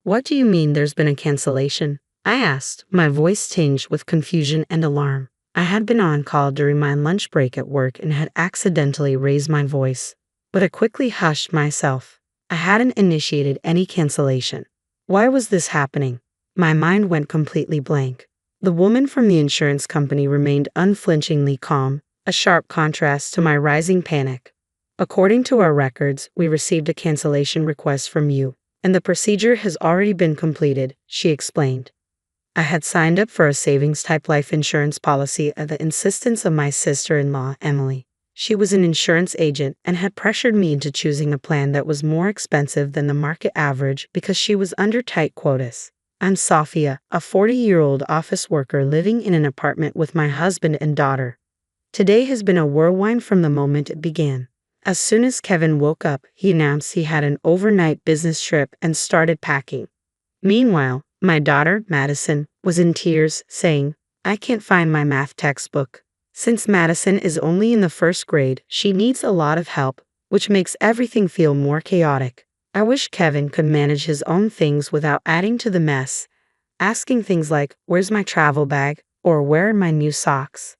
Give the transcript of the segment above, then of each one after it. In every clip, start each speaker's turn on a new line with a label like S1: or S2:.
S1: What do you mean there's been a cancellation? I asked, my voice tinged with confusion and alarm. I had been on call during my lunch break at work and had accidentally raised my voice, but I quickly hushed myself. I hadn't initiated any cancellation. Why was this happening? My mind went completely blank. The woman from the insurance company remained unflinchingly calm, a sharp contrast to my rising panic. According to our records, we received a cancellation request from you, and the procedure has already been completed, she explained. I had signed up for a savings-type life insurance policy at the insistence of my sister-in-law, Emily. She was an insurance agent and had pressured me into choosing a plan that was more expensive than the market average because she was under tight quotas. I'm Sophia, a 40-year-old office worker living in an apartment with my husband and daughter. Today has been a whirlwind from the moment it began. As soon as Kevin woke up, he announced he had an overnight business trip and started packing. Meanwhile, my daughter, Madison, was in tears, saying, "I can't find my math textbook." Since Madison is only in the first grade, she needs a lot of help, which makes everything feel more chaotic. I wish Kevin could manage his own things without adding to the mess, asking things like, "Where's my travel bag?" or "Where are my new socks?"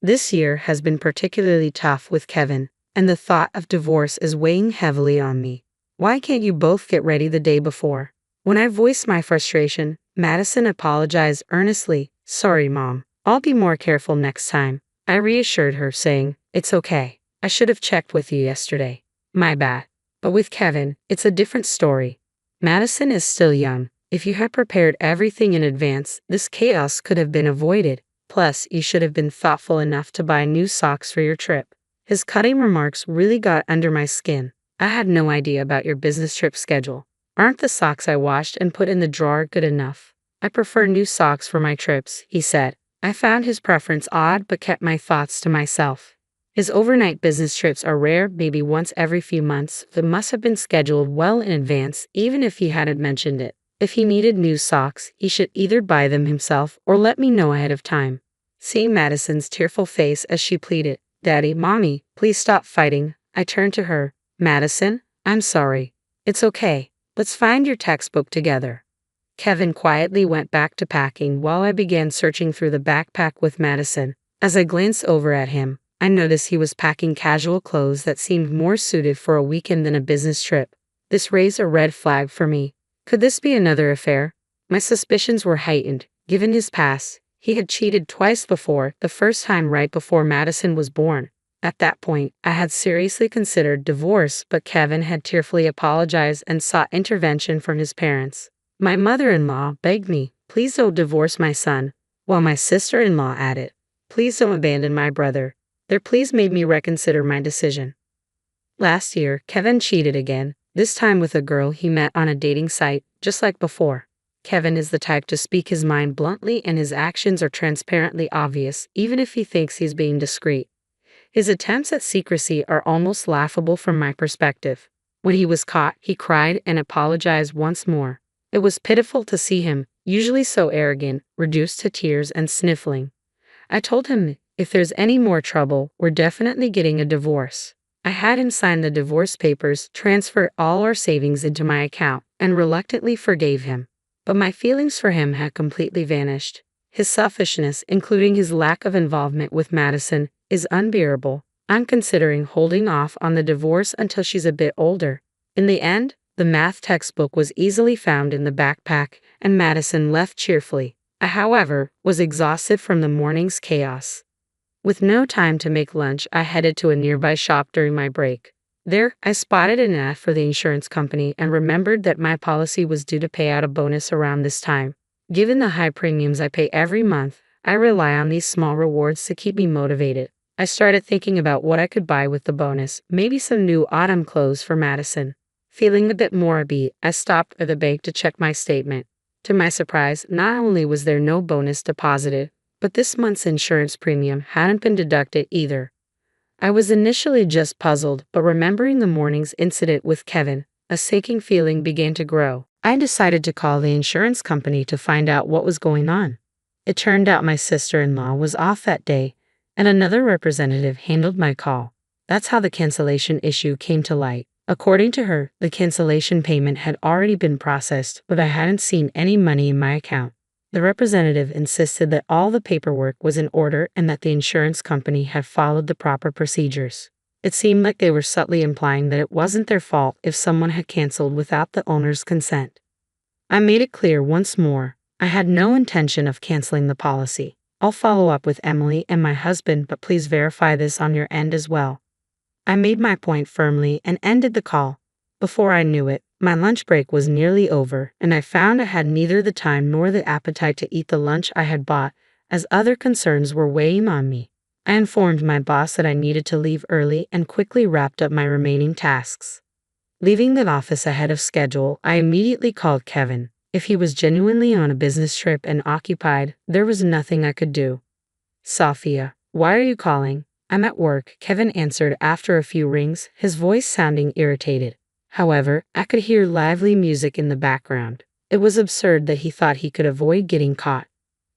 S1: This year has been particularly tough with Kevin, and the thought of divorce is weighing heavily on me. Why can't you both get ready the day before? When I voiced my frustration, Madison apologized earnestly. "Sorry, Mom. I'll be more careful next time." I reassured her, saying, "It's okay. I should have checked with you yesterday. My bad." But with Kevin, it's a different story. Madison is still young. If you had prepared everything in advance, this chaos could have been avoided. Plus, you should have been thoughtful enough to buy new socks for your trip. His cutting remarks really got under my skin. I had no idea about your business trip schedule. Aren't the socks I washed and put in the drawer good enough? I prefer new socks for my trips, he said. I found his preference odd but kept my thoughts to myself. His overnight business trips are rare, maybe once every few months, but must have been scheduled well in advance, even if he hadn't mentioned it. If he needed new socks, he should either buy them himself or let me know ahead of time. Seeing Madison's tearful face as she pleaded, "Daddy, Mommy, please stop fighting," I turned to her. "Madison, I'm sorry. It's okay. Let's find your textbook together." Kevin quietly went back to packing while I began searching through the backpack with Madison. As I glanced over at him, I noticed he was packing casual clothes that seemed more suited for a weekend than a business trip. This raised a red flag for me. Could this be another affair? My suspicions were heightened. Given his past, he had cheated twice before, the first time right before Madison was born. At that point, I had seriously considered divorce, but Kevin had tearfully apologized and sought intervention from his parents. My mother-in-law begged me, "Please don't divorce my son," while my sister-in-law added, "Please don't abandon my brother." Their pleas made me reconsider my decision. Last year, Kevin cheated again, this time with a girl he met on a dating site, just like before. Kevin is the type to speak his mind bluntly, and his actions are transparently obvious, even if he thinks he's being discreet. His attempts at secrecy are almost laughable from my perspective. When he was caught, he cried and apologized once more. It was pitiful to see him, usually so arrogant, reduced to tears and sniffling. I told him, if there's any more trouble, we're definitely getting a divorce. I had him sign the divorce papers, transfer all our savings into my account, and reluctantly forgave him. But my feelings for him had completely vanished. His selfishness, including his lack of involvement with Madison, is unbearable. I'm considering holding off on the divorce until she's a bit older. In the end, the math textbook was easily found in the backpack, and Madison left cheerfully. I, however, was exhausted from the morning's chaos. With no time to make lunch, I headed to a nearby shop during my break. There, I spotted an ad for the insurance company and remembered that my policy was due to pay out a bonus around this time. Given the high premiums I pay every month, I rely on these small rewards to keep me motivated. I started thinking about what I could buy with the bonus, maybe some new autumn clothes for Madison. Feeling a bit more upbeat, I stopped at the bank to check my statement. To my surprise, not only was there no bonus deposited, but this month's insurance premium hadn't been deducted either. I was initially just puzzled, but remembering the morning's incident with Kevin, a sinking feeling began to grow. I decided to call the insurance company to find out what was going on. It turned out my sister-in-law was off that day, and another representative handled my call. That's how the cancellation issue came to light. According to her, the cancellation payment had already been processed, but I hadn't seen any money in my account. The representative insisted that all the paperwork was in order and that the insurance company had followed the proper procedures. It seemed like they were subtly implying that it wasn't their fault if someone had canceled without the owner's consent. I made it clear once more, I had no intention of canceling the policy. I'll follow up with Emily and my husband, but please verify this on your end as well. I made my point firmly and ended the call. Before I knew it, my lunch break was nearly over, and I found I had neither the time nor the appetite to eat the lunch I had bought, as other concerns were weighing on me. I informed my boss that I needed to leave early and quickly wrapped up my remaining tasks. Leaving the office ahead of schedule, I immediately called Kevin. If he was genuinely on a business trip and occupied, there was nothing I could do. Sophia, why are you calling? I'm at work, Kevin answered after a few rings, his voice sounding irritated. However, I could hear lively music in the background. It was absurd that he thought he could avoid getting caught.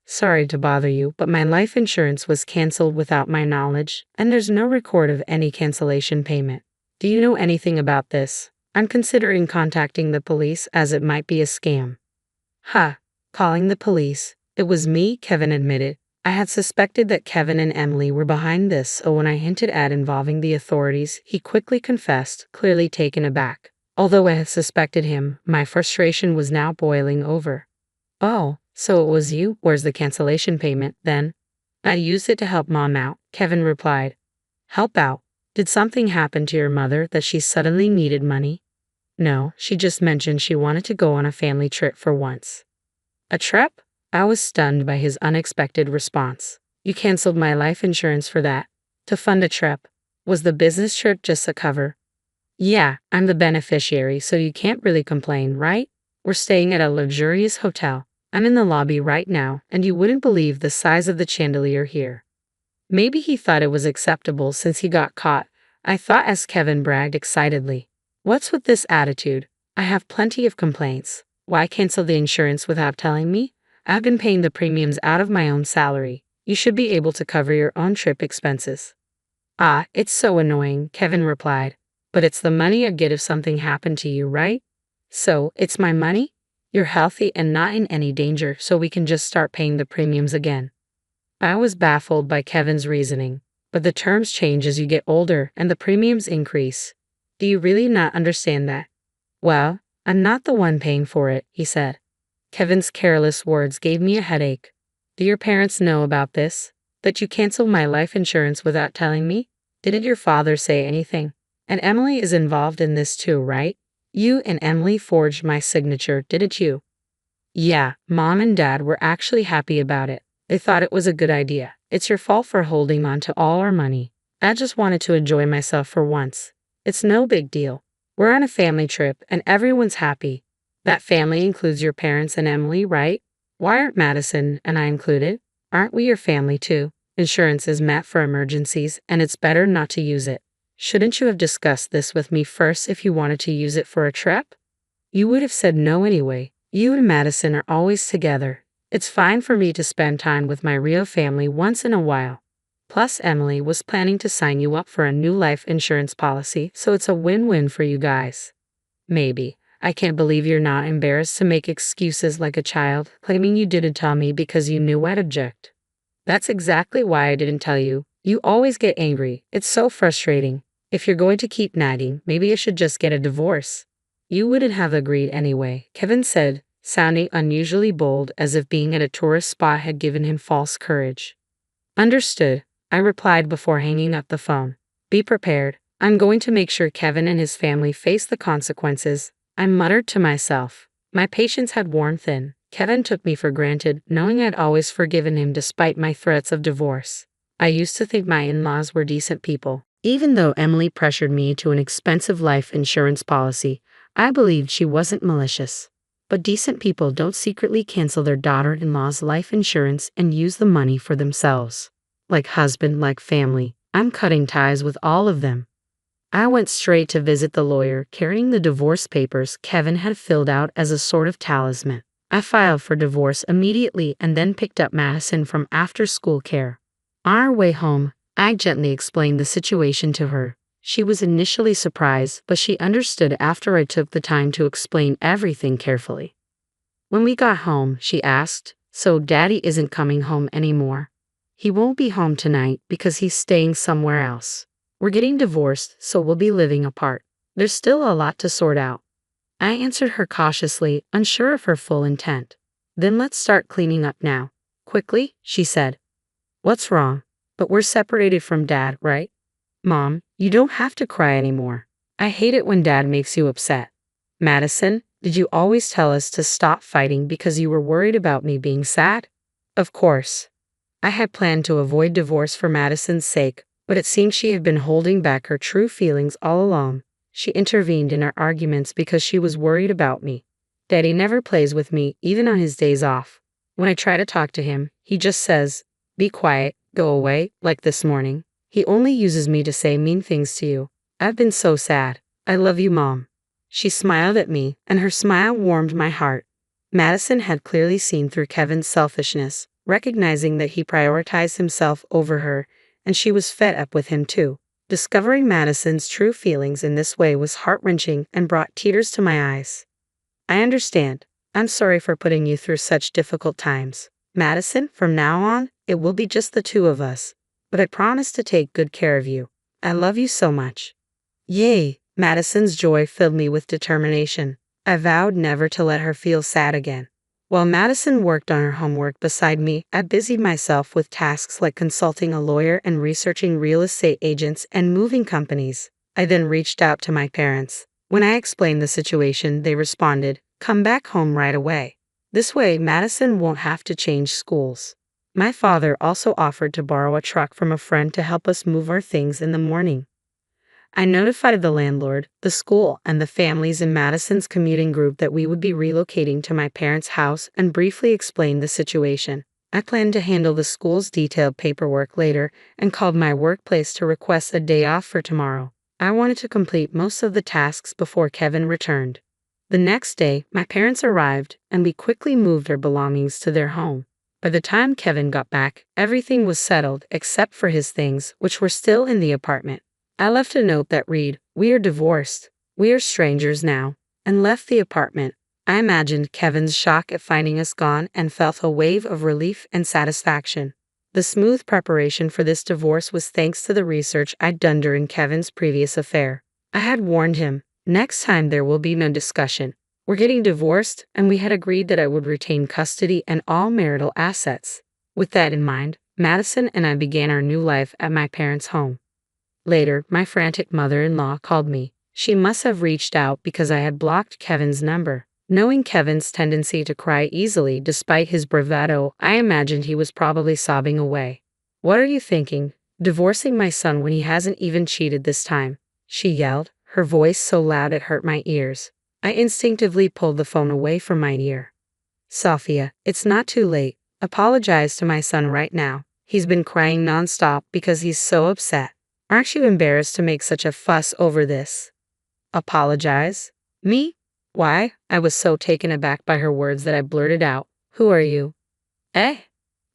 S1: Sorry to bother you, but my life insurance was canceled without my knowledge, and there's no record of any cancellation payment. Do you know anything about this? I'm considering contacting the police as it might be a scam. Calling the police. It was me, Kevin admitted. I had suspected that Kevin and Emily were behind this, so when I hinted at involving the authorities, he quickly confessed, clearly taken aback. Although I had suspected him, my frustration was now boiling over. Oh, so it was you? Where's the cancellation payment, then? I used it to help Mom out, Kevin replied. Help out? Did something happen to your mother that she suddenly needed money? No, she just mentioned she wanted to go on a family trip for once. A trip? I was stunned by his unexpected response. You canceled my life insurance for that? To fund a trip? Was the business trip just a cover? Yeah, I'm the beneficiary, so you can't really complain, right? We're staying at a luxurious hotel. I'm in the lobby right now, and you wouldn't believe the size of the chandelier here. Maybe he thought it was acceptable since he got caught, I thought as Kevin bragged excitedly. What's with this attitude? I have plenty of complaints. Why cancel the insurance without telling me? I've been paying the premiums out of my own salary. You should be able to cover your own trip expenses. It's so annoying, Kevin replied. But it's the money I get if something happened to you, right? So, it's my money? You're healthy and not in any danger, so we can just start paying the premiums again. I was baffled by Kevin's reasoning. But the terms change as you get older and the premiums increase. Do you really not understand that? Well, I'm not the one paying for it, he said. Kevin's careless words gave me a headache. Do your parents know about this? That you canceled my life insurance without telling me? Didn't your father say anything? And Emily is involved in this too, right? You and Emily forged my signature, didn't you? Yeah, Mom and Dad were actually happy about it. They thought it was a good idea. It's your fault for holding on to all our money. I just wanted to enjoy myself for once. It's no big deal. We're on a family trip and everyone's happy. That family includes your parents and Emily, right? Why aren't Madison and I included? Aren't we your family too? Insurance is meant for emergencies, and it's better not to use it. Shouldn't you have discussed this with me first if you wanted to use it for a trip? You would have said no anyway. You and Madison are always together. It's fine for me to spend time with my real family once in a while. Plus, Emily was planning to sign you up for a new life insurance policy, so it's a win-win for you guys. Maybe. I can't believe you're not embarrassed to make excuses like a child, claiming you didn't tell me because you knew I'd object. That's exactly why I didn't tell you. You always get angry. It's so frustrating. If you're going to keep nagging, maybe I should just get a divorce. You wouldn't have agreed anyway, Kevin said, sounding unusually bold, as if being at a tourist spot had given him false courage. Understood, I replied before hanging up the phone. Be prepared. I'm going to make sure Kevin and his family face the consequences. I muttered to myself. My patience had worn thin. Kevin took me for granted, knowing I'd always forgiven him despite my threats of divorce. I used to think my in-laws were decent people. Even though Emily pressured me to an expensive life insurance policy, I believed she wasn't malicious. But decent people don't secretly cancel their daughter-in-law's life insurance and use the money for themselves. Like husband, like family, I'm cutting ties with all of them. I went straight to visit the lawyer, carrying the divorce papers Kevin had filled out as a sort of talisman. I filed for divorce immediately and then picked up Madison from after-school care. On our way home, I gently explained the situation to her. She was initially surprised, but she understood after I took the time to explain everything carefully. When we got home, she asked, "So Daddy isn't coming home anymore?" "He won't be home tonight because he's staying somewhere else. We're getting divorced, so we'll be living apart. There's still a lot to sort out." I answered her cautiously, unsure of her full intent. "Then let's start cleaning up now." Quickly, she said. "What's wrong? But we're separated from Dad, right?" "Mom, you don't have to cry anymore. I hate it when Dad makes you upset." "Madison, did you always tell us to stop fighting because you were worried about me being sad?" Of course. I had planned to avoid divorce for Madison's sake, but it seemed she had been holding back her true feelings all along. She intervened in our arguments because she was worried about me. "Daddy never plays with me, even on his days off. When I try to talk to him, he just says, 'Be quiet, go away,' like this morning. He only uses me to say mean things to you. I've been so sad. I love you, Mom." She smiled at me, and her smile warmed my heart. Madison had clearly seen through Kevin's selfishness, recognizing that he prioritized himself over her, and she was fed up with him too. Discovering Madison's true feelings in this way was heart-wrenching and brought tears to my eyes. "I understand. I'm sorry for putting you through such difficult times. Madison, from now on, it will be just the two of us. But I promise to take good care of you. I love you so much." Yay! Madison's joy filled me with determination. I vowed never to let her feel sad again. While Madison worked on her homework beside me, I busied myself with tasks like consulting a lawyer and researching real estate agents and moving companies. I then reached out to my parents. When I explained the situation, they responded, "Come back home right away. This way, Madison won't have to change schools." My father also offered to borrow a truck from a friend to help us move our things in the morning. I notified the landlord, the school, and the families in Madison's commuting group that we would be relocating to my parents' house and briefly explained the situation. I planned to handle the school's detailed paperwork later and called my workplace to request a day off for tomorrow. I wanted to complete most of the tasks before Kevin returned. The next day, my parents arrived, and we quickly moved our belongings to their home. By the time Kevin got back, everything was settled except for his things, which were still in the apartment. I left a note that read, "We are divorced. We are strangers now," and left the apartment. I imagined Kevin's shock at finding us gone and felt a wave of relief and satisfaction. The smooth preparation for this divorce was thanks to the research I'd done during Kevin's previous affair. I had warned him, "Next time there will be no discussion. We're getting divorced," and we had agreed that I would retain custody and all marital assets. With that in mind, Madison and I began our new life at my parents' home. Later, my frantic mother-in-law called me. She must have reached out because I had blocked Kevin's number. Knowing Kevin's tendency to cry easily despite his bravado, I imagined he was probably sobbing away. "What are you thinking? Divorcing my son when he hasn't even cheated this time?" she yelled, her voice so loud it hurt my ears. I instinctively pulled the phone away from my ear. "Sophia, it's not too late. Apologize to my son right now. He's been crying nonstop because he's so upset. Aren't you embarrassed to make such a fuss over this?" "Apologize? Me? Why?" I was so taken aback by her words that I blurted out, "Who are you?" "Eh?"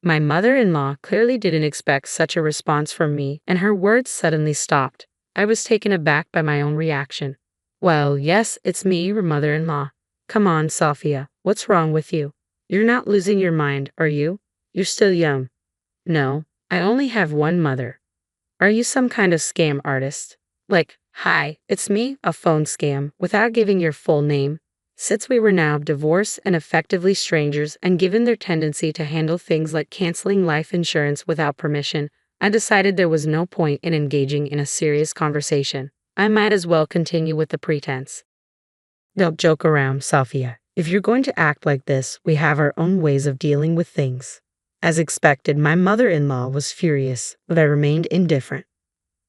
S1: My mother-in-law clearly didn't expect such a response from me, and her words suddenly stopped. I was taken aback by my own reaction. "Well, yes, it's me, your mother-in-law. Come on, Sophia, what's wrong with you? You're not losing your mind, are you? You're still young." "No, I only have one mother." "Are you some kind of scam artist? Like, 'Hi, it's me,' a phone scam, without giving your full name?" Since we were now divorced and effectively strangers, and given their tendency to handle things like canceling life insurance without permission, I decided there was no point in engaging in a serious conversation. I might as well continue with the pretense. "Don't joke around, Sophia. If you're going to act like this, we have our own ways of dealing with things." As expected, my mother-in-law was furious, but I remained indifferent.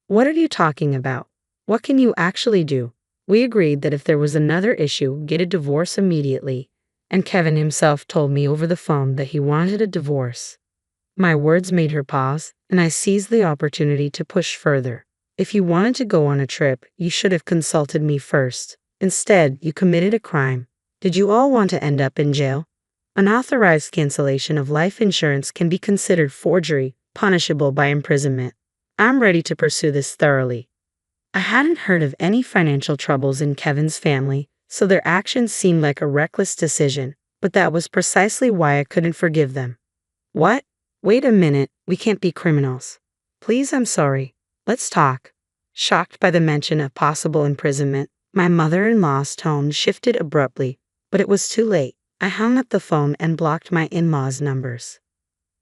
S1: "What are you talking about? What can you actually do? We agreed that if there was another issue, get a divorce immediately, and Kevin himself told me over the phone that he wanted a divorce." My words made her pause, and I seized the opportunity to push further. "If you wanted to go on a trip, you should have consulted me first. Instead, you committed a crime. Did you all want to end up in jail? Unauthorized cancellation of life insurance can be considered forgery, punishable by imprisonment. I'm ready to pursue this thoroughly." I hadn't heard of any financial troubles in Kevin's family, so their actions seemed like a reckless decision, but that was precisely why I couldn't forgive them. What? Wait a minute, we can't be criminals. Please, I'm sorry. Let's talk. Shocked by the mention of possible imprisonment, my mother-in-law's tone shifted abruptly, but it was too late. I hung up the phone and blocked my in-laws' numbers.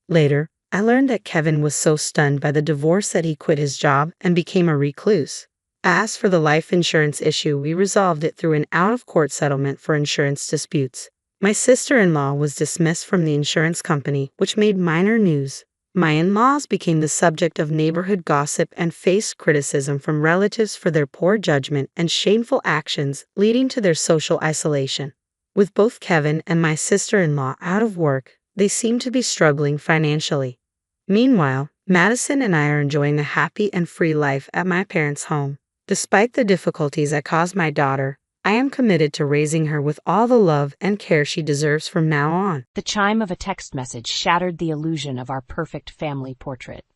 S1: Later, I learned that Kevin was so stunned by the divorce that he quit his job and became a recluse. As for the life insurance issue, we resolved it through an out-of-court settlement for insurance disputes. My sister-in-law was dismissed from the insurance company, which made minor news. My in-laws became the subject of neighborhood gossip and faced criticism from relatives for their poor judgment and shameful actions, leading to their social isolation. With both Kevin and my sister-in-law out of work, they seemed to be struggling financially. Meanwhile, Madison and I are enjoying a happy and free life at my parents' home. Despite the difficulties I caused my daughter, I am committed to raising her with all the love and care she deserves from now on.
S2: The chime of a text message shattered the illusion of our perfect family portrait.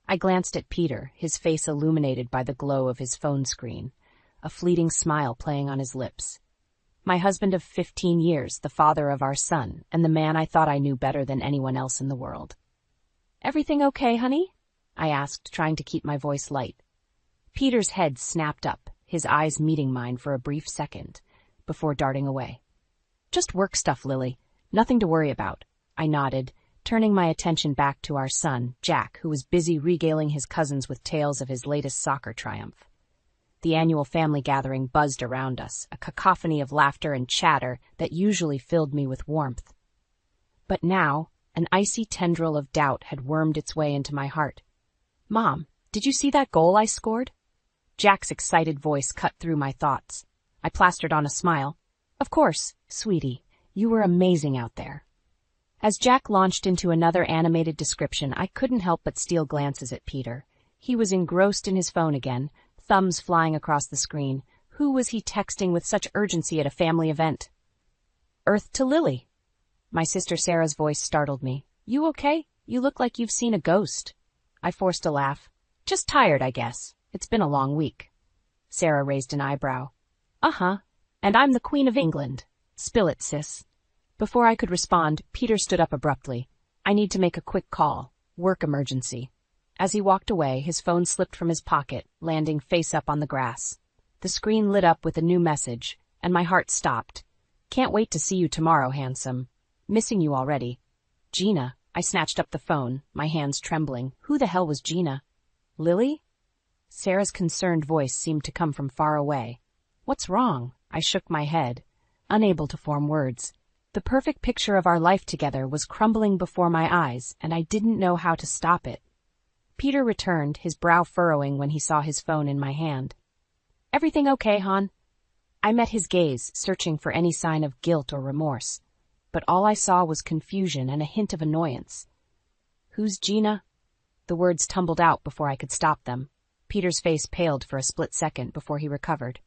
S2: I glanced at Peter, his face illuminated by the glow of his phone screen, a fleeting smile playing on his lips. My husband of 15 years, the father of our son, and the man I thought I knew better than anyone else in the world. "Everything okay, honey?" I asked, trying to keep my voice light. Peter's head snapped up, his eyes meeting mine for a brief second, before darting away. "Just work stuff, Lily. Nothing to worry about," I nodded, turning my attention back to our son, Jack, who was busy regaling his cousins with tales of his latest soccer triumph. The annual family gathering buzzed around us, a cacophony of laughter and chatter that usually filled me with warmth. But now, an icy tendril of doubt had wormed its way into my heart. "Mom, did you see that goal I scored?" Jack's excited voice cut through my thoughts. I plastered on a smile. "Of course, sweetie. You were amazing out there." As Jack launched into another animated description, I couldn't help but steal glances at Peter. He was engrossed in his phone again, thumbs flying across the screen. Who was he texting with such urgency at a family event? "Earth to Lily." My sister Sarah's voice startled me. "You okay? You look like you've seen a ghost." I forced a laugh. "Just tired, I guess. It's been a long week." Sarah raised an eyebrow. "Uh-huh. And I'm the Queen of England. Spill it, sis." Before I could respond, Peter stood up abruptly. "I need to make a quick call. Work emergency." As he walked away, his phone slipped from his pocket, landing face up on the grass. The screen lit up with a new message, and my heart stopped. "Can't wait to see you tomorrow, handsome. Missing you already. Gina." I snatched up the phone, my hands trembling. Who the hell was Gina? Lily? Sarah's concerned voice seemed to come from far away. "What's wrong?" I shook my head, unable to form words. The perfect picture of our life together was crumbling before my eyes, and I didn't know how to stop it. Peter returned, his brow furrowing when he saw his phone in my hand. "Everything okay, hon?" I met his gaze, searching for any sign of guilt or remorse, but all I saw was confusion and a hint of annoyance. "Who's Gina?" The words tumbled out before I could stop them. Peter's face paled for a split second before he recovered.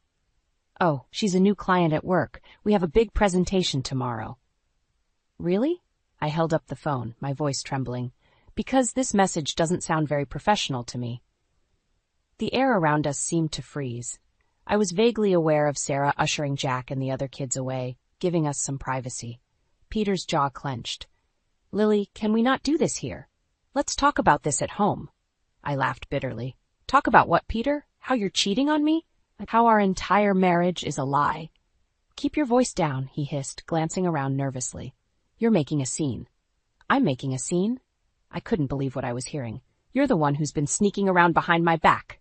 S2: "Oh, she's a new client at work. We have a big presentation tomorrow." "Really?" I held up the phone, my voice trembling. "Because this message doesn't sound very professional to me." The air around us seemed to freeze. I was vaguely aware of Sarah ushering Jack and the other kids away, giving us some privacy. Peter's jaw clenched. "Lily, can we not do this here? Let's talk about this at home." I laughed bitterly. "Talk about what, Peter? How you're cheating on me? How our entire marriage is a lie?" "Keep your voice down," he hissed, glancing around nervously. "You're making a scene." "I'm making a scene?" I couldn't believe what I was hearing. "You're the one who's been sneaking around behind my back."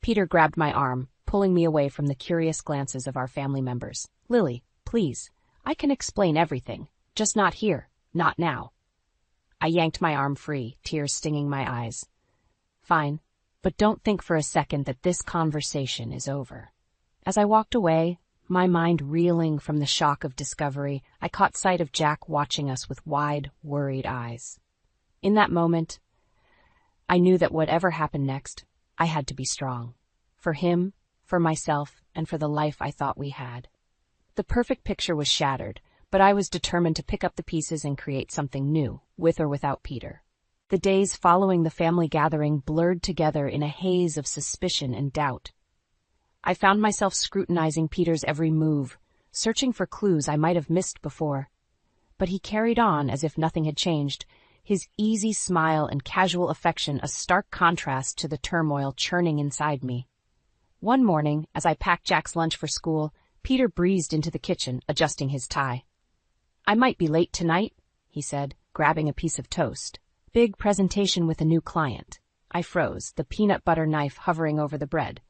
S2: Peter grabbed my arm, pulling me away from the curious glances of our family members. "Lily, please. I can explain everything. Just not here. Not now." I yanked my arm free, tears stinging my eyes. "Fine. But don't think for a second that this conversation is over." As I walked away, my mind reeling from the shock of discovery, I caught sight of Jack watching us with wide, worried eyes. In that moment, I knew that whatever happened next, I had to be strong. For him, for myself, and for the life I thought we had. The perfect picture was shattered, but I was determined to pick up the pieces and create something new, with or without Peter. The days following the family gathering blurred together in a haze of suspicion and doubt. I found myself scrutinizing Peter's every move, searching for clues I might have missed before. But he carried on as if nothing had changed, his easy smile and casual affection a stark contrast to the turmoil churning inside me. One morning, as I packed Jack's lunch for school, Peter breezed into the kitchen, adjusting his tie. "I might be late tonight," he said, grabbing a piece of toast. "Big presentation with a new client." I froze, the peanut butter knife hovering over the bread.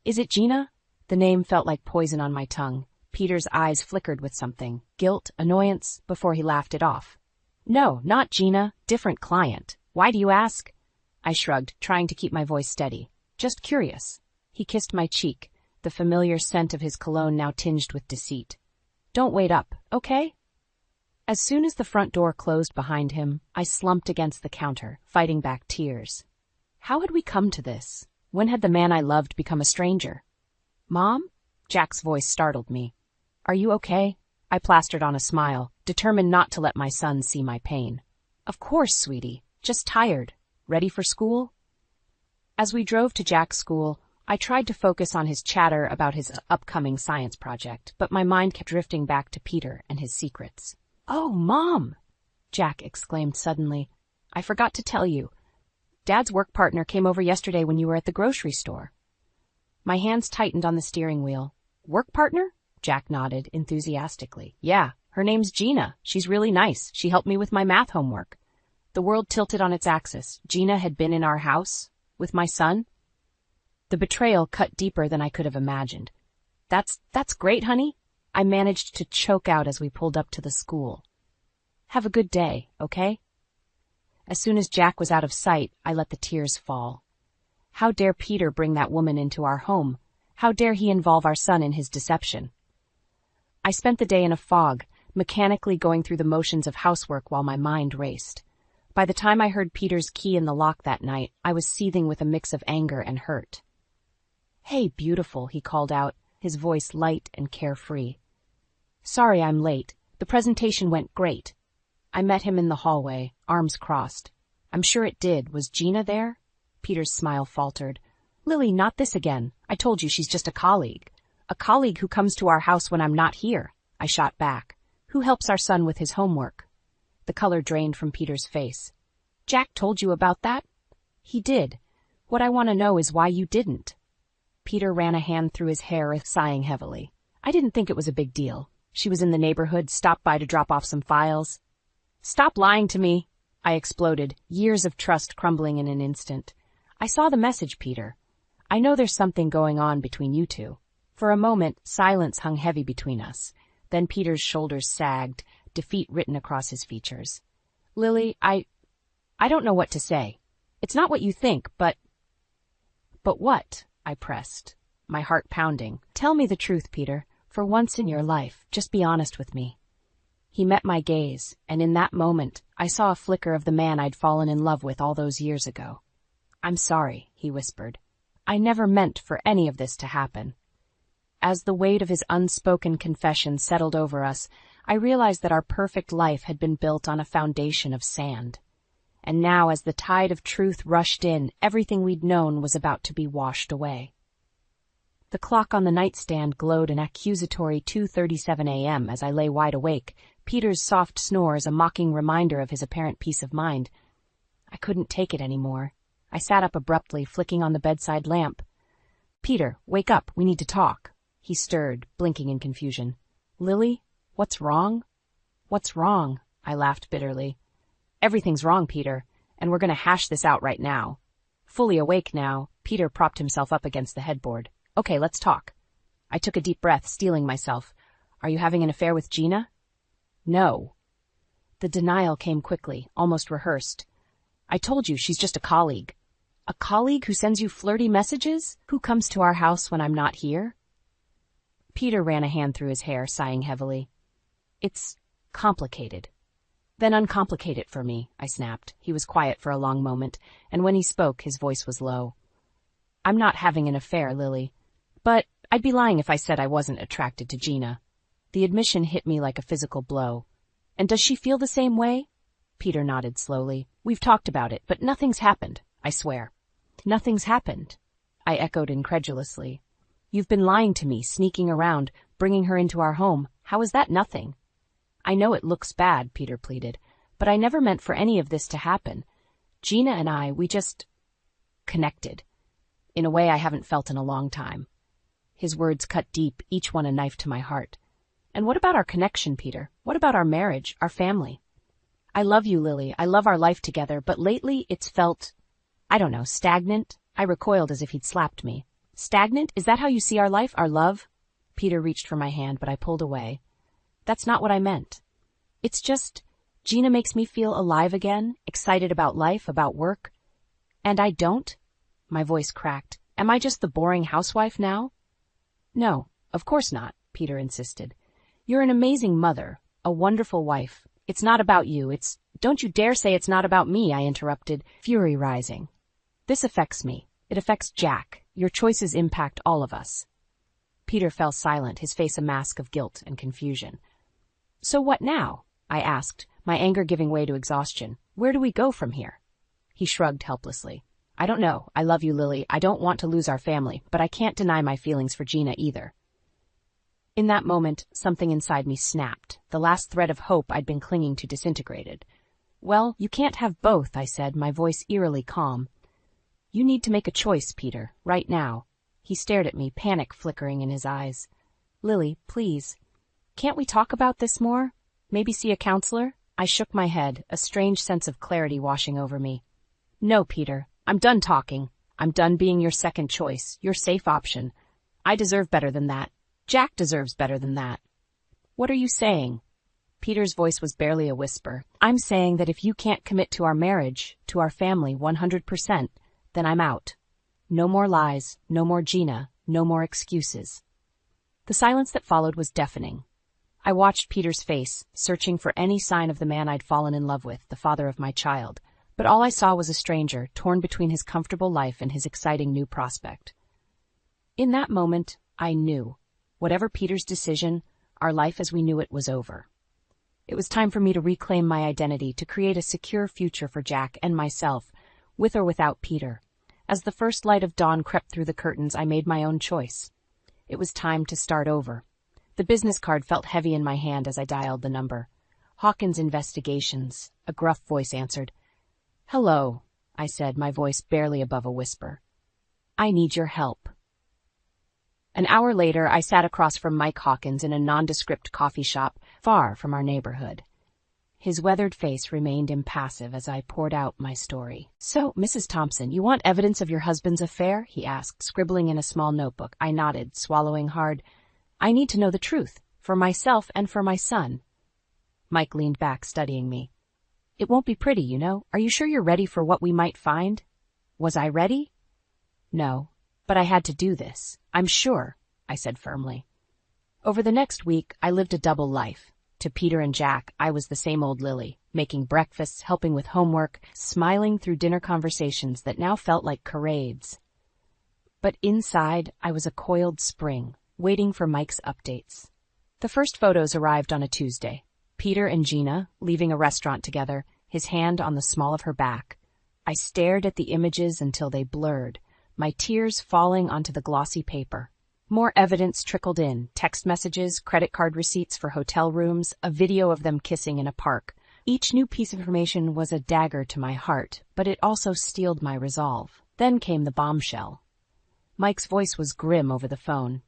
S2: "Is it Gina?" The name felt like poison on my tongue. Peter's eyes flickered with something, guilt, annoyance, before he laughed it off. "No, not Gina, different client. Why do you ask?" I shrugged, trying to keep my voice steady. "Just curious." He kissed my cheek, the familiar scent of his cologne now tinged with deceit. "Don't wait up, okay?" As soon as the front door closed behind him, I slumped against the counter, fighting back tears. How had we come to this? When had the man I loved become a stranger? "Mom?" Jack's voice startled me. "Are you okay?" I plastered on a smile, determined not to let my son see my pain. "Of course, sweetie. Just tired. Ready for school?" As we drove to Jack's school, I tried to focus on his chatter about his upcoming science project, but my mind kept drifting back to Peter and his secrets. "Oh, Mom!" Jack exclaimed suddenly. "I forgot to tell you. Dad's work partner came over yesterday when you were at the grocery store." My hands tightened on the steering wheel. "Work partner?" Jack nodded enthusiastically. "Yeah, her name's Gina. She's really nice. She helped me with my math homework." The world tilted on its axis. Gina had been in our house? With my son? The betrayal cut deeper than I could have imagined. That's great, honey." I managed to choke out as we pulled up to the school. "Have a good day, okay?" As soon as Jack was out of sight, I let the tears fall. How dare Peter bring that woman into our home? How dare he involve our son in his deception? I spent the day in a fog, mechanically going through the motions of housework while my mind raced. By the time I heard Peter's key in the lock that night, I was seething with a mix of anger and hurt. "Hey, beautiful," he called out, his voice light and carefree. "Sorry I'm late. The presentation went great." I met him in the hallway, arms crossed. "I'm sure it did. Was Gina there?" Peter's smile faltered. "Lily, not this again. I told you she's just a colleague. A colleague who comes to our house when I'm not here," I shot back. "Who helps our son with his homework?" The color drained from Peter's face. "Jack told you about that?" "He did. What I want to know is why you didn't." Peter ran a hand through his hair, sighing heavily. "I didn't think it was a big deal. She was in the neighborhood, stopped by to drop off some files." "Stop lying to me," I exploded, years of trust crumbling in an instant. "I saw the message, Peter. I know there's something going on between you two." For a moment, silence hung heavy between us. Then Peter's shoulders sagged, defeat written across his features. "Lily, I don't know what to say. It's not what you think, but..." "But what?" I pressed, my heart pounding. "Tell me the truth, Peter. For once in your life, just be honest with me." He met my gaze, and in that moment, I saw a flicker of the man I'd fallen in love with all those years ago. "I'm sorry," he whispered. "I never meant for any of this to happen." As the weight of his unspoken confession settled over us, I realized that our perfect life had been built on a foundation of sand. And now, as the tide of truth rushed in, everything we'd known was about to be washed away. The clock on the nightstand glowed an accusatory 2:37 a.m. as I lay wide awake, Peter's soft snores a mocking reminder of his apparent peace of mind. I couldn't take it anymore. I sat up abruptly, flicking on the bedside lamp. "Peter, wake up, we need to talk." He stirred, blinking in confusion. "Lily, what's wrong?" "What's wrong?" I laughed bitterly. "Everything's wrong, Peter, and we're going to hash this out right now." Fully awake now, Peter propped himself up against the headboard. "Okay, let's talk." I took a deep breath, steeling myself. "Are you having an affair with Gina?" "No." The denial came quickly, almost rehearsed. "I told you she's just a colleague." "A colleague who sends you flirty messages? Who comes to our house when I'm not here?" Peter ran a hand through his hair, sighing heavily. "It's complicated." "Then uncomplicate it for me," I snapped. He was quiet for a long moment, and when he spoke, his voice was low. "I'm not having an affair, Lily. But I'd be lying if I said I wasn't attracted to Gina." The admission hit me like a physical blow. "And does she feel the same way?" Peter nodded slowly. We've talked about it, but nothing's happened, I swear. Nothing's happened, I echoed incredulously. You've been lying to me, sneaking around, bringing her into our home. How is that nothing? I know it looks bad, Peter pleaded, but I never meant for any of this to happen. Gina and I, we just connected, in a way I haven't felt in a long time. His words cut deep, each one a knife to my heart. And what about our connection, Peter? What about our marriage, our family? I love you, Lily. I love our life together, but lately it's felt, I don't know, stagnant? I recoiled as if he'd slapped me. Stagnant? Is that how you see our life, our love? Peter reached for my hand, but I pulled away. That's not what I meant. It's just, Gina makes me feel alive again, excited about life, about work. And I don't? My voice cracked. Am I just the boring housewife now? No, of course not, Peter insisted. You're an amazing mother, a wonderful wife. It's not about you, don't you dare say it's not about me, I interrupted, fury rising. This affects me. It affects Jack. Your choices impact all of us. Peter fell silent, his face a mask of guilt and confusion. So what now? I asked, my anger giving way to exhaustion. Where do we go from here? He shrugged helplessly. I don't know. I love you, Lily. I don't want to lose our family, but I can't deny my feelings for Gina either. In that moment, something inside me snapped. The last thread of hope I'd been clinging to disintegrated. Well, you can't have both, I said, my voice eerily calm. You need to make a choice, Peter, right now. He stared at me, panic flickering in his eyes. Lily, please. Can't we talk about this more? Maybe see a counselor? I shook my head, a strange sense of clarity washing over me. No, Peter. I'm done talking. I'm done being your second choice, your safe option. I deserve better than that. Jack deserves better than that. What are you saying? Peter's voice was barely a whisper. I'm saying that if you can't commit to our marriage, to our family 100%, then I'm out. No more lies, no more Gina, no more excuses. The silence that followed was deafening. I watched Peter's face, searching for any sign of the man I'd fallen in love with, the father of my child. But all I saw was a stranger, torn between his comfortable life and his exciting new prospect. In that moment, I knew. Whatever Peter's decision, our life as we knew it was over. It was time for me to reclaim my identity, to create a secure future for Jack and myself, with or without Peter. As the first light of dawn crept through the curtains, I made my own choice. It was time to start over. The business card felt heavy in my hand as I dialed the number. Hawkins Investigations, a gruff voice answered. Hello, I said, my voice barely above a whisper. I need your help. An hour later, I sat across from Mike Hawkins in a nondescript coffee shop far from our neighborhood. His weathered face remained impassive as I poured out my story. So, Mrs. Thompson, you want evidence of your husband's affair? He asked, scribbling in a small notebook. I nodded, swallowing hard. I need to know the truth, for myself and for my son. Mike leaned back, studying me. It won't be pretty, you know. Are you sure you're ready for what we might find? Was I ready? No, but I had to do this. I'm sure, I said firmly. Over the next week, I lived a double life. To Peter and Jack, I was the same old Lily, making breakfasts, helping with homework, smiling through dinner conversations that now felt like charades. But inside, I was a coiled spring, waiting for Mike's updates. The first photos arrived on a Tuesday. Peter and Gina, leaving a restaurant together, his hand on the small of her back. I stared at the images until they blurred, my tears falling onto the glossy paper. More evidence trickled in, text messages, credit card receipts for hotel rooms, a video of them kissing in a park. Each new piece of information was a dagger to my heart, but it also steeled my resolve. Then came the bombshell. Mike's voice was grim over the phone.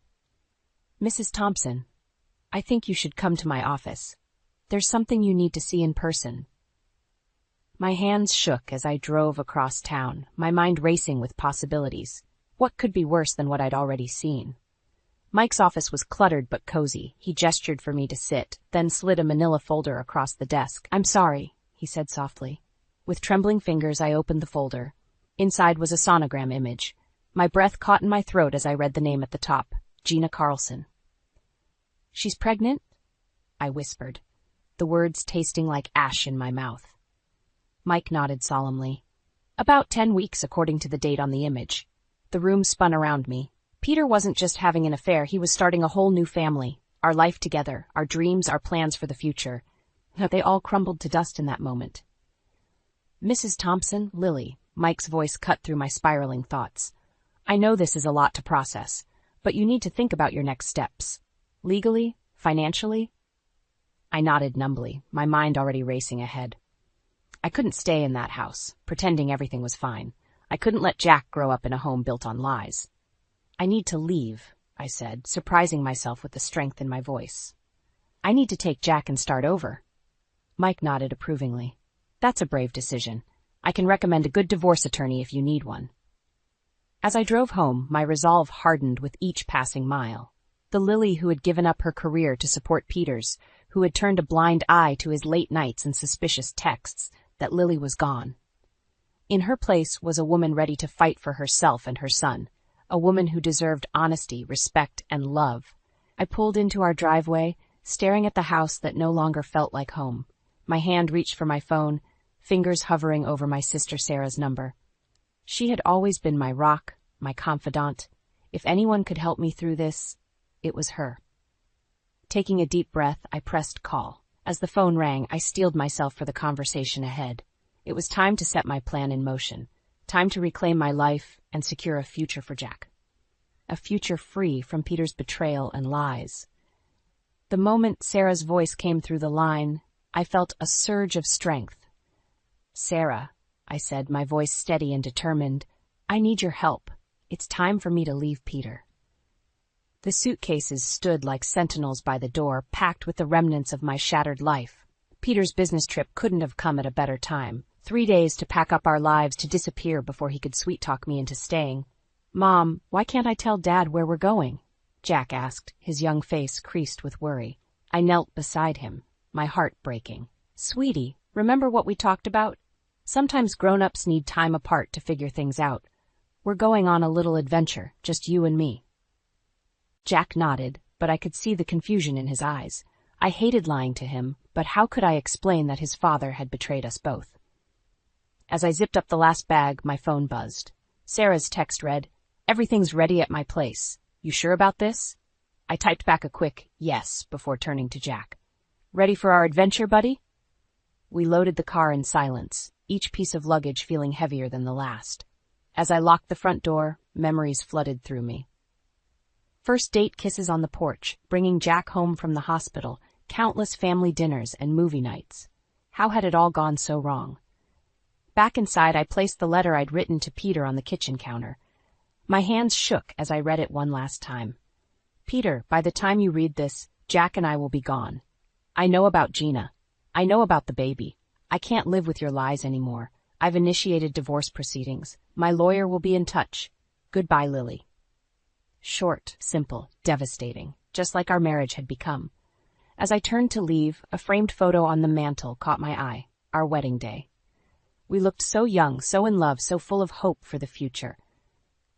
S2: Mrs. Thompson, I think you should come to my office. There's something you need to see in person. My hands shook as I drove across town, my mind racing with possibilities. What could be worse than what I'd already seen? Mike's office was cluttered but cozy. He gestured for me to sit, then slid a manila folder across the desk. I'm sorry, he said softly. With trembling fingers, I opened the folder. Inside was a sonogram image. My breath caught in my throat as I read the name at the top, Gina Carlson. She's pregnant? I whispered, the words tasting like ash in my mouth. Mike nodded solemnly. About 10 weeks, according to the date on the image. The room spun around me. Peter wasn't just having an affair, he was starting a whole new family. Our life together, our dreams, our plans for the future. They all crumbled to dust in that moment. Mrs. Thompson, Lily, Mike's voice cut through my spiraling thoughts. I know this is a lot to process, but you need to think about your next steps. Legally? Financially? I nodded numbly, my mind already racing ahead. I couldn't stay in that house, pretending everything was fine. I couldn't let Jack grow up in a home built on lies. I need to leave, I said, surprising myself with the strength in my voice. I need to take Jack and start over. Mike nodded approvingly. That's a brave decision. I can recommend a good divorce attorney if you need one. As I drove home, my resolve hardened with each passing mile. The Lily who had given up her career to support Peter's, who had turned a blind eye to his late nights and suspicious texts, that Lily was gone. In her place was a woman ready to fight for herself and her son, a woman who deserved honesty, respect, and love. I pulled into our driveway, staring at the house that no longer felt like home. My hand reached for my phone, fingers hovering over my sister Sarah's number. She had always been my rock, my confidant. If anyone could help me through this, it was her. Taking a deep breath, I pressed call. As the phone rang, I steeled myself for the conversation ahead. It was time to set my plan in motion, time to reclaim my life and secure a future for Jack. A future free from Peter's betrayal and lies. The moment Sarah's voice came through the line, I felt a surge of strength. Sarah, I said, my voice steady and determined, I need your help. It's time for me to leave Peter. The suitcases stood like sentinels by the door, packed with the remnants of my shattered life. Peter's business trip couldn't have come at a better time. 3 days to pack up our lives to disappear before he could sweet-talk me into staying. Mom, why can't I tell Dad where we're going? Jack asked, his young face creased with worry. I knelt beside him, my heart breaking. Sweetie, remember what we talked about? Sometimes grown-ups need time apart to figure things out. We're going on a little adventure, just you and me. Jack nodded, but I could see the confusion in his eyes. I hated lying to him, but how could I explain that his father had betrayed us both? As I zipped up the last bag, my phone buzzed. Sarah's text read, "Everything's ready at my place. You sure about this?" I typed back a quick yes before turning to Jack. "Ready for our adventure, buddy?" We loaded the car in silence, each piece of luggage feeling heavier than the last. As I locked the front door, memories flooded through me. First date kisses on the porch, bringing Jack home from the hospital, countless family dinners and movie nights. How had it all gone so wrong? Back inside, I placed the letter I'd written to Peter on the kitchen counter. My hands shook as I read it one last time. Peter, by the time you read this, Jack and I will be gone. I know about Gina. I know about the baby. I can't live with your lies anymore. I've initiated divorce proceedings. My lawyer will be in touch. Goodbye, Lily. Short, simple, devastating, just like our marriage had become. As I turned to leave, a framed photo on the mantel caught my eye, our wedding day. We looked so young, so in love, so full of hope for the future.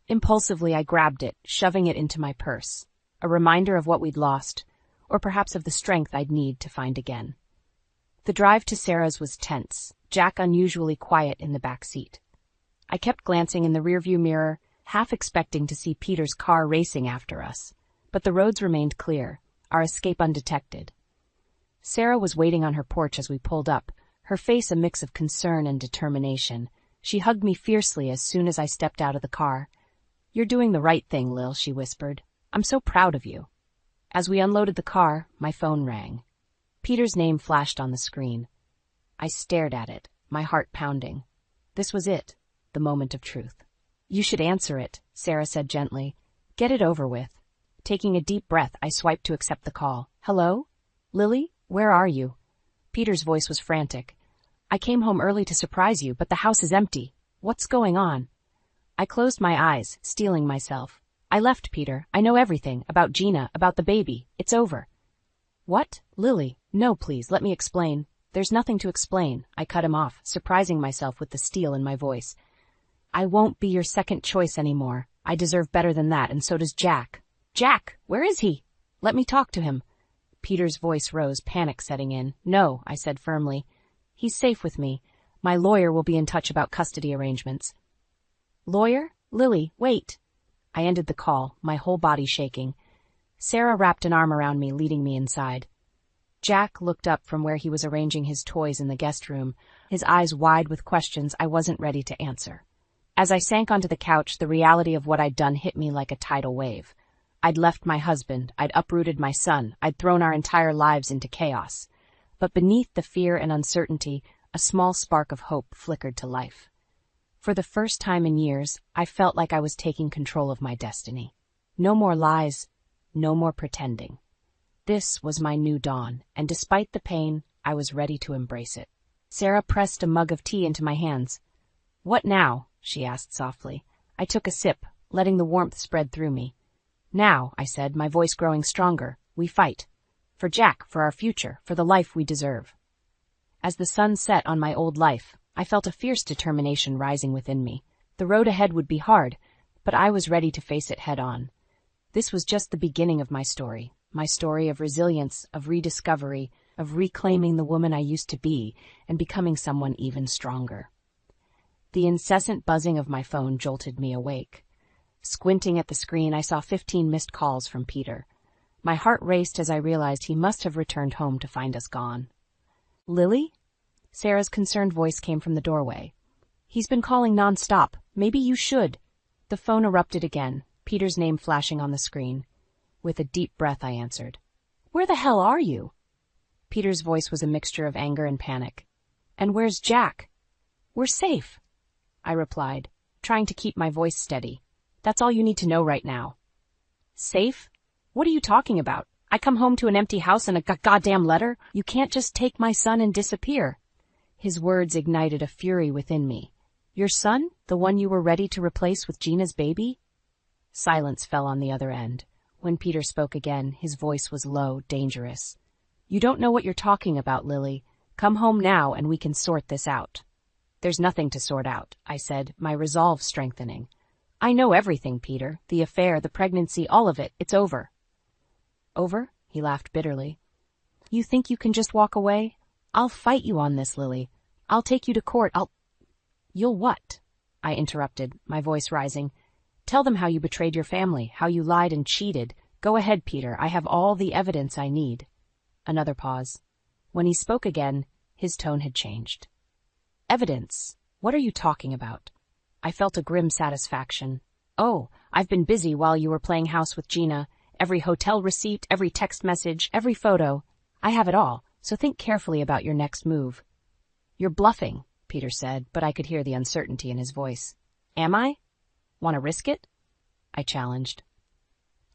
S2: Impulsively, I grabbed it, shoving it into my purse, a reminder of what we'd lost, or perhaps of the strength I'd need to find again. The drive to Sarah's was tense, Jack unusually quiet in the back seat. I kept glancing in the rearview mirror, half expecting to see Peter's car racing after us, but the roads remained clear, our escape undetected. Sarah was waiting on her porch as we pulled up, her face a mix of concern and determination. She hugged me fiercely as soon as I stepped out of the car. "You're doing the right thing, Lil," she whispered. "I'm so proud of you." As we unloaded the car, my phone rang. Peter's name flashed on the screen. I stared at it, my heart pounding. This was it, the moment of truth. "You should answer it," Sarah said gently. "Get it over with." Taking a deep breath, I swiped to accept the call. "Hello? Lily? Where are you?" Peter's voice was frantic. "I came home early to surprise you, but the house is empty. What's going on?" I closed my eyes, steeling myself. "I left, Peter. I know everything, about Gina, about the baby. It's over." "What? Lily? No, please, let me explain." "There's nothing to explain," I cut him off, surprising myself with the steel in my voice. "I won't be your second choice anymore. I deserve better than that, and so does Jack." "Jack, where is he? Let me talk to him." Peter's voice rose, panic setting in. "No," I said firmly. "He's safe with me. My lawyer will be in touch about custody arrangements." "Lawyer? Lily, wait." I ended the call, my whole body shaking. Sarah wrapped an arm around me, leading me inside. Jack looked up from where he was arranging his toys in the guest room, his eyes wide with questions I wasn't ready to answer. As I sank onto the couch, the reality of what I'd done hit me like a tidal wave. I'd left my husband, I'd uprooted my son, I'd thrown our entire lives into chaos. But beneath the fear and uncertainty, a small spark of hope flickered to life. For the first time in years, I felt like I was taking control of my destiny. No more lies, no more pretending. This was my new dawn, and despite the pain, I was ready to embrace it. Sarah pressed a mug of tea into my hands. "What now?" she asked softly. I took a sip, letting the warmth spread through me. "Now," I said, my voice growing stronger, "we fight. For Jack, for our future, for the life we deserve." As the sun set on my old life, I felt a fierce determination rising within me. The road ahead would be hard, but I was ready to face it head on. This was just the beginning of my story of resilience, of rediscovery, of reclaiming the woman I used to be and becoming someone even stronger. The incessant buzzing of my phone jolted me awake. Squinting at the screen, I saw 15 missed calls from Peter. My heart raced as I realized he must have returned home to find us gone. "Lily?" Sarah's concerned voice came from the doorway. "He's been calling nonstop. Maybe you should." The phone erupted again, Peter's name flashing on the screen. With a deep breath, I answered. "Where the hell are you?" Peter's voice was a mixture of anger and panic. "And where's Jack?" "We're safe," I replied, trying to keep my voice steady. "That's all you need to know right now." "Safe? What are you talking about? I come home to an empty house and a goddamn letter? You can't just take my son and disappear." His words ignited a fury within me. "Your son? The one you were ready to replace with Gina's baby?" Silence fell on the other end. When Peter spoke again, his voice was low, dangerous. "You don't know what you're talking about, Lily. Come home now and we can sort this out." "There's nothing to sort out," I said, my resolve strengthening. "I know everything, Peter. The affair, the pregnancy, all of it. It's over." "Over?" He laughed bitterly. "You think you can just walk away? I'll fight you on this, Lily. I'll take you to court. You'll what?" I interrupted, my voice rising. "Tell them how you betrayed your family, how you lied and cheated. Go ahead, Peter. I have all the evidence I need." Another pause. When he spoke again, his tone had changed. "Evidence? What are you talking about?" I felt a grim satisfaction. "Oh, I've been busy while you were playing house with Gina. Every hotel receipt, every text message, every photo. I have it all, so think carefully about your next move." "You're bluffing," Peter said, but I could hear the uncertainty in his voice. "Am I? Want to risk it?" I challenged.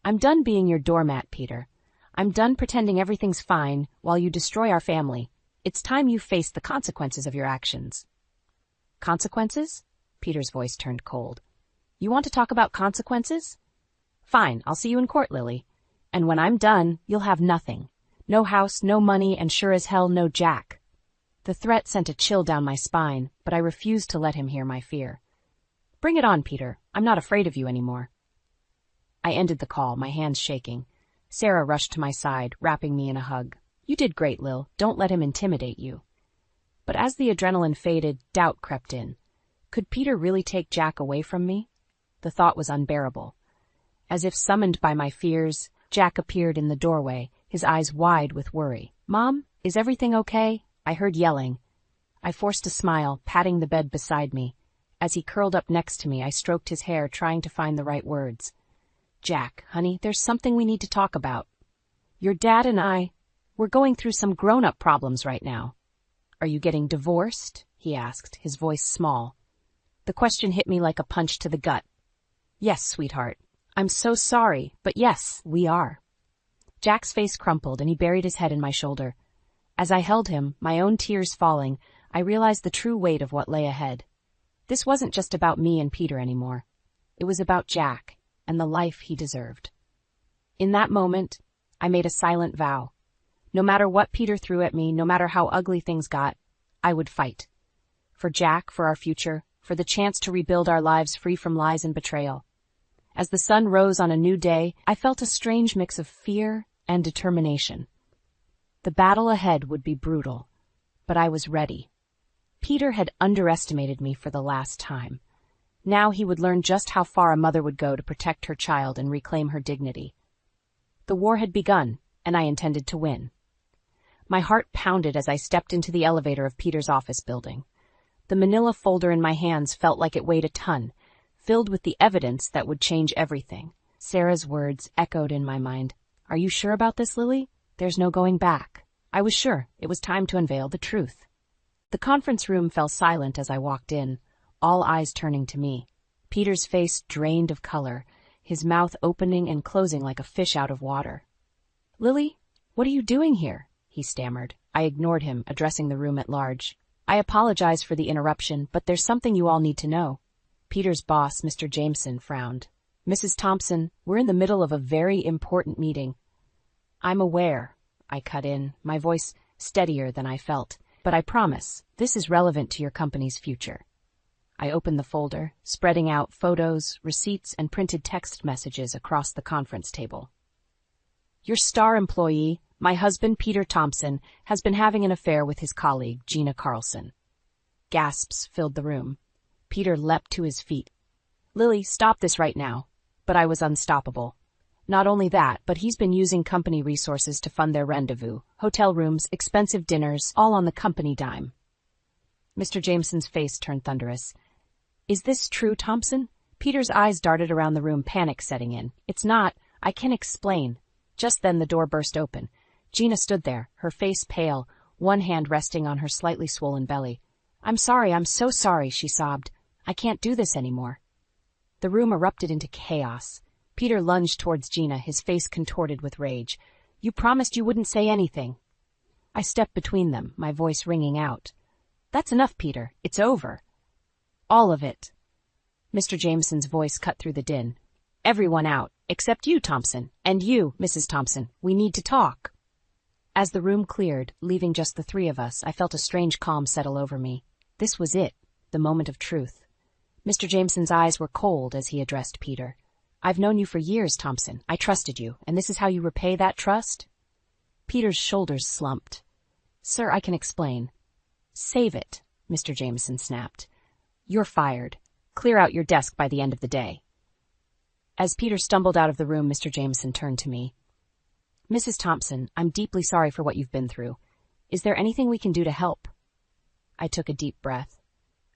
S2: "I'm done being your doormat, Peter. I'm done pretending everything's fine while you destroy our family. It's time you face the consequences of your actions." "Consequences?" Peter's voice turned cold. "You want to talk about consequences? Fine, I'll see you in court, Lily. And when I'm done, you'll have nothing. No house, no money, and sure as hell no Jack." The threat sent a chill down my spine, but I refused to let him hear my fear. "Bring it on, Peter. I'm not afraid of you anymore." I ended the call, my hands shaking. Sarah rushed to my side, wrapping me in a hug. "You did great, Lil. Don't let him intimidate you." But as the adrenaline faded, doubt crept in. Could Peter really take Jack away from me? The thought was unbearable. As if summoned by my fears, Jack appeared in the doorway, his eyes wide with worry. "Mom, is everything okay?" I heard yelling. I forced a smile, patting the bed beside me. As he curled up next to me, I stroked his hair, trying to find the right words. "Jack, honey, there's something we need to talk about. Your dad and we're going through some grown-up problems right now." "Are you getting divorced?" he asked, his voice small. The question hit me like a punch to the gut. "Yes, sweetheart. I'm so sorry, but yes, we are." Jack's face crumpled and he buried his head in my shoulder. As I held him, my own tears falling, I realized the true weight of what lay ahead. This wasn't just about me and Peter anymore. It was about Jack and the life he deserved. In that moment, I made a silent vow. No matter what Peter threw at me, no matter how ugly things got, I would fight. For Jack, for our future, for the chance to rebuild our lives free from lies and betrayal. As the sun rose on a new day, I felt a strange mix of fear and determination. The battle ahead would be brutal, but I was ready. Peter had underestimated me for the last time. Now he would learn just how far a mother would go to protect her child and reclaim her dignity. The war had begun, and I intended to win. My heart pounded as I stepped into the elevator of Peter's office building. The manila folder in my hands felt like it weighed a ton, filled with the evidence that would change everything. Sarah's words echoed in my mind. "Are you sure about this, Lily? There's no going back." I was sure. It was time to unveil the truth. The conference room fell silent as I walked in, all eyes turning to me. Peter's face drained of color, his mouth opening and closing like a fish out of water. "Lily, what are you doing here?" he stammered. I ignored him, addressing the room at large. "I apologize for the interruption, but there's something you all need to know." Peter's boss, Mr. Jameson, frowned. "Mrs. Thompson, we're in the middle of a very important meeting." "I'm aware," I cut in, my voice steadier than I felt. "But I promise, this is relevant to your company's future." I opened the folder, spreading out photos, receipts, and printed text messages across the conference table. "Your star employee, my husband Peter Thompson, has been having an affair with his colleague, Gina Carlson." Gasps filled the room. Peter leapt to his feet. "Lily, stop this right now." But I was unstoppable. Not only that, but he's been using company resources to fund their rendezvous, hotel rooms, expensive dinners, all on the company dime. Mr. Jameson's face turned thunderous. "Is this true, Thompson?" Peter's eyes darted around the room, panic setting in. "It's not. I can explain." Just then the door burst open. Gina stood there, her face pale, one hand resting on her slightly swollen belly. I'm so sorry," she sobbed. "I can't do this anymore." The room erupted into chaos. Peter lunged towards Gina, his face contorted with rage. "You promised you wouldn't say anything." I stepped between them, my voice ringing out. "That's enough, Peter. It's over." "All of it." Mr. Jameson's voice cut through the din. "Everyone out, except you, Thompson, and you, Mrs. Thompson. We need to talk." As the room cleared, leaving just the three of us, I felt a strange calm settle over me. This was it, the moment of truth. Mr. Jameson's eyes were cold as he addressed Peter. "I've known you for years, Thompson. I trusted you, and this is how you repay that trust?" Peter's shoulders slumped. "Sir, I can explain." "Save it," Mr. Jameson snapped. "You're fired. Clear out your desk by the end of the day." As Peter stumbled out of the room, Mr. Jameson turned to me. "Mrs. Thompson, I'm deeply sorry for what you've been through. Is there anything we can do to help?" I took a deep breath.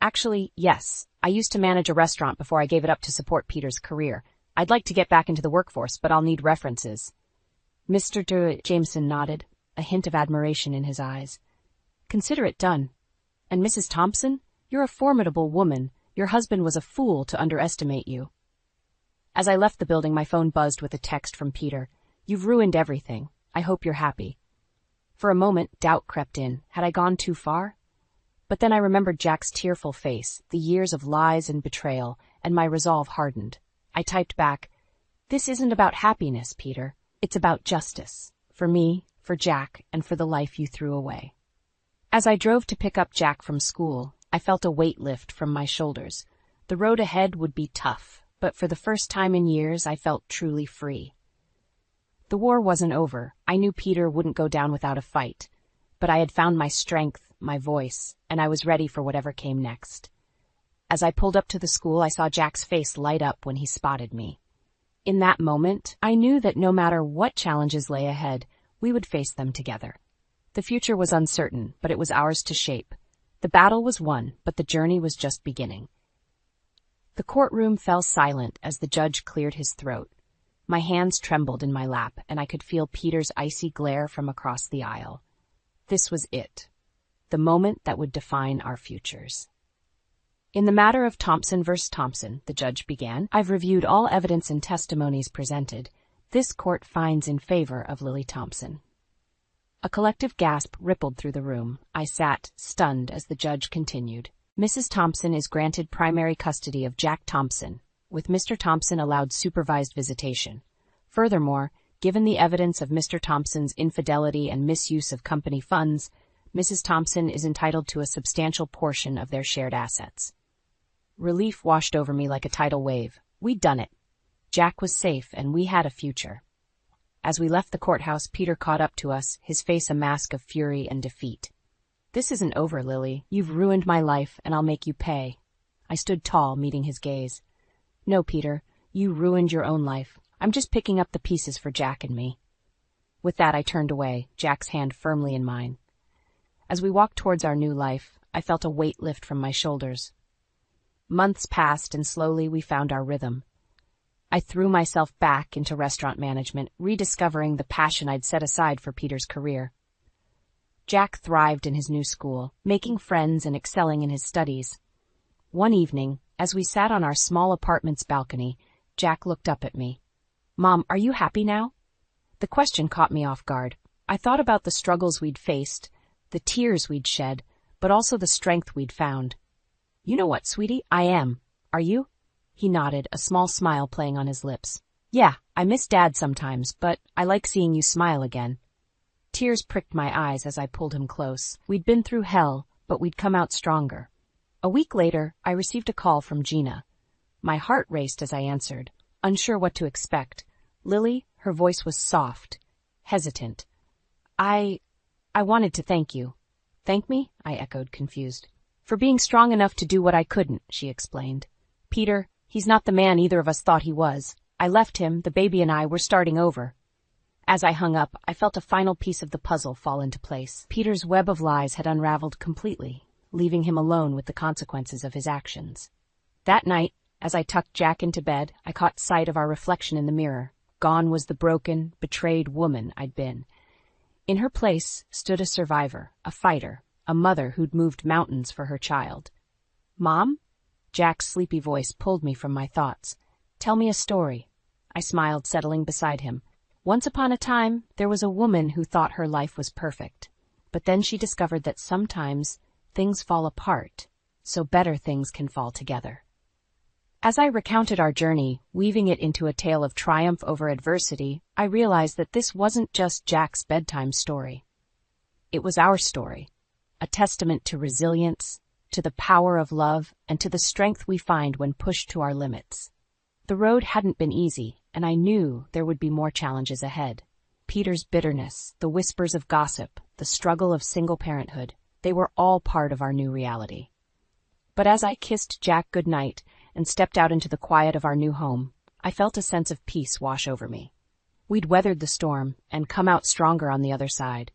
S2: "Actually, yes. I used to manage a restaurant before I gave it up to support Peter's career. I'd like to get back into the workforce, but I'll need references." Mr. Jameson nodded, a hint of admiration in his eyes. "Consider it done. And Mrs. Thompson, you're a formidable woman. Your husband was a fool to underestimate you." As I left the building, my phone buzzed with a text from Peter. "You've ruined everything. I hope you're happy." For a moment, doubt crept in. Had I gone too far? But then I remembered Jack's tearful face, the years of lies and betrayal, and my resolve hardened. I typed back, "This isn't about happiness, Peter. It's about justice. For me, for Jack, and for the life you threw away." As I drove to pick up Jack from school, I felt a weight lift from my shoulders. The road ahead would be tough, but for the first time in years, I felt truly free. The war wasn't over. I knew Peter wouldn't go down without a fight, but I had found my strength, my voice, and I was ready for whatever came next. As I pulled up to the school, I saw Jack's face light up when he spotted me. In that moment, I knew that no matter what challenges lay ahead, we would face them together. The future was uncertain, but it was ours to shape. The battle was won, but the journey was just beginning. The courtroom fell silent as the judge cleared his throat. My hands trembled in my lap, and I could feel Peter's icy glare from across the aisle. This was it, the moment that would define our futures. "In the matter of Thompson versus Thompson," the judge began, "I've reviewed all evidence and testimonies presented. This court finds in favor of Lily Thompson." A collective gasp rippled through the room. I sat, stunned, as the judge continued. "Mrs. Thompson is granted primary custody of Jack Thompson, with Mr. Thompson allowed supervised visitation. Furthermore, given the evidence of Mr. Thompson's infidelity and misuse of company funds, Mrs. Thompson is entitled to a substantial portion of their shared assets." Relief washed over me like a tidal wave. We'd done it. Jack was safe, and we had a future. As we left the courthouse, Peter caught up to us, his face a mask of fury and defeat. "This isn't over, Lily. You've ruined my life, and I'll make you pay." I stood tall, meeting his gaze. "No, Peter, you ruined your own life. I'm just picking up the pieces for Jack and me." With that, I turned away, Jack's hand firmly in mine. As we walked towards our new life, I felt a weight lift from my shoulders. Months passed, and slowly we found our rhythm. I threw myself back into restaurant management, rediscovering the passion I'd set aside for Peter's career. Jack thrived in his new school, making friends and excelling in his studies. One evening, as we sat on our small apartment's balcony, Jack looked up at me. "Mom, are you happy now?" The question caught me off guard. I thought about the struggles we'd faced, the tears we'd shed, but also the strength we'd found. "You know what, sweetie? I am. Are you?" He nodded, a small smile playing on his lips. "Yeah, I miss Dad sometimes, but I like seeing you smile again." Tears pricked my eyes as I pulled him close. We'd been through hell, but we'd come out stronger. A week later, I received a call from Gina. My heart raced as I answered, unsure what to expect. Lily, her voice was soft, hesitant. I wanted to thank you." "Thank me?" I echoed, confused. "For being strong enough to do what I couldn't," she explained. "Peter, he's not the man either of us thought he was. I left him, the baby and I were starting over." As I hung up, I felt a final piece of the puzzle fall into place. Peter's web of lies had unraveled completely, leaving him alone with the consequences of his actions. That night, as I tucked Jack into bed, I caught sight of our reflection in the mirror. Gone was the broken, betrayed woman I'd been. In her place stood a survivor, a fighter, a mother who'd moved mountains for her child. "Mom?" Jack's sleepy voice pulled me from my thoughts. "Tell me a story." I smiled, settling beside him. "Once upon a time, there was a woman who thought her life was perfect. But then she discovered that sometimes things fall apart, so better things can fall together." As I recounted our journey, weaving it into a tale of triumph over adversity, I realized that this wasn't just Jack's bedtime story. It was our story, a testament to resilience, to the power of love, and to the strength we find when pushed to our limits. The road hadn't been easy, and I knew there would be more challenges ahead. Peter's bitterness, the whispers of gossip, the struggle of single parenthood, they were all part of our new reality. But as I kissed Jack goodnight and stepped out into the quiet of our new home, I felt a sense of peace wash over me. We'd weathered the storm and come out stronger on the other side.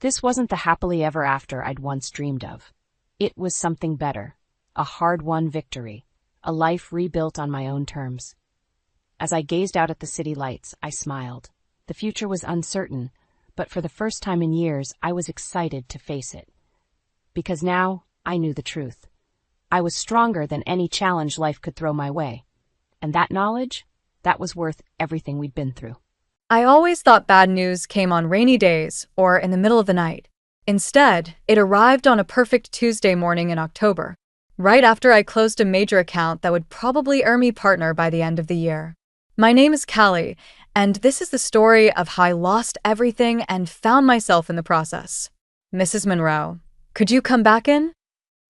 S2: This wasn't the happily ever after I'd once dreamed of. It was something better, a hard-won victory, a life rebuilt on my own terms. As I gazed out at the city lights, I smiled. The future was uncertain, but for the first time in years, I was excited to face it. Because now, I knew the truth. I was stronger than any challenge life could throw my way. And that knowledge, that was worth everything we'd been through.
S3: I always thought bad news came on rainy days or in the middle of the night. Instead, it arrived on a perfect Tuesday morning in October, right after I closed a major account that would probably earn me partner by the end of the year. My name is Callie, and this is the story of how I lost everything and found myself in the process. "Mrs. Monroe, could you come back in?"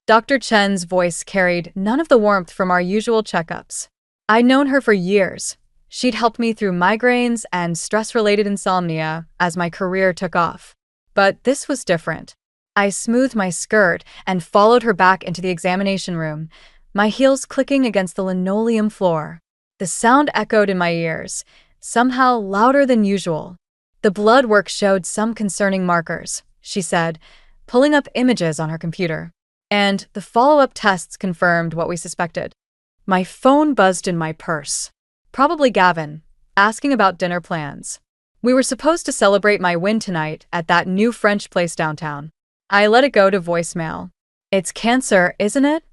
S3: Dr. Chen's voice carried none of the warmth from our usual checkups. I'd known her for years. She'd helped me through migraines and stress-related insomnia as my career took off. But this was different. I smoothed my skirt and followed her back into the examination room, my heels clicking against the linoleum floor. The sound echoed in my ears, somehow louder than usual. "The blood work showed some concerning markers," she said, pulling up images on her computer. "And the follow-up tests confirmed what we suspected." My phone buzzed in my purse. Probably Gavin, asking about dinner plans. We were supposed to celebrate my win tonight at that new French place downtown. I let it go to voicemail. "It's cancer, isn't it?"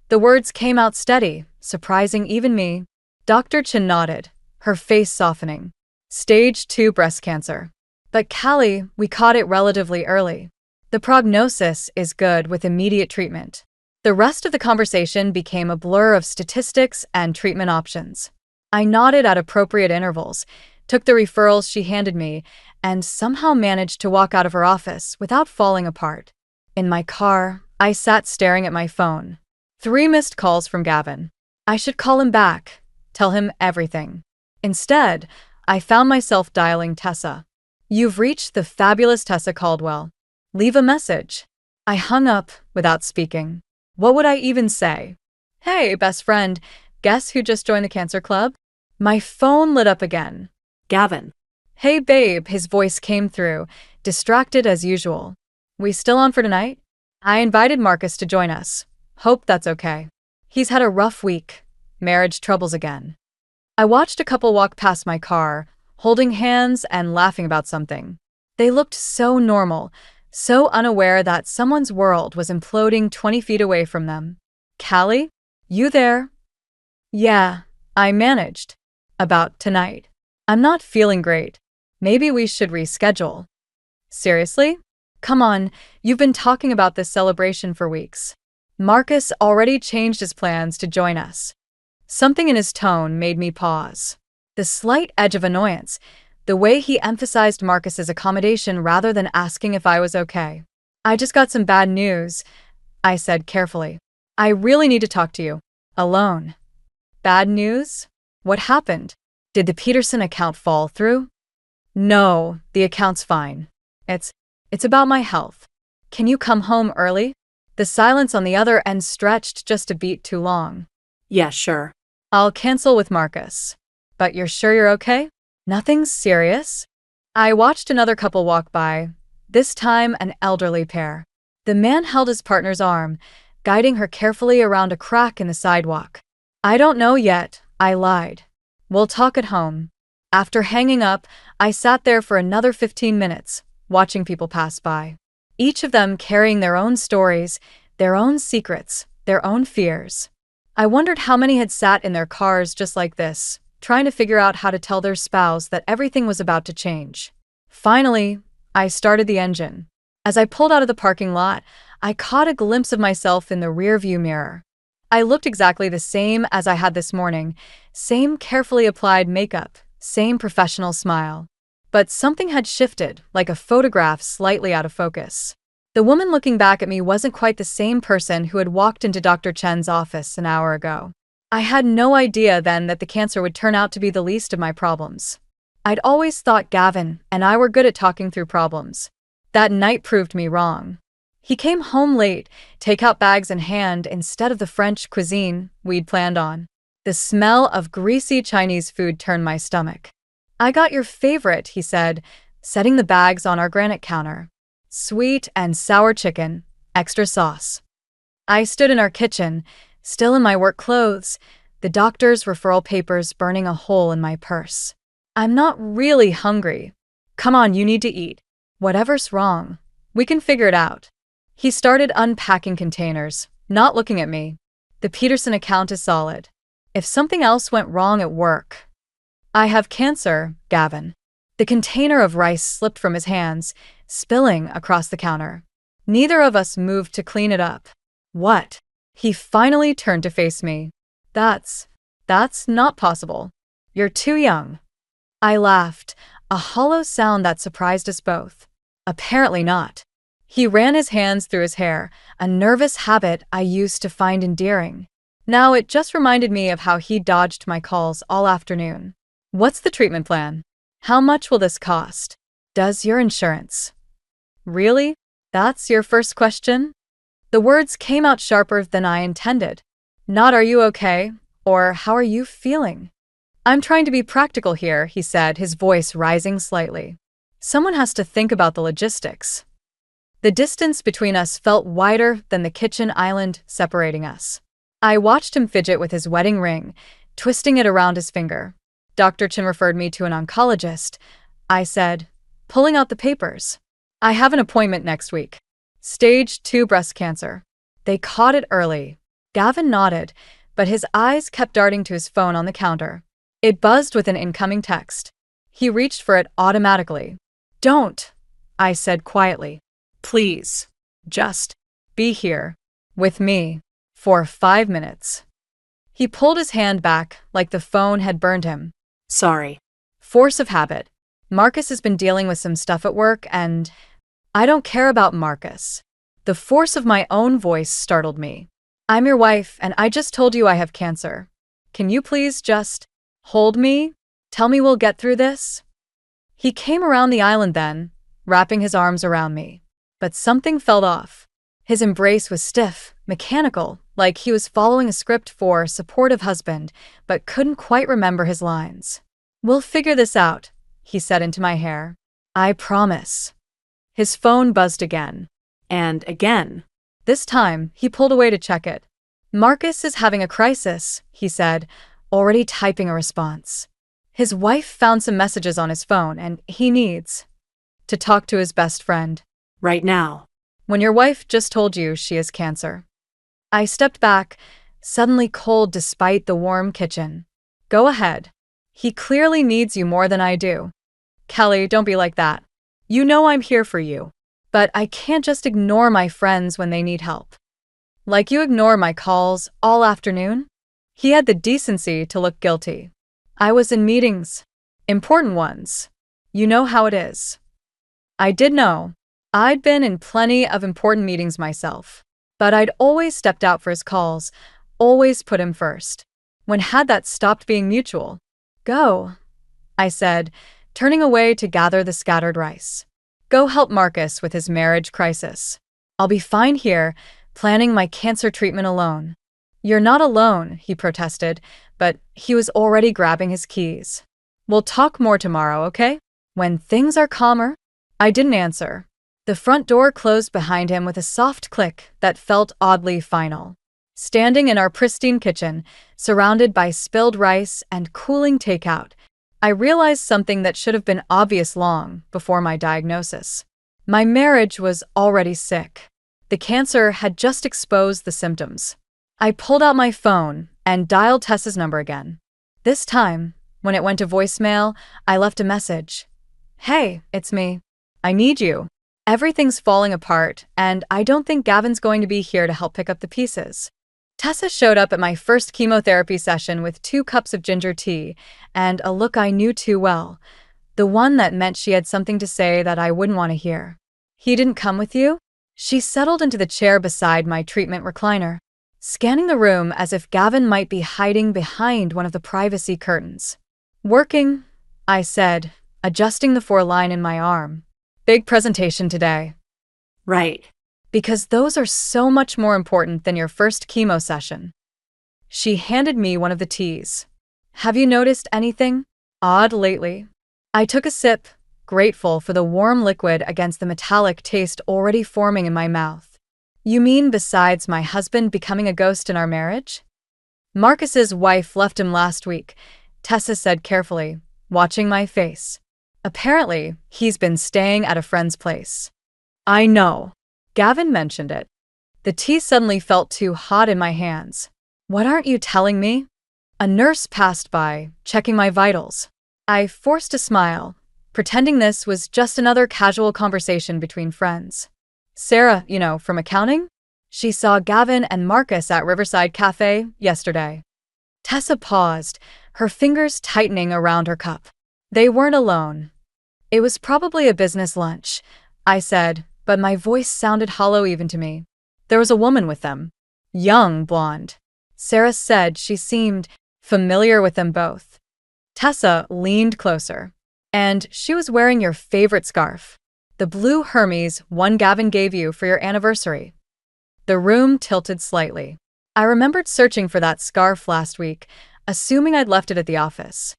S3: The words came out steady, surprising even me. Dr. Chen nodded, her face softening. "Stage 2 breast cancer. But Callie, we caught it relatively early. The prognosis is good with immediate treatment." The rest of the conversation became a blur of statistics and treatment options. I nodded at appropriate intervals, took the referrals she handed me, and somehow managed to walk out of her office without falling apart. In my car, I sat staring at my phone. 3 missed calls from Gavin. I should call him back, tell him everything. Instead, I found myself dialing Tessa. "You've reached the fabulous Tessa Caldwell. Leave a message." I hung up without speaking. What would I even say? "Hey, best friend, guess who just joined the cancer club?" My phone lit up again. Gavin. Hey babe, his voice came through, distracted as usual. We still on for tonight? I invited Marcus to join us. Hope that's okay. He's had a rough week. Marriage troubles again. I watched a couple walk past my car, holding hands and laughing about something. They looked so normal, so unaware that someone's world was imploding 20 feet away from them. Callie? You there? Yeah, I managed. About tonight. I'm not feeling great. Maybe we should reschedule. Seriously? Come on, you've been talking about this celebration for weeks. Marcus already changed his plans to join us. Something in his tone made me pause. The slight edge of annoyance, the way he emphasized Marcus's accommodation rather than asking if I was okay. I just got some bad news, I said carefully. I really need to talk to you. Alone. Bad news? What happened? Did the Peterson account fall through? No, the account's fine. It's about my health. Can you come home early? The silence on the other end stretched just a beat too long.
S4: Yeah, sure.
S3: I'll cancel with Marcus. But you're sure you're okay? Nothing serious? I watched another couple walk by, this time an elderly pair. The man held his partner's arm, guiding her carefully around a crack in the sidewalk. I don't know yet, I lied. We'll talk at home. After hanging up, I sat there for another 15 minutes, watching people pass by. Each of them carrying their own stories, their own secrets, their own fears. I wondered how many had sat in their cars just like this, trying to figure out how to tell their spouse that everything was about to change. Finally, I started the engine. As I pulled out of the parking lot, I caught a glimpse of myself in the rearview mirror. I looked exactly the same as I had this morning, same carefully applied makeup, same professional smile. But something had shifted, like a photograph slightly out of focus. The woman looking back at me wasn't quite the same person who had walked into Dr. Chen's office an hour ago. I had no idea then that the cancer would turn out to be the least of my problems. I'd always thought Gavin and I were good at talking through problems. That night proved me wrong. He came home late, takeout bags in hand instead of the French cuisine we'd planned on. The smell of greasy Chinese food turned my stomach. I got your favorite, he said, setting the bags on our granite counter. Sweet and sour chicken, extra sauce. I stood in our kitchen, still in my work clothes, the doctor's referral papers burning a hole in my purse. I'm not really hungry. Come on, you need to eat. Whatever's wrong, we can figure it out. He started unpacking containers, not looking at me. The Peterson account is solid. If something else went wrong at work... I have cancer, Gavin. The container of rice slipped from his hands, spilling across the counter. Neither of us moved to clean it up. What? He finally turned to face me. That's not possible. You're too young. I laughed, a hollow sound that surprised us both. Apparently not. He ran his hands through his hair, a nervous habit I used to find endearing. Now it just reminded me of how he dodged my calls all afternoon. What's the treatment plan? How much will this cost? Does your insurance? Really? That's your first question? The words came out sharper than I intended. Not "are you okay?" or "how are you feeling?" I'm trying to be practical here, he said, his voice rising slightly. Someone has to think about the logistics. The distance between us felt wider than the kitchen island separating us. I watched him fidget with his wedding ring, twisting it around his finger. Dr. Chen referred me to an oncologist, I said, pulling out the papers. I have an appointment next week. Stage 2 breast cancer. They caught it early. Gavin nodded, but his eyes kept darting to his phone on the counter. It buzzed with an incoming text. He reached for it automatically. Don't, I said quietly. Please, just be here with me for 5 minutes. He pulled his hand back like the phone had burned him.
S4: Sorry.
S3: Force of habit. Marcus has been dealing with some stuff at work and I don't care about Marcus. The force of my own voice startled me. I'm your wife and I just told you I have cancer. Can you please just hold me? Tell me we'll get through this? He came around the island then, wrapping his arms around me. But something felt off. His embrace was stiff, mechanical, like he was following a script for a supportive husband, but couldn't quite remember his lines. We'll figure this out, he said into my hair. I promise. His phone buzzed again.
S4: And again.
S3: This time, he pulled away to check it. Marcus is having a crisis, he said, already typing a response. His wife found some messages on his phone and he needs to talk to his best friend.
S4: Right now.
S3: When your wife just told you she has cancer. I stepped back, suddenly cold despite the warm kitchen. Go ahead. He clearly needs you more than I do. Kelly, don't be like that. You know I'm here for you. But I can't just ignore my friends when they need help. Like you ignore my calls all afternoon? He had the decency to look guilty. I was in meetings. Important ones. You know how it is. I did know. I'd been in plenty of important meetings myself. But I'd always stepped out for his calls, always put him first. When had that stopped being mutual? Go, I said, turning away to gather the scattered rice. Go help Marcus with his marriage crisis. I'll be fine here, planning my cancer treatment alone. You're not alone, he protested, but he was already grabbing his keys. We'll talk more tomorrow, okay? When things are calmer? I didn't answer. The front door closed behind him with a soft click that felt oddly final. Standing in our pristine kitchen, surrounded by spilled rice and cooling takeout, I realized something that should have been obvious long before my diagnosis. My marriage was already sick. The cancer had just exposed the symptoms. I pulled out my phone and dialed Tessa's number again. This time, when it went to voicemail, I left a message. Hey, it's me. I need you. Everything's falling apart, and I don't think Gavin's going to be here to help pick up the pieces. Tessa showed up at my first chemotherapy session with 2 cups of ginger tea and a look I knew too well, the one that meant she had something to say that I wouldn't want to hear. He didn't come with you? She settled into the chair beside my treatment recliner, scanning the room as if Gavin might be hiding behind one of the privacy curtains. Working, I said, adjusting the 4-line in my arm. Big presentation today.
S4: Right.
S3: Because those are so much more important than your first chemo session. She handed me one of the teas. Have you noticed anything odd lately? I took a sip, grateful for the warm liquid against the metallic taste already forming in my mouth. You mean besides my husband becoming a ghost in our marriage? Marcus's wife left him last week, Tessa said carefully, watching my face. Apparently, he's been staying at a friend's place. I know. Gavin mentioned it. The tea suddenly felt too hot in my hands. What aren't you telling me? A nurse passed by, checking my vitals. I forced a smile, pretending this was just another casual conversation between friends. Sarah, from accounting? She saw Gavin and Marcus at Riverside Cafe yesterday. Tessa paused, her fingers tightening around her cup. They weren't alone. It was probably a business lunch, I said, but my voice sounded hollow even to me. There was a woman with them. Young, blonde. Sarah said she seemed familiar with them both. Tessa leaned closer. And she was wearing your favorite scarf. The blue Hermes one Gavin gave you for your anniversary. The room tilted slightly. I remembered searching for that scarf last week, assuming I'd left it at the office.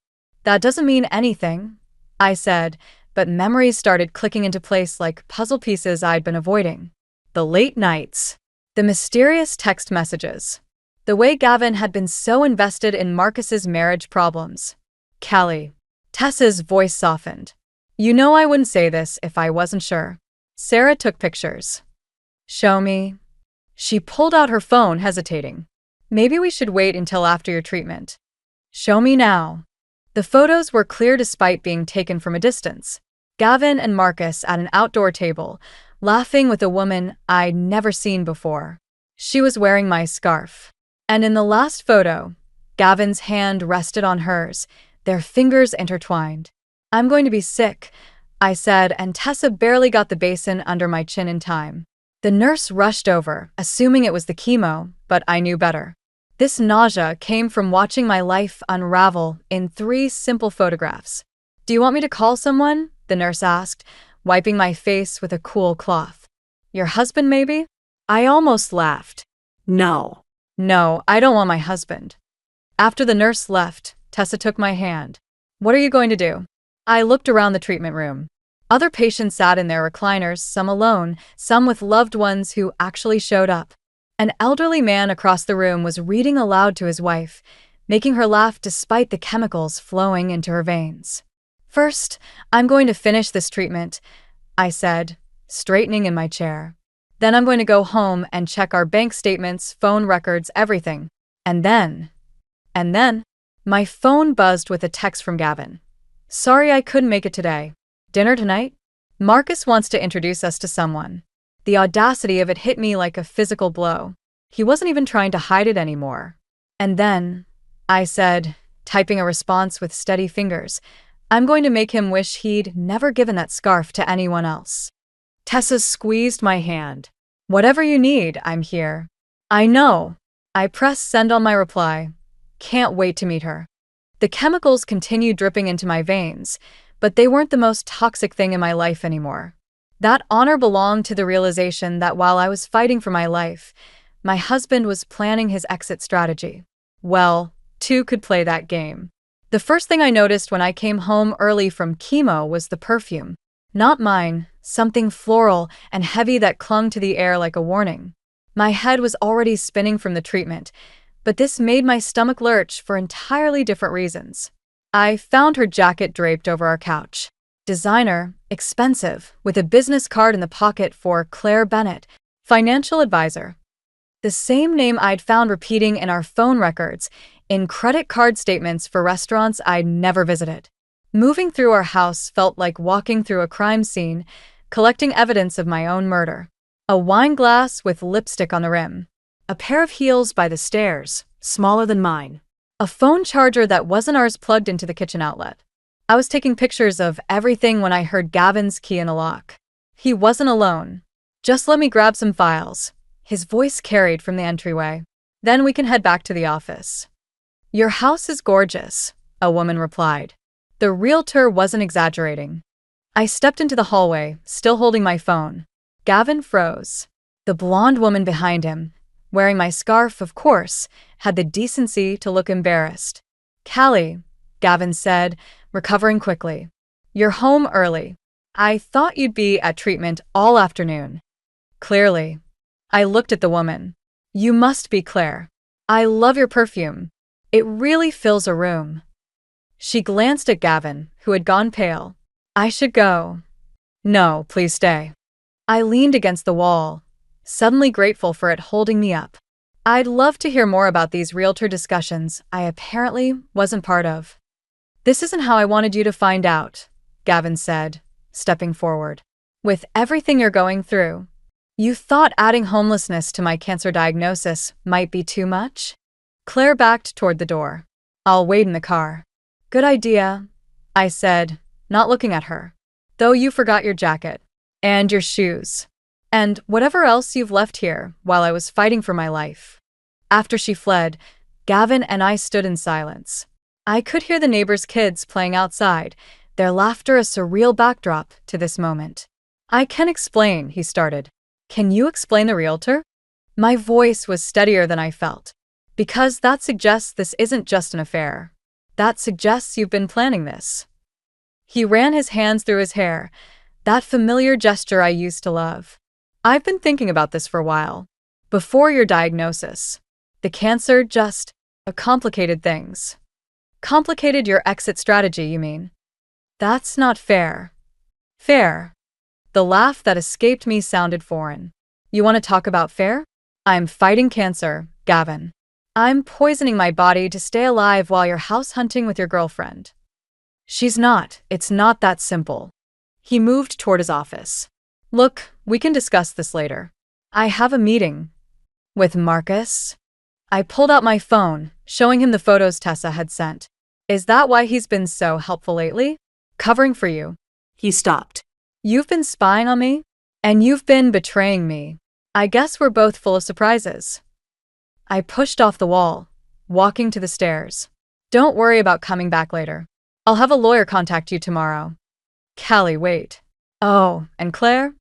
S3: That doesn't mean anything, I said, but memories started clicking into place like puzzle pieces I'd been avoiding. The late nights. The mysterious text messages. The way Gavin had been so invested in Marcus's marriage problems. Callie. Tessa's voice softened. You know I wouldn't say this if I wasn't sure. Sarah took pictures. Show me. She pulled out her phone, hesitating. Maybe we should wait until after your treatment. Show me now. The photos were clear despite being taken from a distance. Gavin and Marcus at an outdoor table, laughing with a woman I'd never seen before. She was wearing my scarf. And in the last photo, Gavin's hand rested on hers, their fingers intertwined. I'm going to be sick, I said, and Tessa barely got the basin under my chin in time. The nurse rushed over, assuming it was the chemo, but I knew better. This nausea came from watching my life unravel in 3 simple photographs. Do you want me to call someone? The nurse asked, wiping my face with a cool cloth. Your husband, maybe? I almost laughed.
S4: No.
S3: No, I don't want my husband. After the nurse left, Tessa took my hand. What are you going to do? I looked around the treatment room. Other patients sat in their recliners, some alone, some with loved ones who actually showed up. An elderly man across the room was reading aloud to his wife, making her laugh despite the chemicals flowing into her veins. "First, I'm going to finish this treatment," I said, straightening in my chair. "Then I'm going to go home and check our bank statements, phone records, everything. And then, my phone buzzed with a text from Gavin. "Sorry I couldn't make it today. Dinner tonight? Marcus wants to introduce us to someone." The audacity of it hit me like a physical blow. He wasn't even trying to hide it anymore. "And then," I said, typing a response with steady fingers, "I'm going to make him wish he'd never given that scarf to anyone else." Tessa squeezed my hand. "Whatever you need, I'm here." "I know." I pressed send on my reply. Can't wait to meet her. The chemicals continued dripping into my veins, but they weren't the most toxic thing in my life anymore. That honor belonged to the realization that while I was fighting for my life, my husband was planning his exit strategy. Well, two could play that game. The first thing I noticed when I came home early from chemo was the perfume. Not mine, something floral and heavy that clung to the air like a warning. My head was already spinning from the treatment, but this made my stomach lurch for entirely different reasons. I found her jacket draped over our couch. Designer, expensive, with a business card in the pocket for Claire Bennett, financial advisor. The same name I'd found repeating in our phone records, in credit card statements for restaurants I'd never visited. Moving through our house felt like walking through a crime scene, collecting evidence of my own murder. A wine glass with lipstick on the rim. A pair of heels by the stairs, smaller than mine. A phone charger that wasn't ours plugged into the kitchen outlet. I was taking pictures of everything when I heard Gavin's key in the lock. He wasn't alone. "Just let me grab some files," his voice carried from the entryway. "Then we can head back to the office." "Your house is gorgeous," a woman replied. The realtor wasn't exaggerating. I stepped into the hallway, still holding my phone. Gavin froze. The blonde woman behind him, wearing my scarf, of course, had the decency to look embarrassed. "Callie," Gavin said, recovering quickly. "You're home early. I thought you'd be at treatment all afternoon." "Clearly." I looked at the woman. "You must be Claire. I love your perfume. It really fills a room." She glanced at Gavin, who had gone pale. "I should go." "No, please stay." I leaned against the wall, suddenly grateful for it holding me up. I'd love to hear more about these realtor discussions I apparently wasn't part of. "This isn't how I wanted you to find out," Gavin said, stepping forward. "With everything you're going through, you thought adding homelessness to my cancer diagnosis might be too much?" Claire backed toward the door. "I'll wait in the car." "Good idea," I said, not looking at her. "Though you forgot your jacket. And your shoes. And whatever else you've left here while I was fighting for my life." After she fled, Gavin and I stood in silence. I could hear the neighbors' kids playing outside, their laughter a surreal backdrop to this moment. "I can explain," he started. "Can you explain the realtor?" My voice was steadier than I felt. "Because that suggests this isn't just an affair. That suggests you've been planning this." He ran his hands through his hair, that familiar gesture I used to love. "I've been thinking about this for a while. Before your diagnosis. The cancer just complicated things." "Complicated your exit strategy, you mean?" "That's not fair." "Fair?" The laugh that escaped me sounded foreign. "You want to talk about fair? I'm fighting cancer, Gavin. I'm poisoning my body to stay alive while you're house hunting with your girlfriend." "She's not. It's not that simple." He moved toward his office. "Look, we can discuss this later. I have a meeting." "With Marcus?" I pulled out my phone, showing him the photos Tessa had sent. "Is that why he's been so helpful lately? Covering for you?"
S4: He stopped.
S3: "You've been spying on me? And you've been betraying me. I guess we're both full of surprises." I pushed off the wall, walking to the stairs. "Don't worry about coming back later. I'll have a lawyer contact you tomorrow." "Callie, wait." "Oh, and Claire?"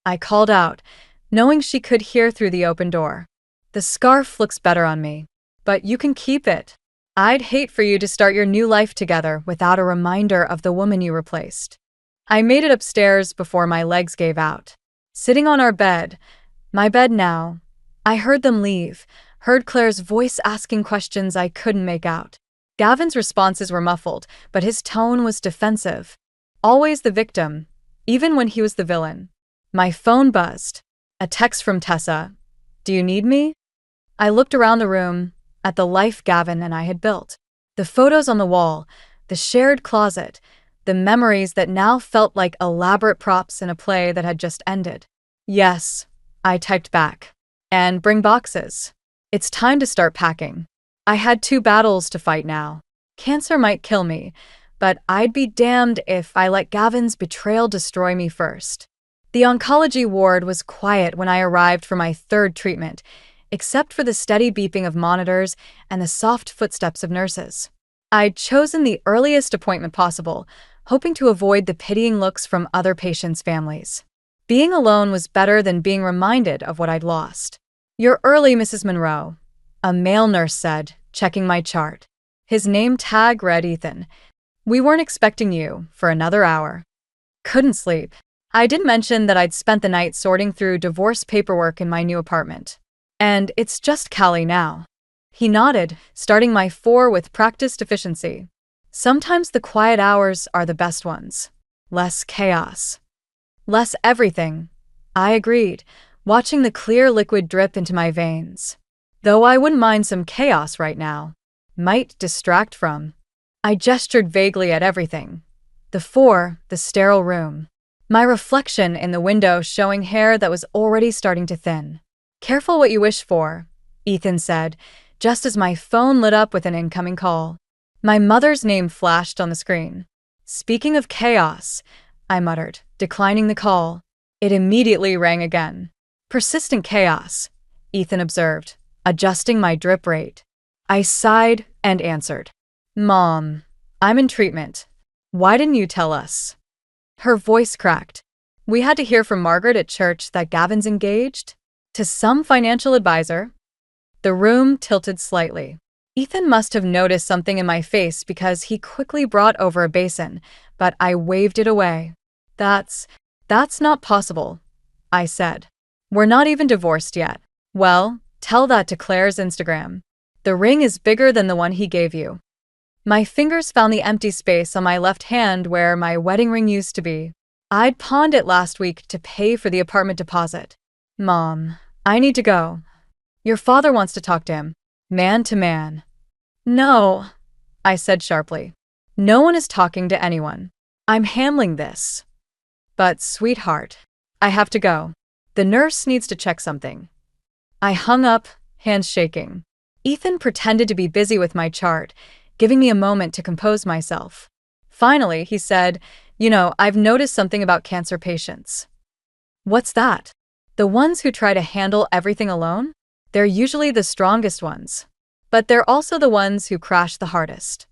S3: I called out, knowing she could hear through the open door. "The scarf looks better on me. But you can keep it." I'd hate for you to start your new life together without a reminder of the woman you replaced. I made it upstairs before my legs gave out. Sitting on our bed, my bed now, I heard them leave, heard Claire's voice asking questions I couldn't make out. Gavin's responses were muffled, but his tone was defensive. Always the victim, even when he was the villain. My phone buzzed. A text from Tessa. Do you need me? I looked around the room, at the life Gavin and I had built. The photos on the wall, the shared closet, the memories that now felt like elaborate props in a play that had just ended. Yes, I typed back. And bring boxes. It's time to start packing. I had 2 battles to fight now. Cancer might kill me, but I'd be damned if I let Gavin's betrayal destroy me first. The oncology ward was quiet when I arrived for my 3rd treatment, except for the steady beeping of monitors and the soft footsteps of nurses. I'd chosen the earliest appointment possible, hoping to avoid the pitying looks from other patients' families. Being alone was better than being reminded of what I'd lost. You're early, Mrs. Monroe, a male nurse said, checking my chart. His name tag read Ethan. We weren't expecting you for another hour. Couldn't sleep. I didn't mention that I'd spent the night sorting through divorce paperwork in my new apartment. And it's just Callie now. He nodded, starting my 4 with practice deficiency. Sometimes the quiet hours are the best ones. Less chaos. Less everything. I agreed, watching the clear liquid drip into my veins. Though I wouldn't mind some chaos right now. Might distract from. I gestured vaguely at everything. The sterile room. My reflection in the window showing hair that was already starting to thin. Careful what you wish for, Ethan said, just as my phone lit up with an incoming call. My mother's name flashed on the screen. Speaking of chaos, I muttered, declining the call. It immediately rang again. Persistent chaos, Ethan observed, adjusting my drip rate. I sighed and answered. Mom, I'm in treatment. Why didn't you tell us? Her voice cracked. We had to hear from Margaret at church that Gavin's engaged? To some financial advisor? The room tilted slightly. Ethan must have noticed something in my face because he quickly brought over a basin, but I waved it away. That's not possible, I said. We're not even divorced yet. Well, tell that to Claire's Instagram. The ring is bigger than the one he gave you. My fingers found the empty space on my left hand where my wedding ring used to be. I'd pawned it last week to pay for the apartment deposit. Mom, I need to go. Your father wants to talk to him, man to man. No, I said sharply. No one is talking to anyone. I'm handling this. But, sweetheart, I have to go. The nurse needs to check something. I hung up, hands shaking. Ethan pretended to be busy with my chart, giving me a moment to compose myself. Finally, he said, I've noticed something about cancer patients. What's that? The ones who try to handle everything alone? They're usually the strongest ones. But they're also the ones who crash the hardest.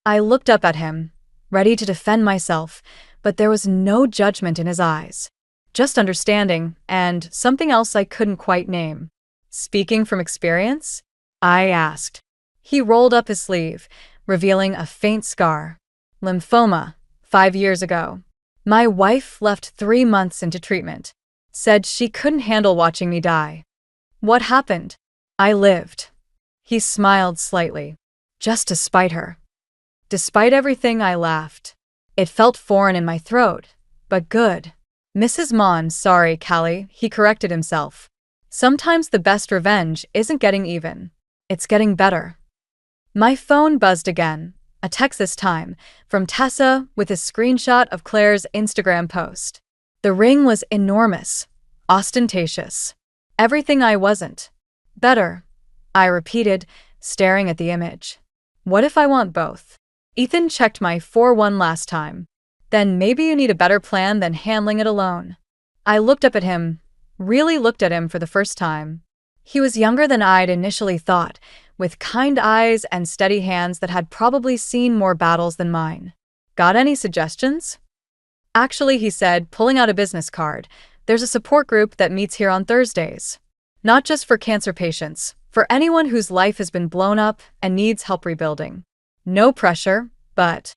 S3: I looked up at him, ready to defend myself, but there was no judgment in his eyes. Just understanding, and something else I couldn't quite name. Speaking from experience? I asked. He rolled up his sleeve, revealing a faint scar. Lymphoma, 5 years ago. My wife left 3 months into treatment. Said she couldn't handle watching me die. What happened? I lived. He smiled slightly. Just to spite her. Despite everything, I laughed. It felt foreign in my throat, but good. Mrs. Mon, sorry, Callie, he corrected himself. Sometimes the best revenge isn't getting even. It's getting better. My phone buzzed again, a text this time, from Tessa with a screenshot of Claire's Instagram post. The ring was enormous, ostentatious. Everything I wasn't. Better, I repeated, staring at the image. What if I want both? Ethan checked my 4-1 last time. Then maybe you need a better plan than handling it alone. I looked up at him, really looked at him for the first time. He was younger than I'd initially thought, with kind eyes and steady hands that had probably seen more battles than mine. Got any suggestions? Actually, he said, pulling out a business card, there's a support group that meets here on Thursdays. Not just for cancer patients, For anyone whose life has been blown up and needs help rebuilding. No pressure, but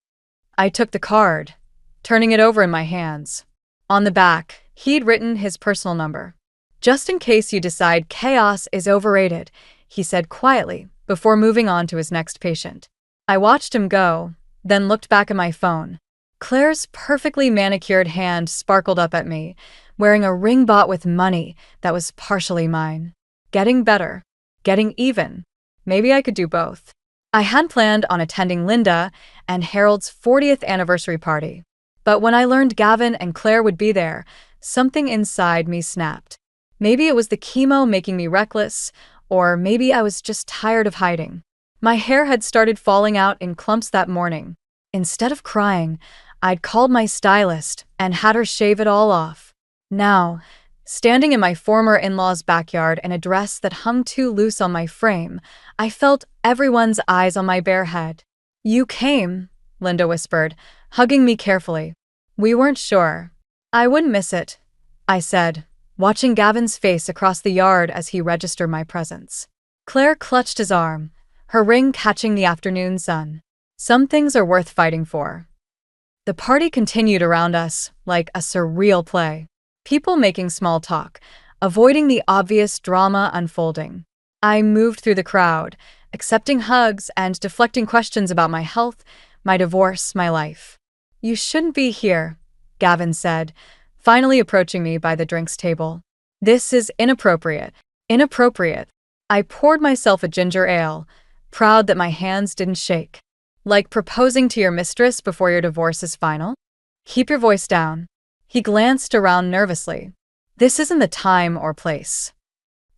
S3: I took the card, turning it over in my hands. On the back, he'd written his personal number. "Just in case you decide chaos is overrated," he said quietly before moving on to his next patient. I watched him go, then looked back at my phone. Claire's perfectly manicured hand sparkled up at me, wearing a ring bought with money that was partially mine. Getting better. Getting even. Maybe I could do both. I had planned on attending Linda and Harold's 40th anniversary party. But when I learned Gavin and Claire would be there, something inside me snapped. Maybe it was the chemo making me reckless, or maybe I was just tired of hiding. My hair had started falling out in clumps that morning. Instead of crying, I'd called my stylist and had her shave it all off. Now, standing in my former in-law's backyard in a dress that hung too loose on my frame, I felt everyone's eyes on my bare head. "You came," Linda whispered, hugging me carefully. "We weren't sure. I wouldn't miss it," I said, watching Gavin's face across the yard as he registered my presence. Claire clutched his arm, her ring catching the afternoon sun. Some things are worth fighting for. The party continued around us like a surreal play. People making small talk, avoiding the obvious drama unfolding. I moved through the crowd, accepting hugs and deflecting questions about my health, my divorce, my life. "You shouldn't be here," Gavin said, finally approaching me by the drinks table. "This is inappropriate. Inappropriate." I poured myself a ginger ale, proud that my hands didn't shake. "Like proposing to your mistress before your divorce is final? Keep your voice down." He glanced around nervously. "This isn't the time or place."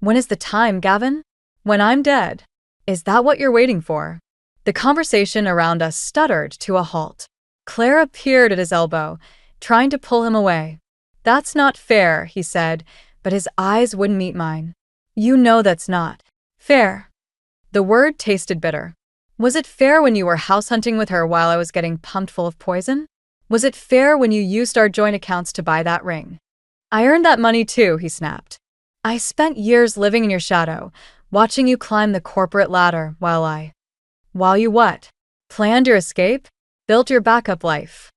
S3: "When is the time, Gavin?" "When I'm dead." "Is that what you're waiting for?" The conversation around us stuttered to a halt. Claire appeared at his elbow, trying to pull him away. "That's not fair," he said, but his eyes wouldn't meet mine. "You know that's not fair." The word tasted bitter. Was it fair when you were house hunting with her while I was getting pumped full of poison? Was it fair when you used our joint accounts to buy that ring? "I earned that money too," he snapped. "I spent years living in your shadow, watching you climb the corporate ladder while you what? Planned your escape? Built your backup life?"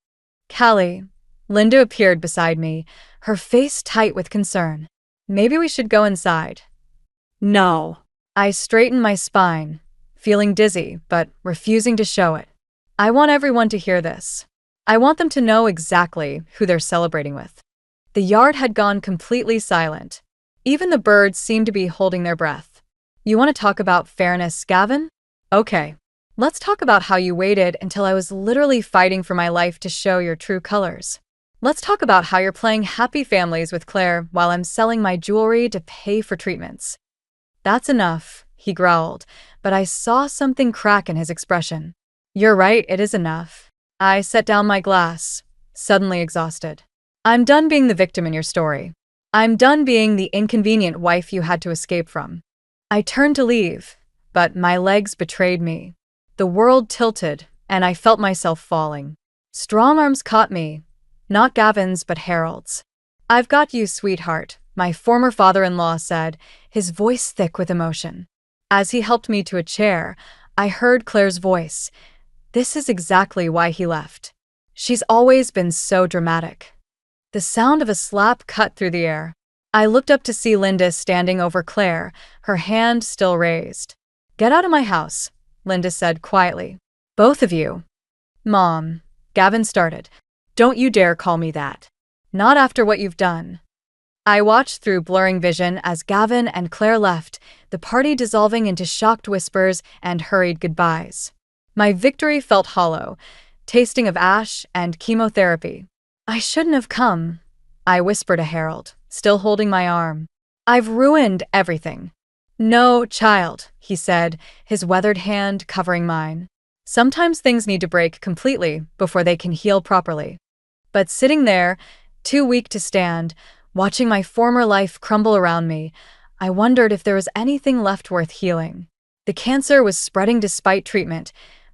S3: "Callie." Linda appeared beside me, her face tight with concern. "Maybe we should go inside."
S4: No.
S3: I straightened my spine, feeling dizzy, but refusing to show it. I want everyone to hear this. I want them to know exactly who they're celebrating with. The yard had gone completely silent. Even the birds seemed to be holding their breath. "You want to talk about fairness, Gavin? Okay. Let's talk about how you waited until I was literally fighting for my life to show your true colors. Let's talk about how you're playing happy families with Claire while I'm selling my jewelry to pay for treatments." "That's enough," he growled, but I saw something crack in his expression. "You're right, it is enough." I set down my glass, suddenly exhausted. "I'm done being the victim in your story. I'm done being the inconvenient wife you had to escape from." I turned to leave, but my legs betrayed me. The world tilted, and I felt myself falling. Strong arms caught me, not Gavin's but Harold's. "I've got you, sweetheart," my former father-in-law said, his voice thick with emotion. As he helped me to a chair, I heard Claire's voice. This is exactly why he left. She's always been so dramatic. The sound of a slap cut through the air. I looked up to see Linda standing over Claire, her hand still raised. "Get out of my house," Linda said quietly. "Both of you." "Mom," Gavin started. "Don't you dare call me that. Not after what you've done." I watched through blurring vision as Gavin and Claire left, the party dissolving into shocked whispers and hurried goodbyes. My victory felt hollow, tasting of ash and chemotherapy. "I shouldn't have come," I whispered to Harold, still holding my arm. "I've ruined everything." "No, child," he said, his weathered hand covering mine. "Sometimes things need to break completely before they can heal properly." But sitting there, too weak to stand, watching my former life crumble around me, I wondered if there was anything left worth healing. The cancer was spreading despite treatment.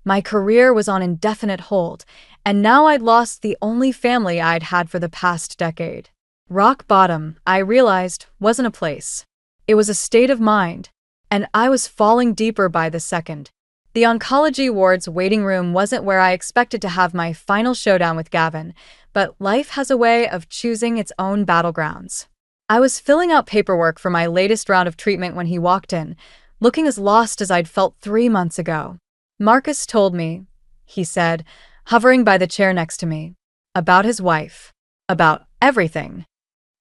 S3: My career was on indefinite hold, and now I'd lost the only family I'd had for the past decade. Rock bottom, I realized, wasn't a place. It was a state of mind. and I was falling deeper by the second. The oncology ward's waiting room wasn't where I expected to have my final showdown with Gavin, but life has a way of choosing its own battlegrounds. I was filling out paperwork for my latest round of treatment when he walked in, looking as lost as I'd felt 3 months ago. "Marcus told me," he said, hovering by the chair next to me, "about his wife, about everything."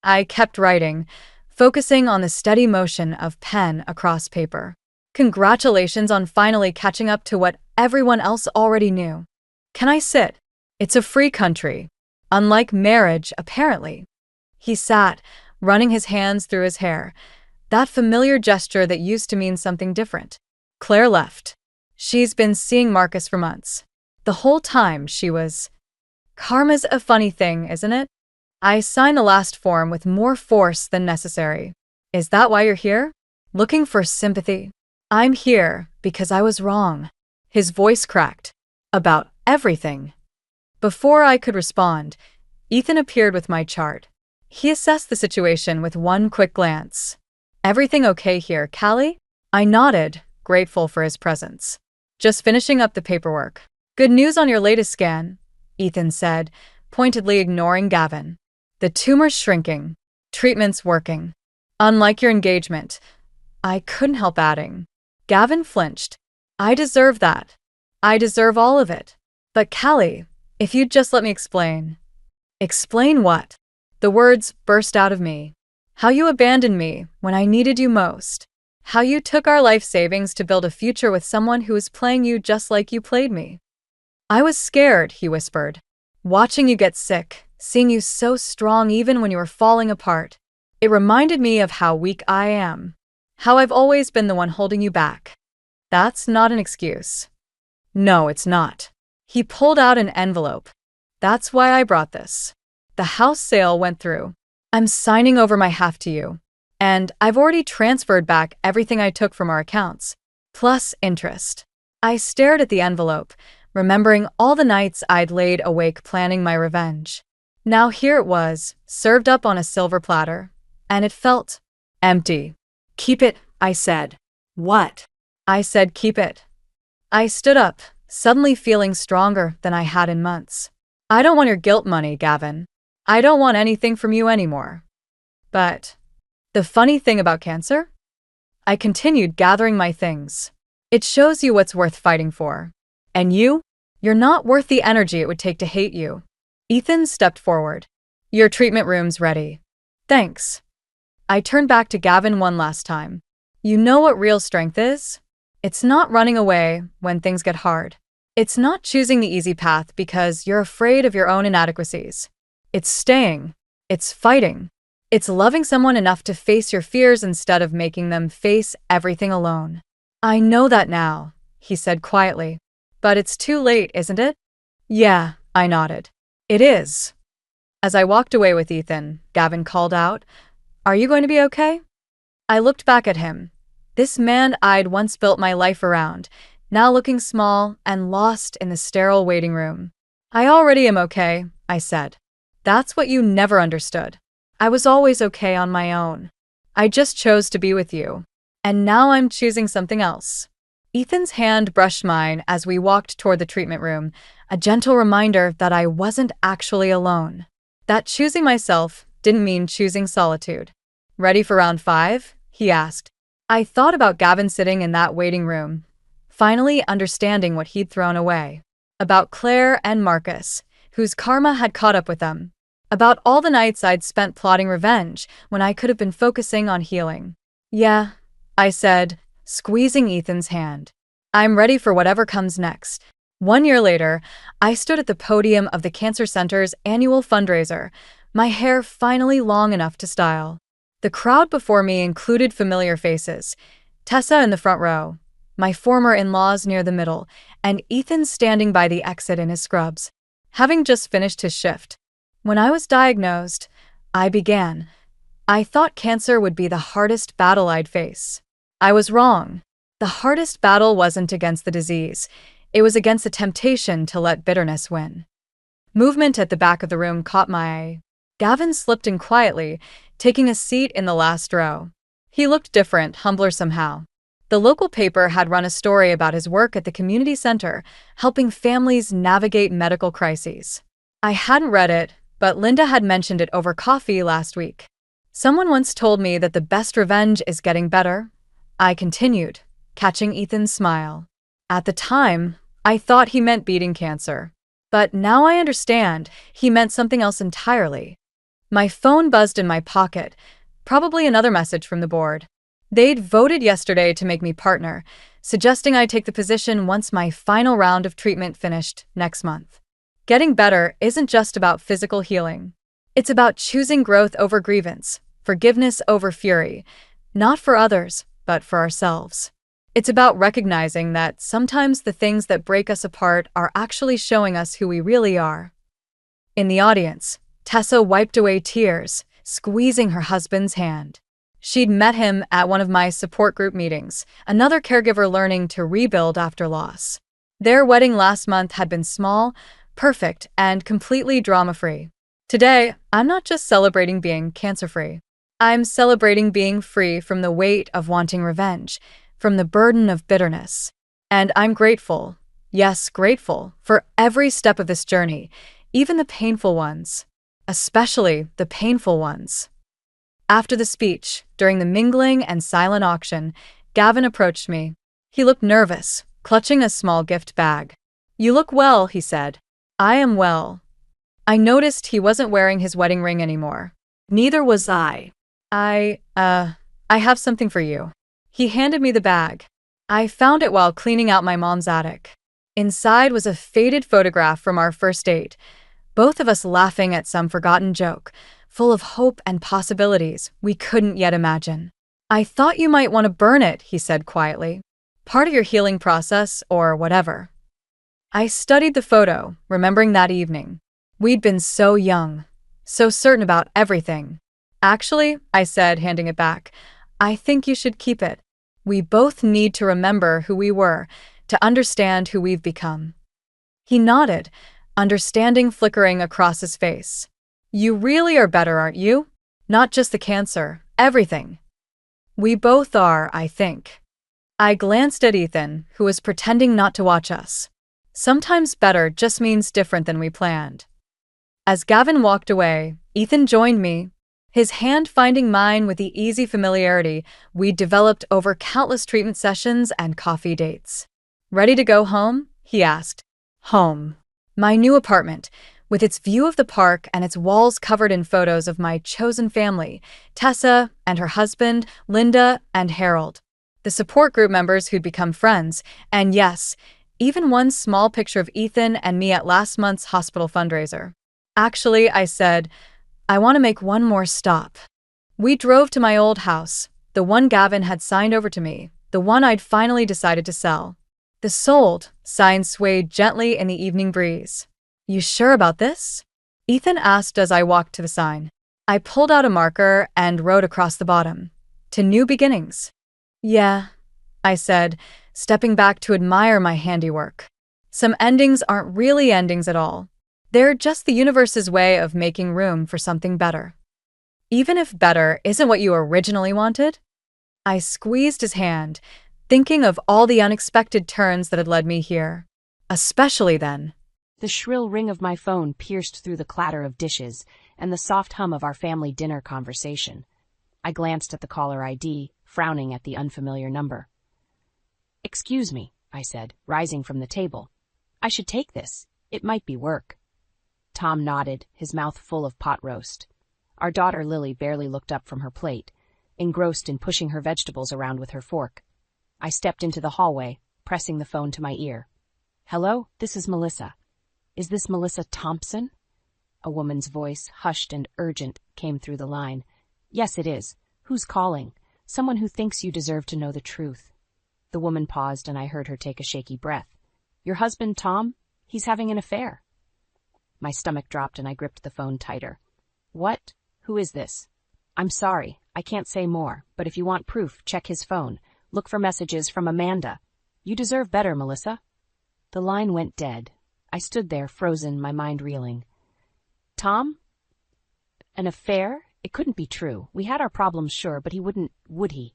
S3: I kept writing, focusing on the steady motion of pen across paper. "Congratulations on finally catching up to what everyone else already knew. Can I sit? It's a free country. Unlike marriage, apparently." He sat, running his hands through his hair, that familiar gesture that used to mean something different. Claire left. She's been seeing Marcus for months. The whole time she was... Karma's a funny thing, isn't it? I signed the last form with more force than necessary. "Is that why you're here? Looking for sympathy?" "I'm here because I was wrong." His voice cracked. "About everything." Before I could respond, Ethan appeared with my chart. He assessed the situation with one quick glance. "Everything okay here, Callie?" I nodded, grateful for his presence. "Just finishing up the paperwork." "Good news on your latest scan," Ethan said, pointedly ignoring Gavin. "The tumor's shrinking. Treatment's working. Unlike your engagement." I couldn't help adding. Gavin flinched. "I deserve that. I deserve all of it. But Callie, if you'd just let me explain." "Explain what?" The words burst out of me. "How you abandoned me when I needed you most. How you took our life savings to build a future with someone who was playing you just like you played me." "I was scared," he whispered. "Watching you get sick, seeing you so strong even when you were falling apart. It reminded me of how weak I am. How I've always been the one holding you back." "That's not an excuse." "No, it's not." He pulled out an envelope. "That's why I brought this. The house sale went through. I'm signing over my half to you. And I've already transferred back everything I took from our accounts, plus interest." I stared at the envelope, remembering all the nights I'd laid awake planning my revenge. Now here it was, served up on a silver platter, and it felt empty. "Keep it," I said.
S4: What?
S3: I said keep it. I stood up, suddenly feeling stronger than I had in months. "I don't want your guilt money, Gavin. I don't want anything from you anymore. But the funny thing about cancer?" I continued gathering my things. "It shows you what's worth fighting for. And you're not worth the energy it would take to hate you." Ethan stepped forward. "Your treatment room's ready." "Thanks." I turned back to Gavin one last time. "You know what real strength is? It's not running away when things get hard. It's not choosing the easy path because you're afraid of your own inadequacies. It's staying. It's fighting. It's loving someone enough to face your fears instead of making them face everything alone." "I know that now," he said quietly. "But it's too late, isn't it?" "Yeah," I nodded. "It is." As I walked away with Ethan, Gavin called out, "Are you going to be okay?" I looked back at him. This man I'd once built my life around, now looking small and lost in the sterile waiting room. "I already am okay," I said. "That's what you never understood. I was always okay on my own. I just chose to be with you. And now I'm choosing something else." Ethan's hand brushed mine as we walked toward the treatment room, a gentle reminder that I wasn't actually alone. That choosing myself didn't mean choosing solitude. "Ready for round 5? He asked. I thought about Gavin sitting in that waiting room, finally understanding what he'd thrown away. About Claire and Marcus, whose karma had caught up with them. About all the nights I'd spent plotting revenge when I could have been focusing on healing. "Yeah," I said, squeezing Ethan's hand. "I'm ready for whatever comes next." 1 year later, I stood at the podium of the Cancer Center's annual fundraiser, my hair finally long enough to style. The crowd before me included familiar faces: Tessa in the front row, my former in-laws near the middle, and Ethan standing by the exit in his scrubs, having just finished his shift. When I was diagnosed, I began. I thought cancer would be the hardest battle I'd face. I was wrong. The hardest battle wasn't against the disease. It was against the temptation to let bitterness win. Movement at the back of the room caught my eye. Gavin slipped in quietly, taking a seat in the last row. He looked different, humbler somehow. The local paper had run a story about his work at the community center, helping families navigate medical crises. I hadn't read it, but Linda had mentioned it over coffee last week. Someone once told me that the best revenge is getting better. I continued, catching Ethan's smile. At the time, I thought he meant beating cancer. But now I understand, he meant something else entirely. My phone buzzed in my pocket, probably another message from the board. They'd voted yesterday to make me partner, suggesting I take the position once my final round of treatment finished next month. Getting better isn't just about physical healing. It's about choosing growth over grievance, forgiveness over fury, not for others, but for ourselves. It's about recognizing that sometimes the things that break us apart are actually showing us who we really are. In the audience, Tessa wiped away tears, squeezing her husband's hand. She'd met him at one of my support group meetings, another caregiver learning to rebuild after loss. Their wedding last month had been small, perfect, and completely drama-free. Today, I'm not just celebrating being cancer-free. I'm celebrating being free from the weight of wanting revenge, from the burden of bitterness. And I'm grateful, yes, grateful, for every step of this journey, even the painful ones. Especially the painful ones. After the speech, during the mingling and silent auction, Gavin approached me. He looked nervous, clutching a small gift bag. "You look well," he said. "I am well." I noticed he wasn't wearing his wedding ring anymore.
S4: Neither was I.
S3: I have something for you." He handed me the bag. I found it while cleaning out my mom's attic. Inside was a faded photograph from our first date, both of us laughing at some forgotten joke, full of hope and possibilities we couldn't yet imagine. "I thought you might want to burn it," he said quietly. "Part of your healing process, or whatever." I studied the photo, remembering that evening. We'd been so young, so certain about everything. "Actually," I said, handing it back, "I think you should keep it. We both need to remember who we were, to understand who we've become." He nodded, understanding flickering across his face. "You really are better, aren't you? Not just the cancer, everything." "We both are, I think." I glanced at Ethan, who was pretending not to watch us. Sometimes better just means different than we planned. As Gavin walked away, Ethan joined me, his hand finding mine with the easy familiarity we'd developed over countless treatment sessions and coffee dates. "Ready to go home?" he asked. Home. My new apartment, with its view of the park and its walls covered in photos of my chosen family, Tessa and her husband, Linda and Harold, the support group members who'd become friends, and yes, even one small picture of Ethan and me at last month's hospital fundraiser. "Actually," I said, "I want to make one more stop." We drove to my old house, the one Gavin had signed over to me, the one I'd finally decided to sell. The sold sign swayed gently in the evening breeze. "You sure about this?" Ethan asked as I walked to the sign. I pulled out a marker and wrote across the bottom, "To new beginnings." "Yeah," I said, stepping back to admire my handiwork. Some endings aren't really endings at all. They're just the universe's way of making room for something better. Even if better isn't what you originally wanted. I squeezed his hand, thinking of all the unexpected turns that had led me here. Especially then.
S2: The shrill ring of my phone pierced through the clatter of dishes and the soft hum of our family dinner conversation. I glanced at the caller ID, frowning at the unfamiliar number. "Excuse me," I said, rising from the table. "I should take this. It might be work." Tom nodded, his mouth full of pot roast. Our daughter Lily barely looked up from her plate, engrossed in pushing her vegetables around with her fork. I stepped into the hallway, pressing the phone to my ear. "Hello, this is Melissa. Is this Melissa Thompson?" A woman's voice, hushed and urgent, came through the line. "Yes, it is. Who's calling? Someone who thinks you deserve to know the truth." The woman paused and I heard her take a shaky breath. "Your husband, Tom? He's having an affair." My stomach dropped and I gripped the phone tighter. "What? Who is this?" "I'm sorry, I can't say more, but if you want proof, check his phone. Look for messages from Amanda. You deserve better, Melissa." The line went dead. I stood there, frozen, my mind reeling. "Tom? An affair? It couldn't be true. We had our problems, sure, but he wouldn't, would he?"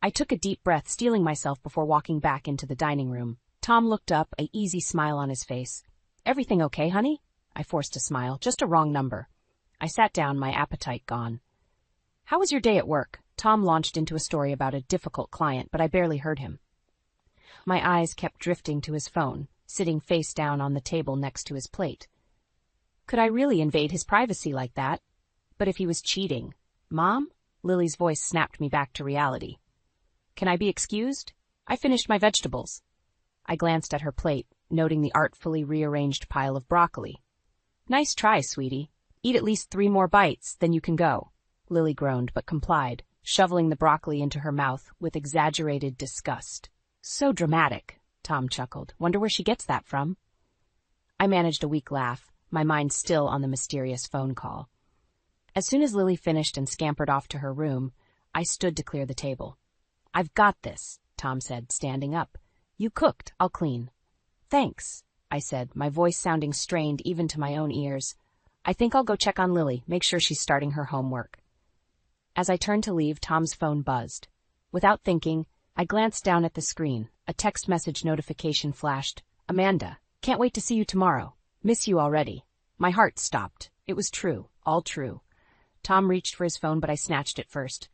S2: I took a deep breath, steeling myself before walking back into the dining room. Tom looked up, an easy smile on his face. "Everything okay, honey?" I forced a smile. "Just a wrong number." I sat down, my appetite gone. "How was your day at work?" Tom launched into a story about a difficult client, but I barely heard him. My eyes kept drifting to his phone, sitting face down on the table next to his plate. Could I really invade his privacy like that? But if he was cheating... "Mom?" Lily's voice snapped me back to reality. "Can I be excused? I finished my vegetables." I glanced at her plate, noting the artfully rearranged pile of broccoli. "Nice try, sweetie. Eat at least 3 more bites, then you can go." Lily groaned, but complied, shoveling the broccoli into her mouth with exaggerated disgust. "So dramatic," Tom chuckled. "Wonder where she gets that from?" I managed a weak laugh, my mind still on the mysterious phone call. As soon as Lily finished and scampered off to her room, I stood to clear the table. "I've got this," Tom said, standing up. "You cooked, I'll clean." "Thanks," I said, my voice sounding strained even to my own ears. "I think I'll go check on Lily, make sure she's starting her homework." As I turned to leave, Tom's phone buzzed. Without thinking, I glanced down at the screen. A text message notification flashed. "Amanda, can't wait to see you tomorrow. Miss you already." My heart stopped. It was true, all true. Tom reached for his phone, but I snatched it first.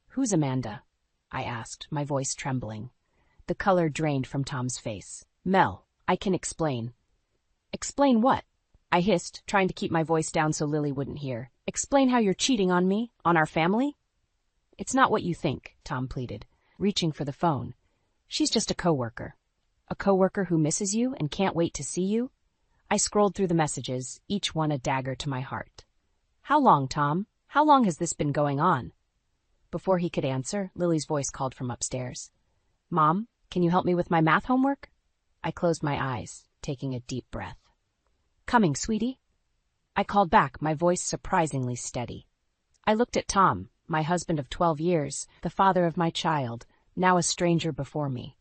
S2: "Who's Amanda?" I asked, my voice trembling. The color drained from Tom's face. "Mel, I can explain." "Explain what?" I hissed, trying to keep my voice down so Lily wouldn't hear. "Explain how you're cheating on me, on our family?" "It's not what you think," Tom pleaded, reaching for the phone. "She's just a coworker." "A coworker who misses you and can't wait to see you?" I scrolled through the messages, each one a dagger to my heart. "How long, Tom? How long has this been going on?" Before he could answer, Lily's voice called from upstairs. "Mom, can you help me with my math homework?" I closed my eyes, taking a deep breath. "Coming, sweetie." I called back, my voice surprisingly steady. I looked at Tom, my husband of 12 years, the father of my child, now a stranger before me.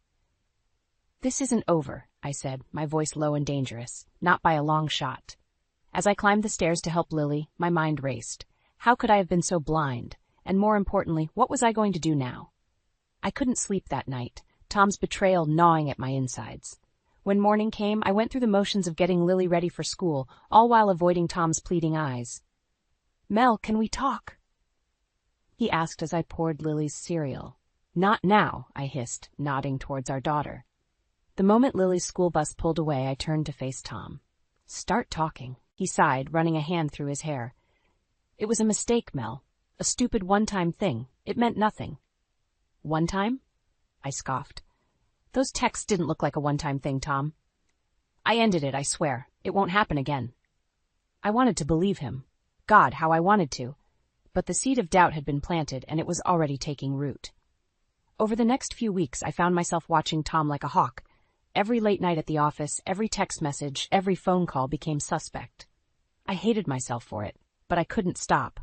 S2: "This isn't over," I said, my voice low and dangerous, not by a long shot. As I climbed the stairs to help Lily, my mind raced. How could I have been so blind? And more importantly, what was I going to do now? I couldn't sleep that night, Tom's betrayal gnawing at my insides. When morning came, I went through the motions of getting Lily ready for school, all while avoiding Tom's pleading eyes. "Mel, can we talk?" he asked as I poured Lily's cereal. "Not now," I hissed, nodding towards our daughter. The moment Lily's school bus pulled away, I turned to face Tom. "Start talking," he sighed, running a hand through his hair. "It was a mistake, Mel. A stupid one-time thing. It meant nothing." "One time?" I scoffed. "Those texts didn't look like a one-time thing, Tom." "I ended it, I swear. It won't happen again." I wanted to believe him. God, how I wanted to. But the seed of doubt had been planted, and it was already taking root. Over the next few weeks, I found myself watching Tom like a hawk. Every late night at the office, every text message, every phone call became suspect. I hated myself for it, but I couldn't stop.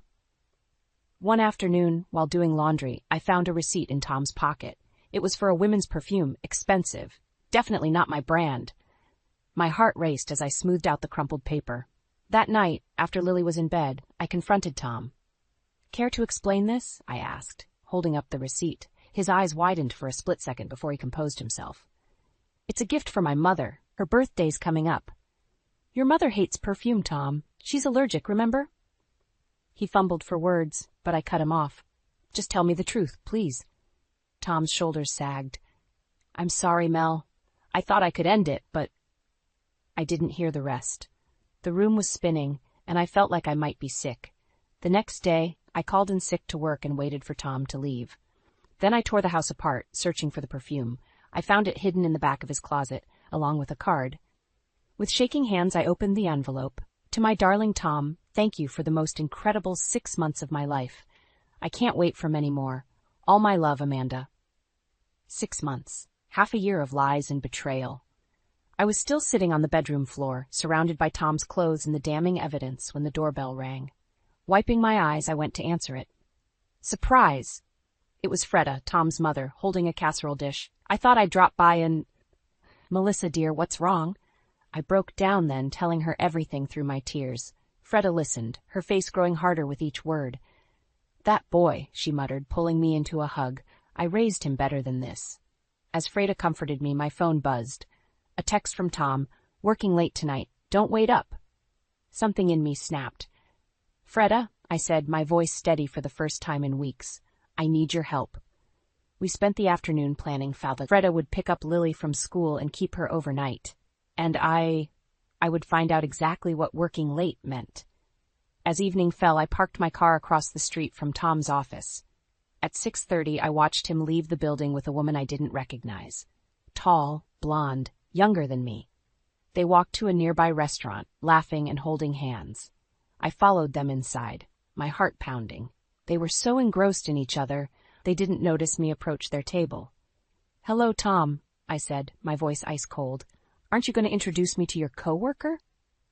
S2: One afternoon, while doing laundry, I found a receipt in Tom's pocket. It was for a women's perfume, expensive. Definitely not my brand. My heart raced as I smoothed out the crumpled paper. That night, after Lily was in bed, I confronted Tom. "Care to explain this?" I asked, holding up the receipt. His eyes widened for a split second before he composed himself. "It's a gift for my mother. Her birthday's coming up." "Your mother hates perfume, Tom. She's allergic, remember?" He fumbled for words, but I cut him off. "Just tell me the truth, please." Tom's shoulders sagged. "I'm sorry, Mel. I thought I could end it, but..." I didn't hear the rest. The room was spinning, and I felt like I might be sick. The next day, I called in sick to work and waited for Tom to leave. Then I tore the house apart, searching for the perfume. I found it hidden in the back of his closet, along with a card. With shaking hands, I opened the envelope. "To my darling Tom, thank you for the most incredible 6 months of my life. I can't wait for many more. All my love, Amanda." 6 months. Half a year of lies and betrayal. I was still sitting on the bedroom floor, surrounded by Tom's clothes and the damning evidence, when the doorbell rang. Wiping my eyes, I went to answer it. Surprise! It was Freda, Tom's mother, holding a casserole dish. "I thought I'd drop by and..." "Melissa, dear, what's wrong?" I broke down then, telling her everything through my tears. Freda listened, her face growing harder with each word. "That boy," she muttered, pulling me into a hug. I raised him better than this. As Freda comforted me, my phone buzzed. A text from Tom, "Working late tonight. Don't wait up." Something in me snapped. "Freda," I said, my voice steady for the first time in weeks, "I need your help." We spent the afternoon planning how Freda would pick up Lily from school and keep her overnight. And I would find out exactly what working late meant. As evening fell, I parked my car across the street from Tom's office. At 6:30, I watched him leave the building with a woman I didn't recognize. Tall, blonde, younger than me. They walked to a nearby restaurant, laughing and holding hands. I followed them inside, my heart pounding. They were so engrossed in each other, they didn't notice me approach their table. "Hello, Tom," I said, my voice ice cold. "Aren't you going to introduce me to your coworker?"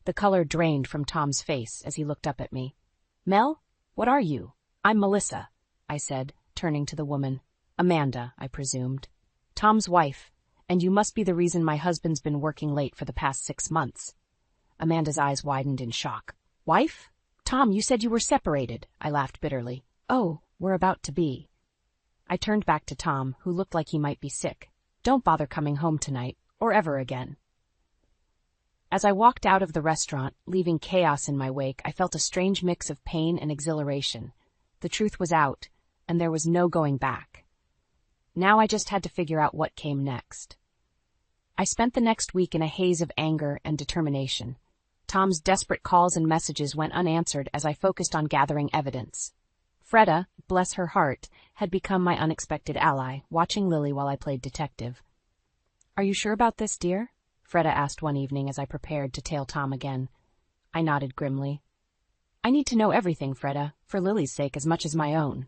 S2: The color drained from Tom's face as he looked up at me. "Mel, what are you?" "I'm Melissa," I said, turning to the woman. "Amanda," I presumed. "Tom's wife, and you must be the reason my husband's been working late for the past 6 months." Amanda's eyes widened in shock. "Wife? Tom, you said you were separated," I laughed bitterly. "Oh, we're about to be." I turned back to Tom, who looked like he might be sick. "Don't bother coming home tonight, or ever again." As I walked out of the restaurant, leaving chaos in my wake, I felt a strange mix of pain and exhilaration. The truth was out, and there was no going back. Now I just had to figure out what came next. I spent the next week in a haze of anger and determination. Tom's desperate calls and messages went unanswered as I focused on gathering evidence. Freda, bless her heart, had become my unexpected ally, watching Lily while I played detective. "Are you sure about this, dear?" Freda asked one evening as I prepared to tail Tom again. I nodded grimly. "I need to know everything, Freda, for Lily's sake as much as my own."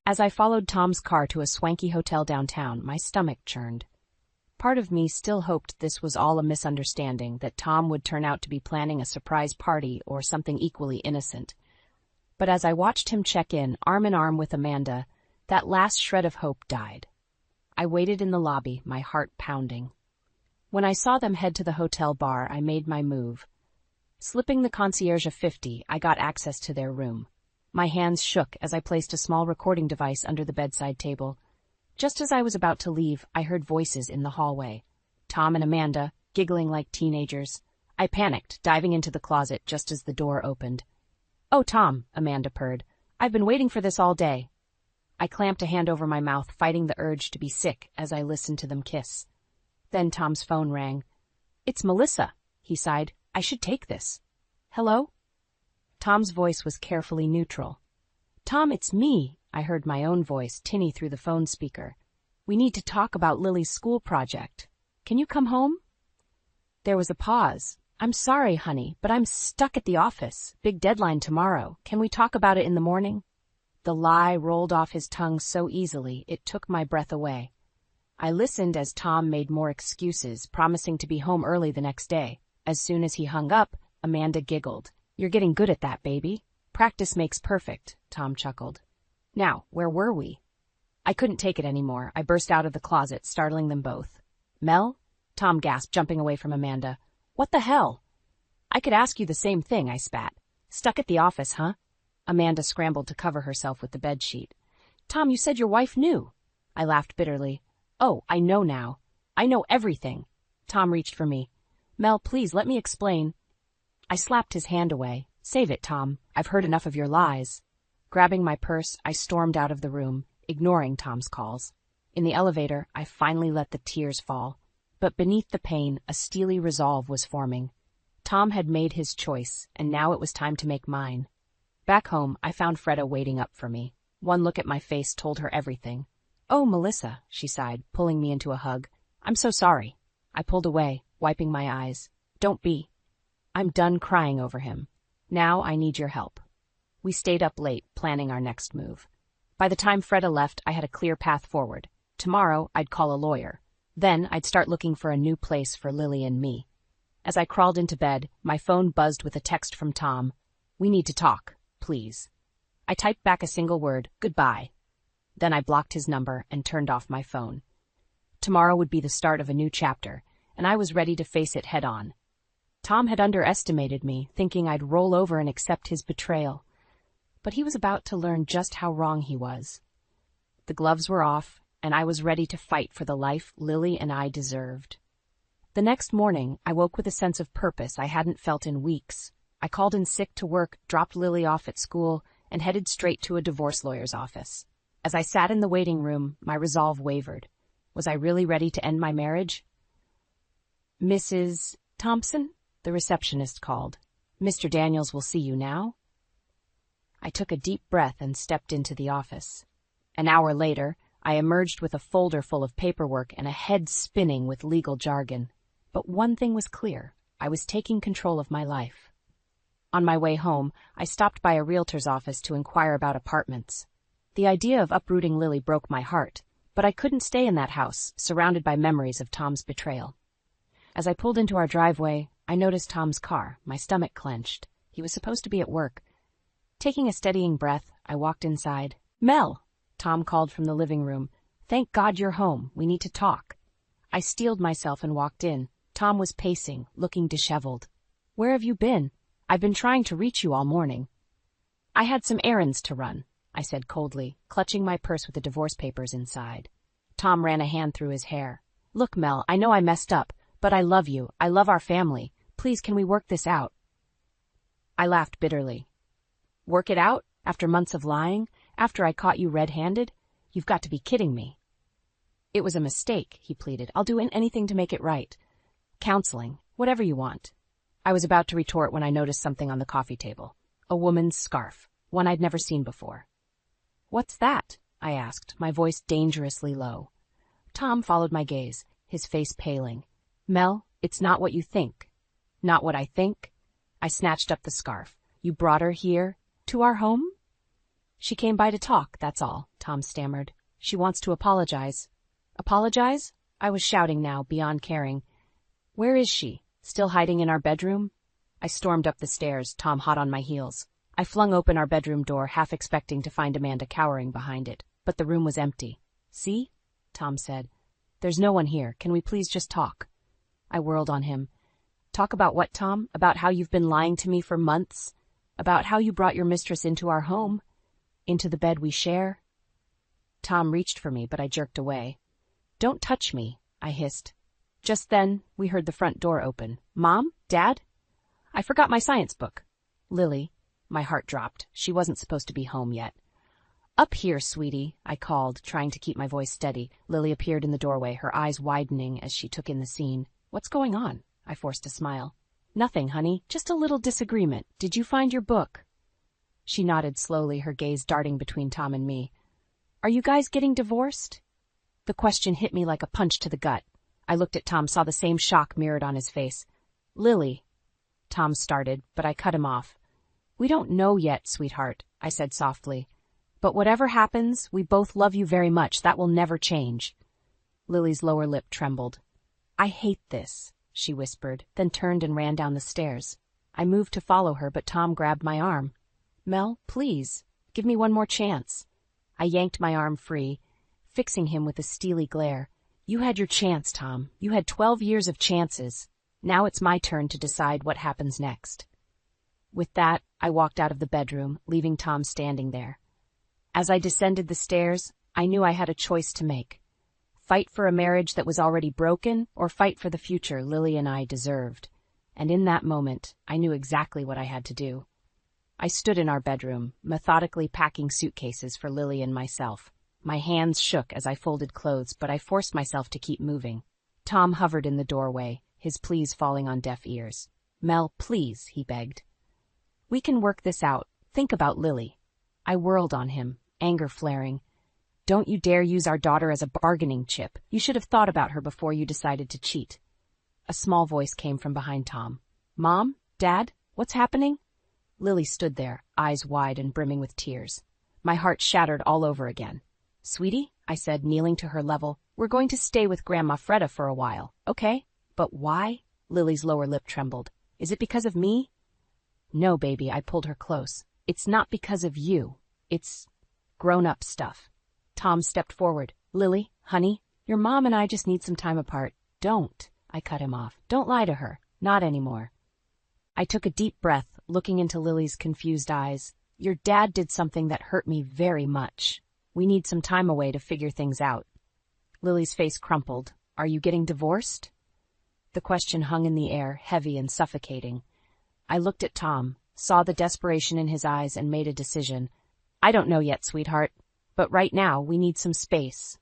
S2: As I followed Tom's car to a swanky hotel downtown, my stomach churned. Part of me still hoped this was all a misunderstanding, that Tom would turn out to be planning a surprise party or something equally innocent. But as I watched him check in, arm with Amanda, that last shred of hope died. I waited in the lobby, my heart pounding. When I saw them head to the hotel bar, I made my move. Slipping the concierge a 50, I got access to their room. My hands shook as I placed a small recording device under the bedside table. Just as I was about to leave, I heard voices in the hallway. Tom and Amanda, giggling like teenagers. I panicked, diving into the closet just as the door opened. "Oh, Tom," Amanda purred. "I've been waiting for this all day." I clamped a hand over my mouth, fighting the urge to be sick as I listened to them kiss. Then Tom's phone rang. "It's Melissa," he sighed. "I should take this." "Hello?" Tom's voice was carefully neutral. "Tom, it's me," I heard my own voice tinny through the phone speaker. "We need to talk about Lily's school project. Can you come home?" There was a pause. "I'm sorry, honey, but I'm stuck at the office. Big deadline tomorrow. Can we talk about it in the morning?" The lie rolled off his tongue so easily, it took my breath away. I listened as Tom made more excuses, promising to be home early the next day. As soon as he hung up, Amanda giggled. "You're getting good at that, baby. Practice makes perfect," Tom chuckled. Now, where were we? I couldn't take it anymore. I burst out of the closet, startling them both. "Mel?" Tom gasped, jumping away from Amanda. "What the hell?" "I could ask you the same thing," I spat. "Stuck at the office, huh?" Amanda scrambled to cover herself with the bedsheet. "Tom, you said your wife knew." I laughed bitterly. "Oh, I know now. I know everything." Tom reached for me. "Mel, please, let me explain." I slapped his hand away. "Save it, Tom. I've heard enough of your lies." Grabbing my purse, I stormed out of the room, ignoring Tom's calls. In the elevator, I finally let the tears fall. But beneath the pain, a steely resolve was forming. Tom had made his choice, and now it was time to make mine. Back home, I found Freda waiting up for me. One look at my face told her everything. "Oh, Melissa," she sighed, pulling me into a hug. "I'm so sorry." I pulled away, wiping my eyes. "Don't be." I'm done crying over him. Now I need your help. We stayed up late, planning our next move. By the time Freda left, I had a clear path forward. Tomorrow, I'd call a lawyer. Then I'd start looking for a new place for Lily and me. As I crawled into bed, my phone buzzed with a text from Tom. "We need to talk, please." I typed back a single word, "Goodbye." Then I blocked his number and turned off my phone. Tomorrow would be the start of a new chapter, and I was ready to face it head on. Tom had underestimated me, thinking I'd roll over and accept his betrayal. But he was about to learn just how wrong he was. The gloves were off, and I was ready to fight for the life Lily and I deserved. The next morning, I woke with a sense of purpose I hadn't felt in weeks. I called in sick to work, dropped Lily off at school, and headed straight to a divorce lawyer's office. As I sat in the waiting room, my resolve wavered. Was I really ready to end my marriage? "Mrs. Thompson?" the receptionist called. "Mr. Daniels will see you now." I took a deep breath and stepped into the office. An hour later, I emerged with a folder full of paperwork and a head spinning with legal jargon. But one thing was clear. I was taking control of my life. On my way home, I stopped by a realtor's office to inquire about apartments. The idea of uprooting Lily broke my heart, but I couldn't stay in that house, surrounded by memories of Tom's betrayal. As I pulled into our driveway, I noticed Tom's car. My stomach clenched. He was supposed to be at work. Taking a steadying breath, I walked inside. "Mel," Tom called from the living room. "Thank God you're home. We need to talk." I steeled myself and walked in. Tom was pacing, looking disheveled. "Where have you been? I've been trying to reach you all morning." "I had some errands to run," I said coldly, clutching my purse with the divorce papers inside. Tom ran a hand through his hair. "Look, Mel, I know I messed up, but I love you. I love our family. Please, can we work this out?" I laughed bitterly. "Work it out? After months of lying? After I caught you red-handed? You've got to be kidding me." "It was a mistake," he pleaded. "I'll do anything to make it right. Counseling, whatever you want." I was about to retort when I noticed something on the coffee table. A woman's scarf, one I'd never seen before. "What's that?" I asked, my voice dangerously low. Tom followed my gaze, his face paling. "Mel, it's not what you think." "Not what I think?" I snatched up the scarf. "You brought her here? To our home?" "She came by to talk, that's all," Tom stammered. "She wants to apologize." "Apologize?" I was shouting now, beyond caring. "Where is she? Still hiding in our bedroom?" I stormed up the stairs, Tom hot on my heels. I flung open our bedroom door, half expecting to find Amanda cowering behind it, but the room was empty. "See?" Tom said. "There's no one here. Can we please just talk?" I whirled on him. "Talk about what, Tom? About how you've been lying to me for months? About how you brought your mistress into our home? Into the bed we share?" Tom reached for me, but I jerked away. "Don't touch me," I hissed. Just then, we heard the front door open. "Mom? Dad?" "I forgot my science book." "Lily." My heart dropped. She wasn't supposed to be home yet. "Up here, sweetie," I called, trying to keep my voice steady. Lily appeared in the doorway, her eyes widening as she took in the scene. "What's going on?" I forced a smile. "Nothing, honey. Just a little disagreement. Did you find your book?" She nodded slowly, her gaze darting between Tom and me. "Are you guys getting divorced?" The question hit me like a punch to the gut. I looked at Tom, saw the same shock mirrored on his face. "Lily," Tom started, but I cut him off. "We don't know yet, sweetheart," I said softly. "But whatever happens, we both love you very much. That will never change." Lily's lower lip trembled. "I hate this," she whispered, then turned and ran down the stairs. I moved to follow her, but Tom grabbed my arm. "Mel, please, give me one more chance." I yanked my arm free, fixing him with a steely glare. "You had your chance, Tom. You had 12 years of chances. Now it's my turn to decide what happens next." With that, I walked out of the bedroom, leaving Tom standing there. As I descended the stairs, I knew I had a choice to make. Fight for a marriage that was already broken, or fight for the future Lily and I deserved. And in that moment, I knew exactly what I had to do. I stood in our bedroom, methodically packing suitcases for Lily and myself. My hands shook as I folded clothes, but I forced myself to keep moving. Tom hovered in the doorway, his pleas falling on deaf ears. "Mel, please," he begged. "We can work this out. Think about Lily." I whirled on him, anger flaring. "Don't you dare use our daughter as a bargaining chip. You should have thought about her before you decided to cheat." A small voice came from behind Tom. "Mom? Dad? What's happening?" Lily stood there, eyes wide and brimming with tears. My heart shattered all over again. "Sweetie," I said, kneeling to her level, "we're going to stay with Grandma Freda for a while, okay? But why?" Lily's lower lip trembled. "Is it because of me?" "No, baby," I pulled her close. "It's not because of you. It's grown-up stuff." Tom stepped forward. "Lily, honey, your mom and I just need some time apart." "Don't," I cut him off. "Don't lie to her. Not anymore." I took a deep breath, looking into Lily's confused eyes. "Your dad did something that hurt me very much." We need some time away to figure things out. Lily's face crumpled. Are you getting divorced? The question hung in the air, heavy and suffocating. I looked at Tom, saw the desperation in his eyes, and made a decision. I don't know yet, sweetheart, but right now we need some space.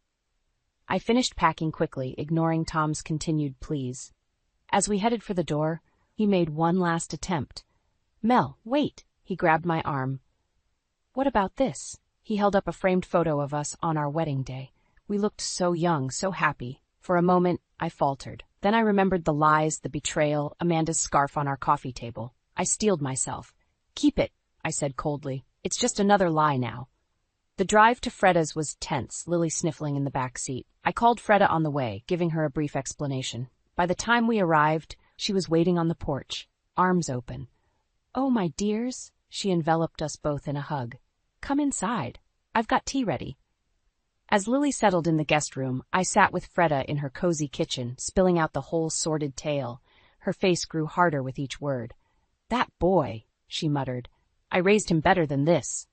S2: I finished packing quickly, ignoring Tom's continued pleas. As we headed for the door, he made one last attempt. Mel, wait! He grabbed my arm. What about this? He held up a framed photo of us on our wedding day. We looked so young, so happy. For a moment, I faltered. Then I remembered the lies, the betrayal, Amanda's scarf on our coffee table. I steeled myself. Keep it, I said coldly. It's just another lie now. The drive to Freda's was tense, Lily sniffling in the back seat. I called Freda on the way, giving her a brief explanation. By the time we arrived, she was waiting on the porch, arms open. Oh, my dears, she enveloped us both in a hug. Come inside. I've got tea ready. As Lily settled in the guest room, I sat with Freda in her cozy kitchen, spilling out the whole sordid tale. Her face grew harder with each word. That boy, she muttered. I raised him better than this.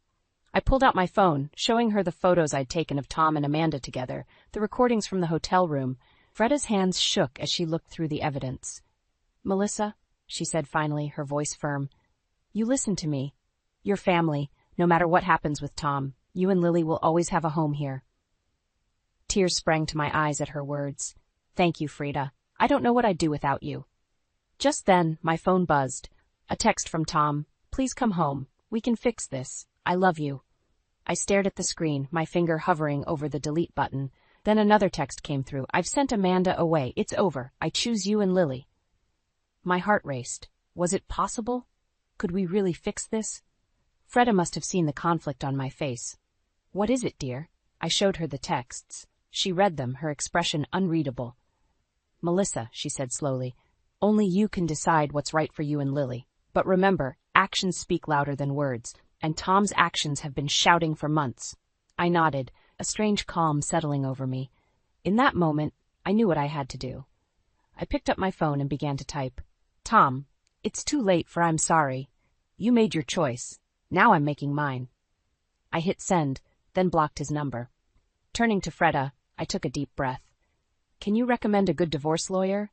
S2: I pulled out my phone, showing her the photos I'd taken of Tom and Amanda together, the recordings from the hotel room. Freda's hands shook as she looked through the evidence. Melissa, she said finally, her voice firm, you listen to me. Your family, no matter what happens with Tom, you and Lily will always have a home here. Tears sprang to my eyes at her words. Thank you, Freda. I don't know what I'd do without you. Just then, my phone buzzed. A text from Tom. Please come home. We can fix this. I love you. I stared at the screen, my finger hovering over the delete button. Then another text came through. I've sent Amanda away. It's over. I choose you and Lily. My heart raced. Was it possible? Could we really fix this? Freda must have seen the conflict on my face. What is it, dear? I showed her the texts. She read them, her expression unreadable. Melissa, she said slowly, only you can decide what's right for you and Lily. But remember, actions speak louder than words, and Tom's actions have been shouting for months. I nodded, a strange calm settling over me. In that moment, I knew what I had to do. I picked up my phone and began to type. Tom, it's too late for I'm sorry. You made your choice. Now I'm making mine. I hit send, then blocked his number. Turning to Freda, I took a deep breath. Can you recommend a good divorce lawyer?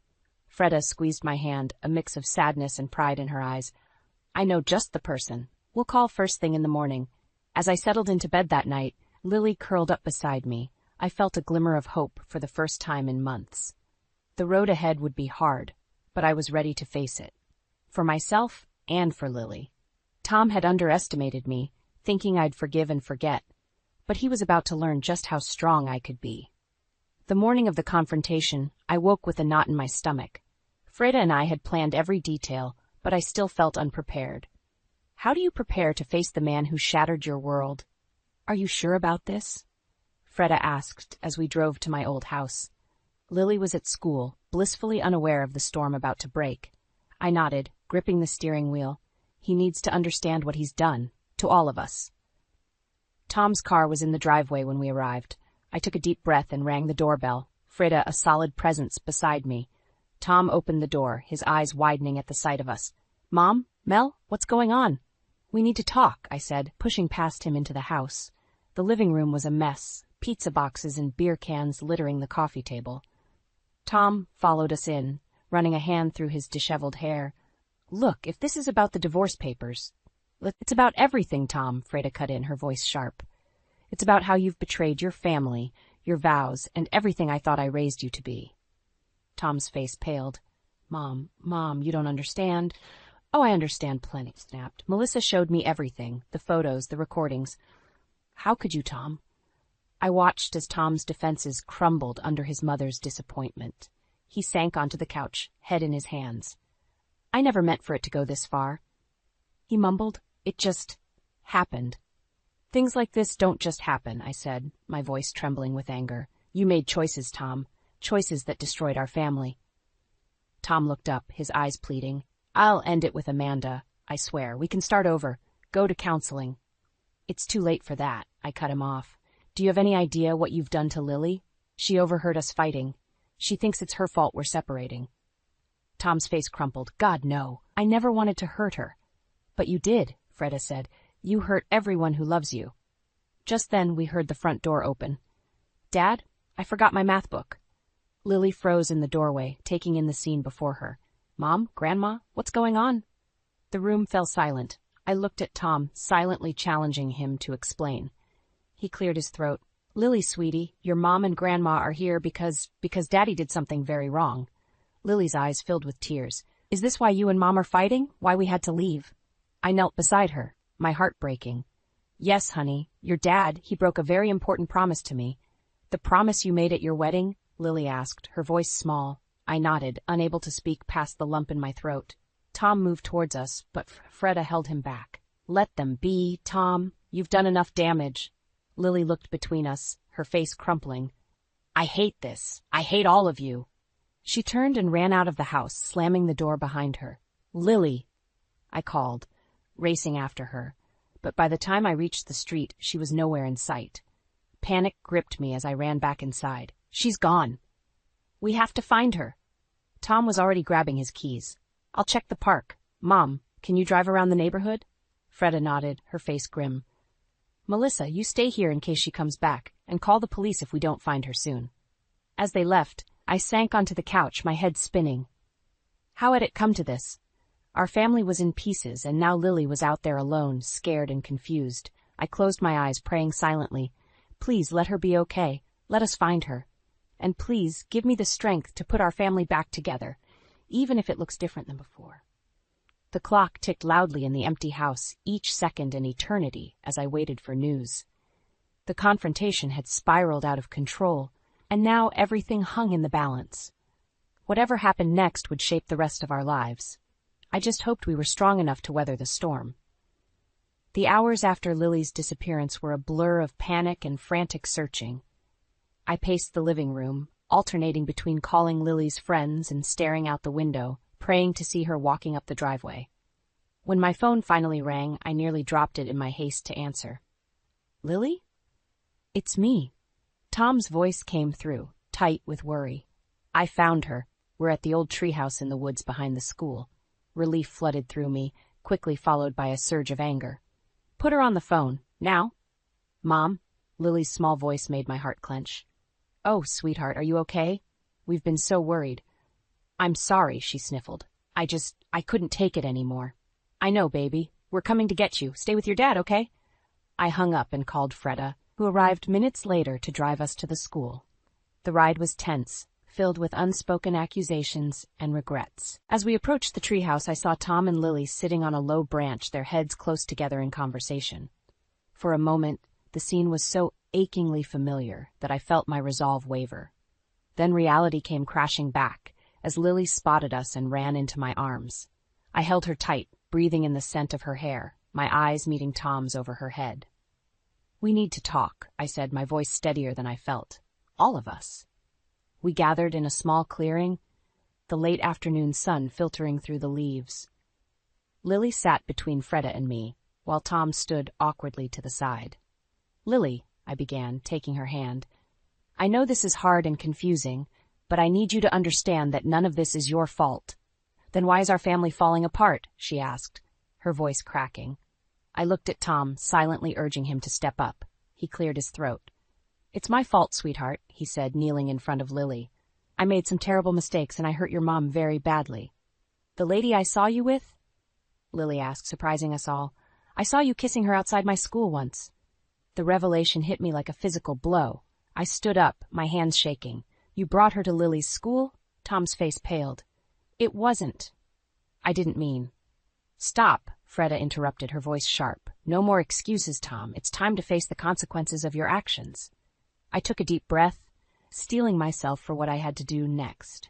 S2: Freda squeezed my hand, a mix of sadness and pride in her eyes. I know just the person. We'll call first thing in the morning. As I settled into bed that night, Lily curled up beside me. I felt a glimmer of hope for the first time in months. The road ahead would be hard, but I was ready to face it. For myself and for Lily. Tom had underestimated me, thinking I'd forgive and forget, but he was about to learn just how strong I could be. The morning of the confrontation, I woke with a knot in my stomach. Freda and I had planned every detail, but I still felt unprepared. How do you prepare to face the man who shattered your world? Are you sure about this? Freda asked as we drove to my old house. Lily was at school, blissfully unaware of the storm about to break. I nodded, gripping the steering wheel. He needs to understand what he's done, to all of us. Tom's car was in the driveway when we arrived. I took a deep breath and rang the doorbell, Freda a solid presence beside me. Tom opened the door, his eyes widening at the sight of us. Mom? Mel? What's going on? We need to talk, I said, pushing past him into the house. The living room was a mess, pizza boxes and beer cans littering the coffee table. Tom followed us in, running a hand through his disheveled hair. Look, if this is about the divorce papers... It's about everything, Tom, Freda cut in, her voice sharp. It's about how you've betrayed your family, your vows, and everything I thought I raised you to be. Tom's face paled. Mom, you don't understand. Oh, I understand plenty, snapped. Melissa showed me everything, the photos, the recordings. How could you, Tom? I watched as Tom's defenses crumbled under his mother's disappointment. He sank onto the couch, head in his hands. I never meant for it to go this far. He mumbled. It just happened. Things like this don't just happen, I said, my voice trembling with anger. You made choices, Tom. Choices that destroyed our family. Tom looked up, his eyes pleading. I'll end it with Amanda. I swear. We can start over. Go to counseling. It's too late for that. I cut him off. Do you have any idea what you've done to Lily? She overheard us fighting. She thinks it's her fault we're separating. Tom's face crumpled. God, no. I never wanted to hurt her. But you did, Freda said. You hurt everyone who loves you. Just then, we heard the front door open. "Dad, I forgot my math book." Lily froze in the doorway, taking in the scene before her. "Mom, Grandma, what's going on?" The room fell silent. I looked at Tom, silently challenging him to explain. He cleared his throat. "Lily, sweetie, your mom and Grandma are here because Daddy did something very wrong." Lily's eyes filled with tears. "Is this why you and Mom are fighting? Why we had to leave?" I knelt beside her, my heart breaking. "Yes, honey, your dad, he broke a very important promise to me." "The promise you made at your wedding?" Lily asked, her voice small. I nodded, unable to speak past the lump in my throat. Tom moved towards us, but Freda held him back. "Let them be, Tom. You've done enough damage." Lily looked between us, her face crumpling. "I hate this. I hate all of you." She turned and ran out of the house, slamming the door behind her. "Lily!" I called, racing after her. But by the time I reached the street, she was nowhere in sight. Panic gripped me as I ran back inside. "She's gone." "We have to find her." Tom was already grabbing his keys. "I'll check the park. Mom, can you drive around the neighborhood?" Freda nodded, her face grim. "Melissa, you stay here in case she comes back, and call the police if we don't find her soon." As they left, I sank onto the couch, my head spinning. How had it come to this? Our family was in pieces, and now Lily was out there alone, scared and confused. I closed my eyes, praying silently. "Please let her be okay. Let us find her. And please give me the strength to put our family back together, even if it looks different than before." The clock ticked loudly in the empty house, each second an eternity, as I waited for news. The confrontation had spiraled out of control, and now everything hung in the balance. Whatever happened next would shape the rest of our lives. I just hoped we were strong enough to weather the storm. The hours after Lily's disappearance were a blur of panic and frantic searching. I paced the living room, alternating between calling Lily's friends and staring out the window, praying to see her walking up the driveway. When my phone finally rang, I nearly dropped it in my haste to answer. "Lily?" "It's me." Tom's voice came through, tight with worry. "I found her. We're at the old treehouse in the woods behind the school." Relief flooded through me, quickly followed by a surge of anger. "Put her on the phone, now." "Mom?" Lily's small voice made my heart clench. "Oh, sweetheart, are you okay? We've been so worried." "I'm sorry," she sniffled. I couldn't take it anymore." "I know, baby. We're coming to get you. Stay with your dad, okay?" I hung up and called Freda, who arrived minutes later to drive us to the school. The ride was tense, filled with unspoken accusations and regrets. As we approached the treehouse, I saw Tom and Lily sitting on a low branch, their heads close together in conversation. For a moment, the scene was so achingly familiar that I felt my resolve waver. Then reality came crashing back as Lily spotted us and ran into my arms. I held her tight, breathing in the scent of her hair, my eyes meeting Tom's over her head. "We need to talk," I said, my voice steadier than I felt. "All of us." We gathered in a small clearing, the late afternoon sun filtering through the leaves. Lily sat between Freda and me, while Tom stood awkwardly to the side. "Lily," I began, taking her hand, "I know this is hard and confusing, but I need you to understand that none of this is your fault." "Then why is our family falling apart?" she asked, her voice cracking. I looked at Tom, silently urging him to step up. He cleared his throat. "It's my fault, sweetheart," he said, kneeling in front of Lily. "I made some terrible mistakes and I hurt your mom very badly." "The lady I saw you with?" Lily asked, surprising us all. "I saw you kissing her outside my school once." The revelation hit me like a physical blow. I stood up, my hands shaking. "You brought her to Lily's school?" Tom's face paled. "It wasn't." "I didn't mean." "Stop," Freda interrupted, her voice sharp. "No more excuses, Tom. It's time to face the consequences of your actions." I took a deep breath, steeling myself for what I had to do next.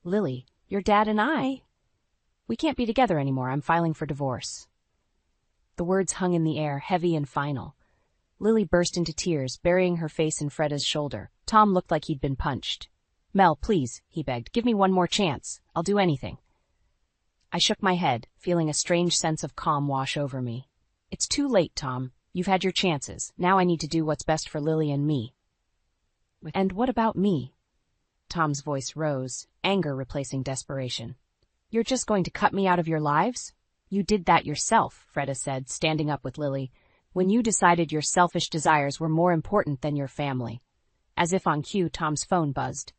S2: "Lily, your dad and I... we can't be together anymore. I'm filing for divorce." The words hung in the air, heavy and final. Lily burst into tears, burying her face in Freda's shoulder. Tom looked like he'd been punched. "Mel, please," he begged. "Give me one more chance. I'll do anything." I shook my head, feeling a strange sense of calm wash over me. "It's too late, Tom. You've had your chances. Now I need to do what's best for Lily and me." "And what about me?" Tom's voice rose, anger replacing desperation. "You're just going to cut me out of your lives?" "You did that yourself," Freda said, standing up with Lily. When you decided your selfish desires were more important than your family. As if on cue, Tom's phone buzzed.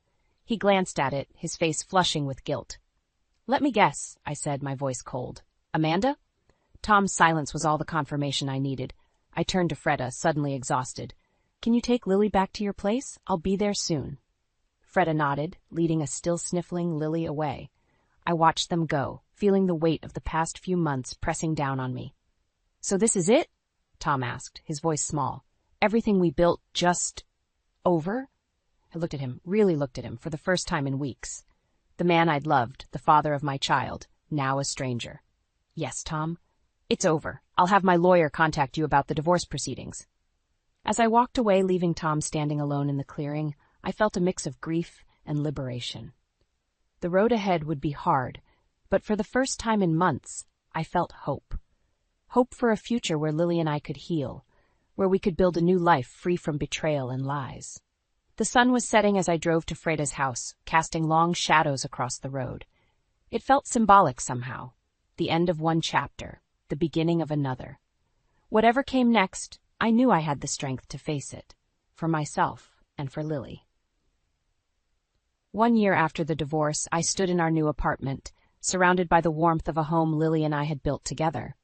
S2: He glanced at it, his face flushing with guilt. "Let me guess," I said, my voice cold. "Amanda?" Tom's silence was all the confirmation I needed. I turned to Freda, suddenly exhausted. "Can you take Lily back to your place? I'll be there soon." Freda nodded, leading a still sniffling Lily away. I watched them go, feeling the weight of the past few months pressing down on me. "So this is it?" Tom asked, his voice small. "Everything we built just over?" I looked at him, really looked at him, for the first time in weeks. The man I'd loved, the father of my child, now a stranger. "Yes, Tom. It's over. I'll have my lawyer contact you about the divorce proceedings." As I walked away, leaving Tom standing alone in the clearing, I felt a mix of grief and liberation. The road ahead would be hard, but for the first time in months, I felt hope. Hope for a future where Lily and I could heal, where we could build a new life free from betrayal and lies. The sun was setting as I drove to Freda's house, casting long shadows across the road. It felt symbolic somehow, the end of one chapter, the beginning of another. Whatever came next, I knew I had the strength to face it, for myself and for Lily. 1 year after the divorce, I stood in our new apartment, surrounded by the warmth of a home Lily and I had built together.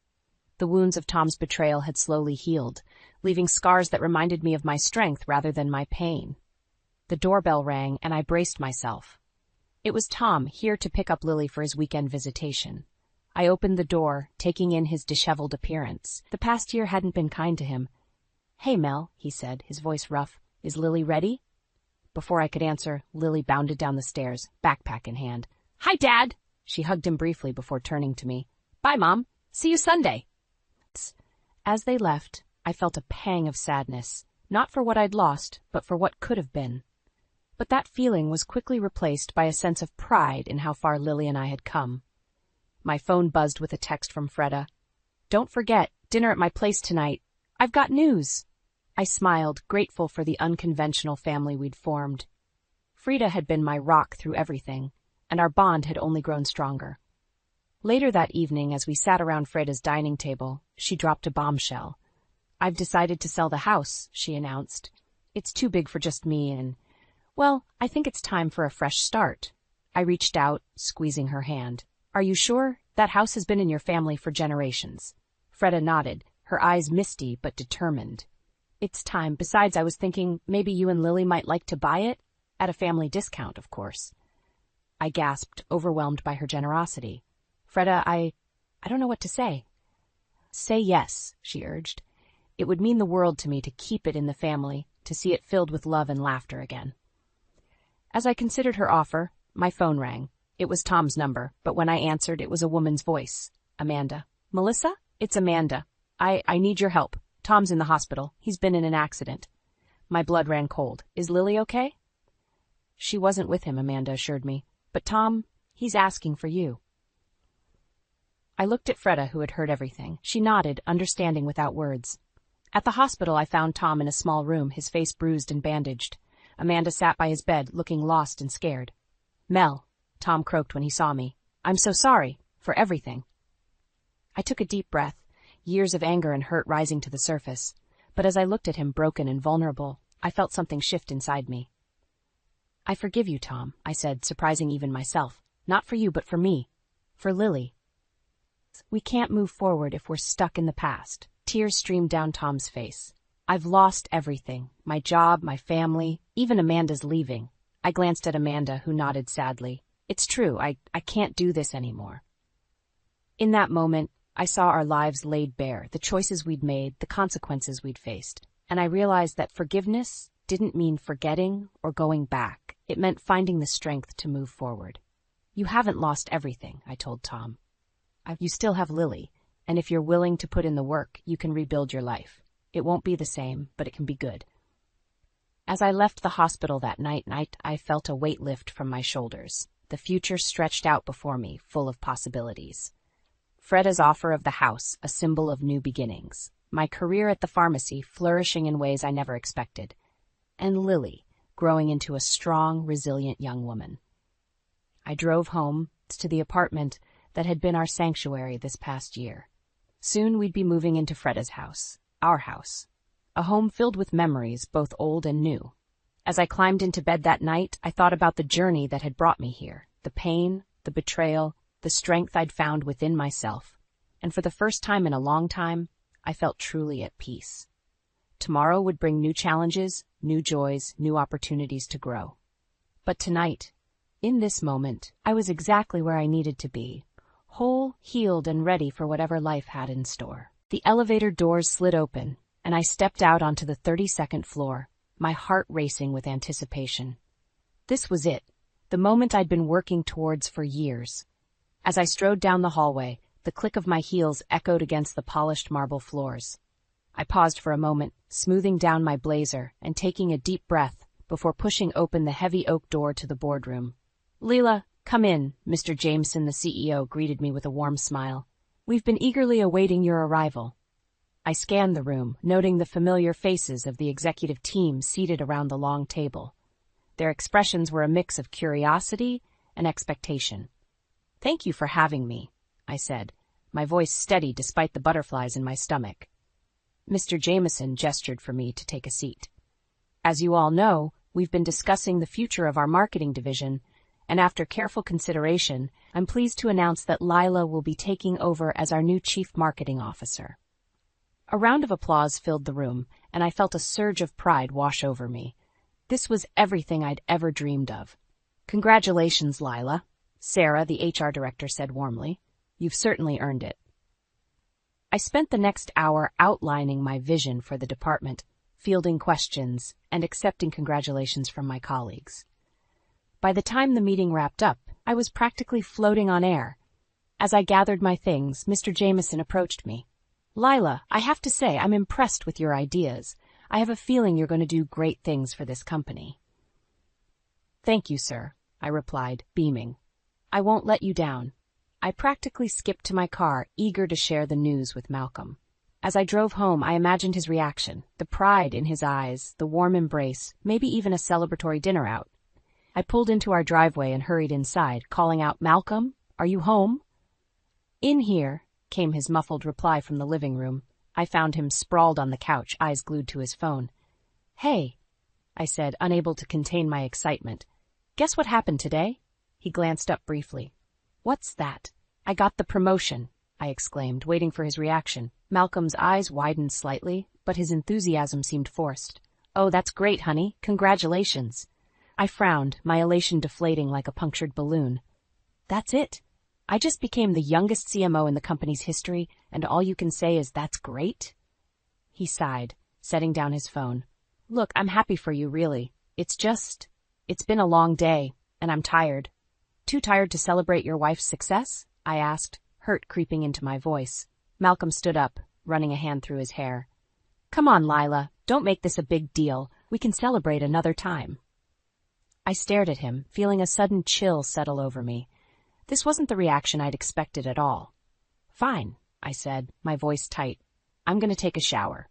S2: The wounds of Tom's betrayal had slowly healed, leaving scars that reminded me of my strength rather than my pain. The doorbell rang, and I braced myself. It was Tom, here to pick up Lily for his weekend visitation. I opened the door, taking in his disheveled appearance. The past year hadn't been kind to him. "Hey, Mel," he said, his voice rough. "Is Lily ready?" Before I could answer, Lily bounded down the stairs, backpack in hand. "Hi, Dad!" She hugged him briefly before turning to me. "Bye, Mom. See you Sunday." As they left, I felt a pang of sadness, not for what I'd lost, but for what could have been. But that feeling was quickly replaced by a sense of pride in how far Lily and I had come. My phone buzzed with a text from Freda. "Don't forget, dinner at my place tonight. I've got news." I smiled, grateful for the unconventional family we'd formed. Freda had been my rock through everything, and our bond had only grown stronger. Later that evening, as we sat around Freda's dining table, she dropped a bombshell. "I've decided to sell the house," she announced. "It's too big for just me and, well, I think it's time for a fresh start." I reached out, squeezing her hand. "Are you sure? That house has been in your family for generations." Freda nodded, her eyes misty but determined. "It's time. Besides, I was thinking maybe you and Lily might like to buy it, at a family discount, of course." I gasped, overwhelmed by her generosity. "Freda, I don't know what to say." "Say yes," she urged. "It would mean the world to me to keep it in the family, to see it filled with love and laughter again." As I considered her offer, my phone rang. It was Tom's number, but when I answered, it was a woman's voice. "Amanda." "Melissa? It's Amanda. I need your help. Tom's in the hospital. He's been in an accident." My blood ran cold. "Is Lily okay?" "She wasn't with him," Amanda assured me. "But Tom, he's asking for you." I looked at Freda, who had heard everything. She nodded, understanding without words. At the hospital, I found Tom in a small room, his face bruised and bandaged. Amanda sat by his bed, looking lost and scared. "Mel," Tom croaked when he saw me. "I'm so sorry. For everything." I took a deep breath, years of anger and hurt rising to the surface. But as I looked at him, broken and vulnerable, I felt something shift inside me. "I forgive you, Tom," I said, surprising even myself. "Not for you, but for me. For Lily. We can't move forward if we're stuck in the past." Tears streamed down Tom's face. "I've lost everything. My job, my family, even Amanda's leaving." I glanced at Amanda, who nodded sadly. "It's true, I can't do this anymore." In that moment, I saw our lives laid bare, the choices we'd made, the consequences we'd faced. And I realized that forgiveness didn't mean forgetting or going back. It meant finding the strength to move forward. "You haven't lost everything," I told Tom. "You still have Lily, and if you're willing to put in the work, you can rebuild your life. It won't be the same, but it can be good." As I left the hospital that night, I felt a weight lift from my shoulders. The future stretched out before me, full of possibilities. Freda's offer of the house, a symbol of new beginnings. My career at the pharmacy, flourishing in ways I never expected. And Lily, growing into a strong, resilient young woman. I drove home to the apartment that had been our sanctuary this past year. Soon we'd be moving into Freda's house. our house, a home filled with memories, both old and new. As I climbed into bed that night, I thought about the journey that had brought me here, the pain, the betrayal, the strength I'd found within myself. And for the first time in a long time, I felt truly at peace. Tomorrow would bring new challenges, new joys, new opportunities to grow. But tonight, in this moment, I was exactly where I needed to be, whole, healed, and ready for whatever life had in store. The elevator doors slid open, and I stepped out onto the 32nd floor, my heart racing with anticipation. This was it, the moment I'd been working towards for years. As I strode down the hallway, the click of my heels echoed against the polished marble floors. I paused for a moment, smoothing down my blazer and taking a deep breath before pushing open the heavy oak door to the boardroom. "Leela, come in," Mr. Jameson, the CEO, greeted me with a warm smile. "We've been eagerly awaiting your arrival." I scanned the room, noting the familiar faces of the executive team seated around the long table. Their expressions were a mix of curiosity and expectation. "Thank you for having me," I said, my voice steady despite the butterflies in my stomach. Mr. Jameson gestured for me to take a seat. "As you all know, we've been discussing the future of our marketing division, and after careful consideration, I'm pleased to announce that Lila will be taking over as our new Chief Marketing Officer." A round of applause filled the room, and I felt a surge of pride wash over me. This was everything I'd ever dreamed of. "Congratulations, Lila," Sarah, the HR director, said warmly. "You've certainly earned it." I spent the next hour outlining my vision for the department, fielding questions, and accepting congratulations from my colleagues. By the time the meeting wrapped up, I was practically floating on air. As I gathered my things, Mr. Jameson approached me. "Lila, I have to say I'm impressed with your ideas. I have a feeling you're going to do great things for this company." "Thank you, sir," I replied, beaming. "I won't let you down." I practically skipped to my car, eager to share the news with Malcolm. As I drove home, I imagined his reaction, the pride in his eyes, the warm embrace, maybe even a celebratory dinner out. I pulled into our driveway and hurried inside, calling out, "Malcolm, are you home?" "In here," came his muffled reply from the living room. I found him sprawled on the couch, eyes glued to his phone. "Hey," I said, unable to contain my excitement. "Guess what happened today?" He glanced up briefly. "What's that?" "I got the promotion," I exclaimed, waiting for his reaction. Malcolm's eyes widened slightly, but his enthusiasm seemed forced. "Oh, that's great, honey. Congratulations." I frowned, my elation deflating like a punctured balloon. "That's it? I just became the youngest CMO in the company's history, and all you can say is that's great?" He sighed, setting down his phone. "Look, I'm happy for you, really. It's been a long day, and I'm tired." "Too tired to celebrate your wife's success?" I asked, hurt creeping into my voice. Malcolm stood up, running a hand through his hair. "Come on, Lila, don't make this a big deal. We can celebrate another time." I stared at him, feeling a sudden chill settle over me. This wasn't the reaction I'd expected at all. "Fine," I said, my voice tight. "I'm going to take a shower."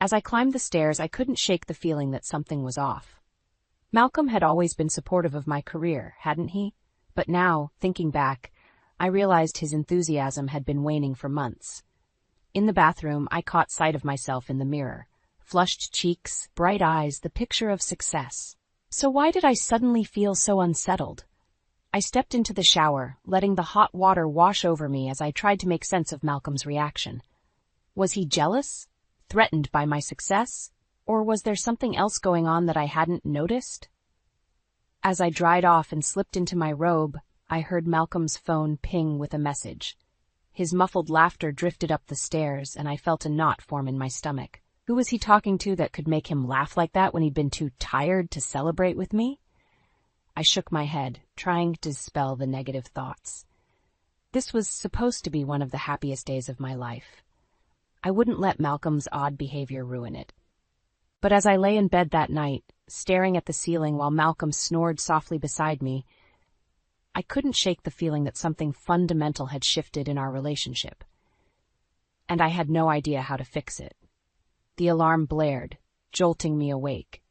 S2: As I climbed the stairs, I couldn't shake the feeling that something was off. Malcolm had always been supportive of my career, hadn't he? But now, thinking back, I realized his enthusiasm had been waning for months. In the bathroom, I caught sight of myself in the mirror. Flushed cheeks, bright eyes, the picture of success. So why did I suddenly feel so unsettled? I stepped into the shower, letting the hot water wash over me as I tried to make sense of Malcolm's reaction. Was he jealous? Threatened by my success? Or was there something else going on that I hadn't noticed? As I dried off and slipped into my robe, I heard Malcolm's phone ping with a message. His muffled laughter drifted up the stairs, and I felt a knot form in my stomach. Who was he talking to that could make him laugh like that when he'd been too tired to celebrate with me? I shook my head, trying to dispel the negative thoughts. This was supposed to be one of the happiest days of my life. I wouldn't let Malcolm's odd behavior ruin it. But as I lay in bed that night, staring at the ceiling while Malcolm snored softly beside me, I couldn't shake the feeling that something fundamental had shifted in our relationship. And I had no idea how to fix it. The alarm blared, jolting me awake.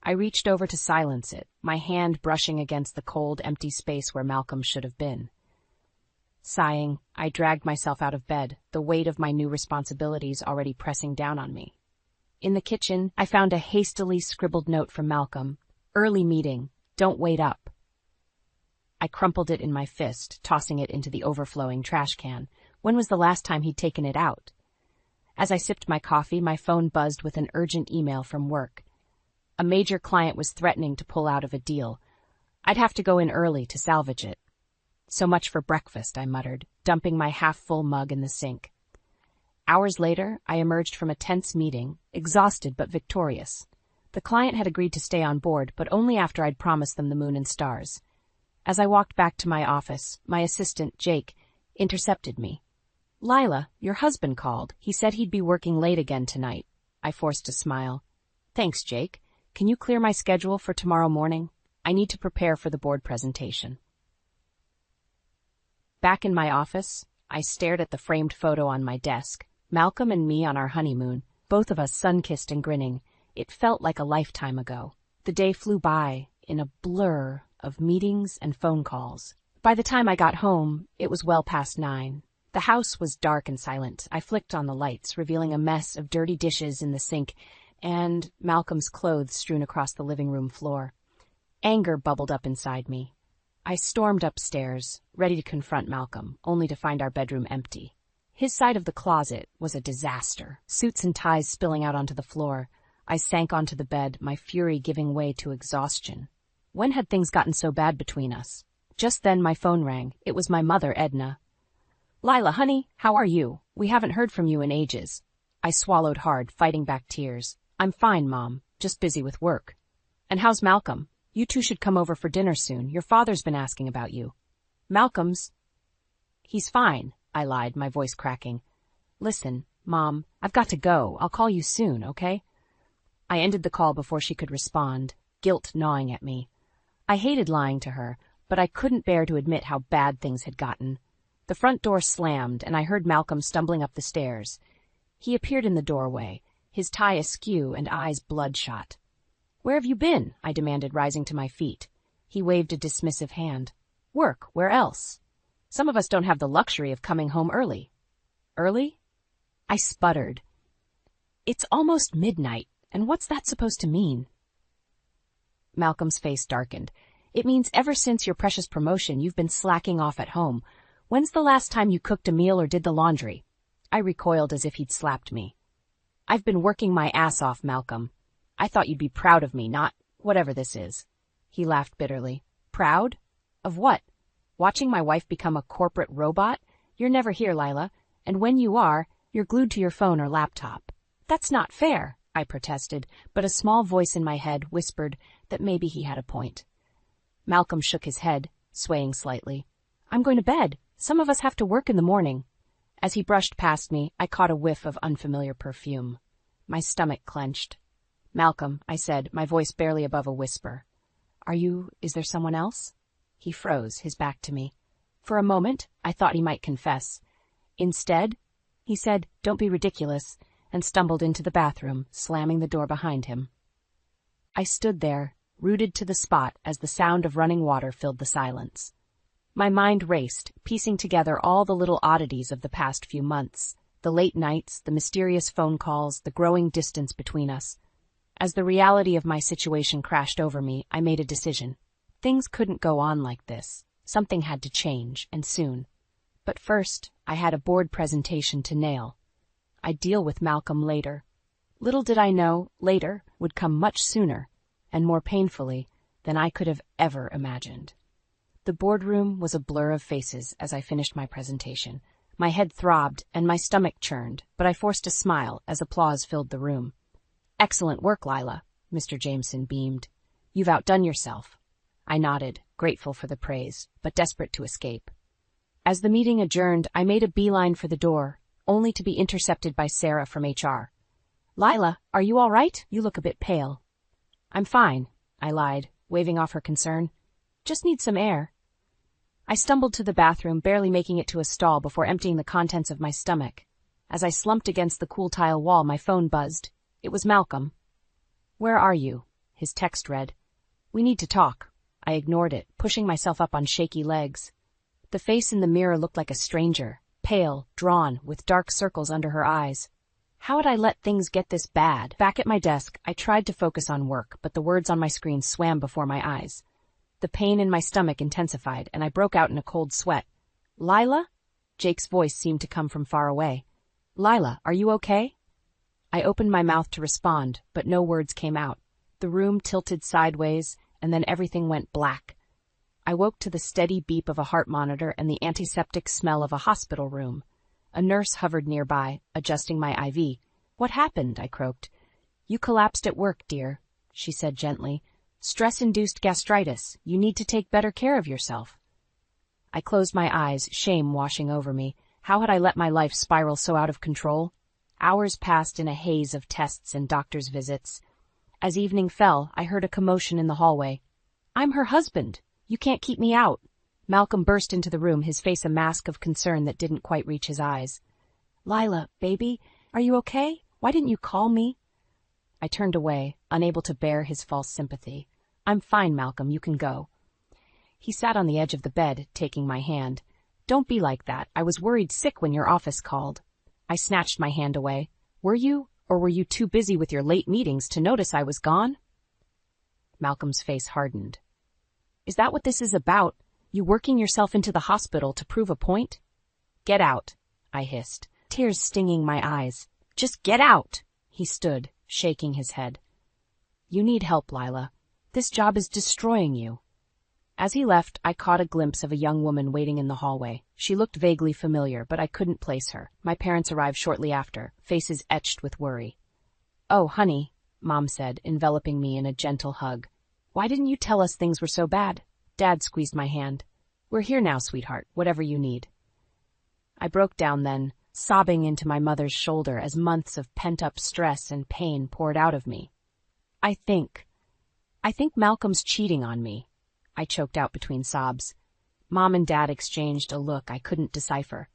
S2: I reached over to silence it, my hand brushing against the cold, empty space where Malcolm should have been. Sighing, I dragged myself out of bed, the weight of my new responsibilities already pressing down on me. In the kitchen, I found a hastily scribbled note from Malcolm. Early meeting. Don't wait up. I crumpled it in my fist, tossing it into the overflowing trash can. When was the last time he'd taken it out? As I sipped my coffee, my phone buzzed with an urgent email from work. A major client was threatening to pull out of a deal. I'd have to go in early to salvage it. So much for breakfast, I muttered, dumping my half-full mug in the sink. Hours later, I emerged from a tense meeting, exhausted but victorious. The client had agreed to stay on board, but only after I'd promised them the moon and stars. As I walked back to my office, my assistant, Jake, intercepted me. "Lila, your husband called. He said he'd be working late again tonight." I forced a smile. "Thanks, Jake. Can you clear my schedule for tomorrow morning? I need to prepare for the board presentation." Back in my office, I stared at the framed photo on my desk. Malcolm and me on our honeymoon, both of us sun-kissed and grinning. It felt like a lifetime ago. The day flew by in a blur of meetings and phone calls. By the time I got home, it was well past 9. The house was dark and silent. I flicked on the lights, revealing a mess of dirty dishes in the sink and Malcolm's clothes strewn across the living room floor. Anger bubbled up inside me. I stormed upstairs, ready to confront Malcolm, only to find our bedroom empty. His side of the closet was a disaster, suits and ties spilling out onto the floor. I sank onto the bed, my fury giving way to exhaustion. When had things gotten so bad between us? Just then my phone rang. It was my mother, Edna. "Lila, honey, how are you? We haven't heard from you in ages." I swallowed hard, fighting back tears. "I'm fine, Mom. Just busy with work." "And how's Malcolm? You two should come over for dinner soon. Your father's been asking about you." "Malcolm's..." "He's fine," I lied, my voice cracking. "Listen, Mom, I've got to go. I'll call you soon, okay?" I ended the call before she could respond, guilt gnawing at me. I hated lying to her, but I couldn't bear to admit how bad things had gotten. The front door slammed, and I heard Malcolm stumbling up the stairs. He appeared in the doorway, his tie askew and eyes bloodshot. "Where have you been?" I demanded, rising to my feet. He waved a dismissive hand. "Work, where else? Some of us don't have the luxury of coming home early." "Early?" I sputtered. "It's almost midnight, and what's that supposed to mean?" Malcolm's face darkened. "It means ever since your precious promotion, you've been slacking off at home. When's the last time you cooked a meal or did the laundry?" I recoiled as if he'd slapped me. "I've been working my ass off, Malcolm. I thought you'd be proud of me, not whatever this is." He laughed bitterly. "Proud? Of what? Watching my wife become a corporate robot? You're never here, Lila, and when you are, you're glued to your phone or laptop." "That's not fair," I protested, but a small voice in my head whispered that maybe he had a point. Malcolm shook his head, swaying slightly. "I'm going to bed. Some of us have to work in the morning." As he brushed past me, I caught a whiff of unfamiliar perfume. My stomach clenched. "Malcolm," I said, my voice barely above a whisper. Is there someone else?" He froze, his back to me. For a moment, I thought he might confess. Instead, he said, "Don't be ridiculous," and stumbled into the bathroom, slamming the door behind him. I stood there, rooted to the spot as the sound of running water filled the silence. My mind raced, piecing together all the little oddities of the past few months, the late nights, the mysterious phone calls, the growing distance between us. As the reality of my situation crashed over me, I made a decision. Things couldn't go on like this. Something had to change, and soon. But first, I had a board presentation to nail. I'd deal with Malcolm later. Little did I know, later would come much sooner, and more painfully than I could have ever imagined. The boardroom was a blur of faces as I finished my presentation. My head throbbed and my stomach churned, but I forced a smile as applause filled the room. "Excellent work, Lila," Mr. Jameson beamed. "You've outdone yourself." I nodded, grateful for the praise, but desperate to escape. As the meeting adjourned, I made a beeline for the door, only to be intercepted by Sarah from HR. "Lila, are you all right? You look a bit pale." "I'm fine," I lied, waving off her concern. "Just need some air." I stumbled to the bathroom, barely making it to a stall before emptying the contents of my stomach. As I slumped against the cool tile wall, my phone buzzed. It was Malcolm. "Where are you?" His text read. "We need to talk." I ignored it, pushing myself up on shaky legs. The face in the mirror looked like a stranger, pale, drawn, with dark circles under her eyes. How had I let things get this bad? Back at my desk, I tried to focus on work, but the words on my screen swam before my eyes. The pain in my stomach intensified, and I broke out in a cold sweat. "Lila?" Jake's voice seemed to come from far away. "Lila, are you okay?" I opened my mouth to respond, but no words came out. The room tilted sideways, and then everything went black. I woke to the steady beep of a heart monitor and the antiseptic smell of a hospital room. A nurse hovered nearby, adjusting my IV. "What happened?" I croaked. "You collapsed at work, dear," she said gently. "Stress-induced gastritis. You need to take better care of yourself." I closed my eyes, shame washing over me. How had I let my life spiral so out of control? Hours passed in a haze of tests and doctor's visits. As evening fell, I heard a commotion in the hallway. "I'm her husband. You can't keep me out." Malcolm burst into the room, his face a mask of concern that didn't quite reach his eyes. "Lila, baby, are you okay? Why didn't you call me?" I turned away, unable to bear his false sympathy. "I'm fine, Malcolm, you can go." He sat on the edge of the bed, taking my hand. "Don't be like that. I was worried sick when your office called." I snatched my hand away. "Were you, or were you too busy with your late meetings to notice I was gone?" Malcolm's face hardened. "Is that what this is about? You working yourself into the hospital to prove a point?" "Get out," I hissed, tears stinging my eyes. "Just get out." He stood, shaking his head. "You need help, Lila. This job is destroying you." As he left, I caught a glimpse of a young woman waiting in the hallway. She looked vaguely familiar, but I couldn't place her. My parents arrived shortly after, faces etched with worry. "Oh, honey," Mom said, enveloping me in a gentle hug. "Why didn't you tell us things were so bad?" Dad squeezed my hand. "We're here now, sweetheart, whatever you need." I broke down then, sobbing into my mother's shoulder as months of pent-up stress and pain poured out of me. I think Malcolm's cheating on me," I choked out between sobs. Mom and Dad exchanged a look I couldn't decipher.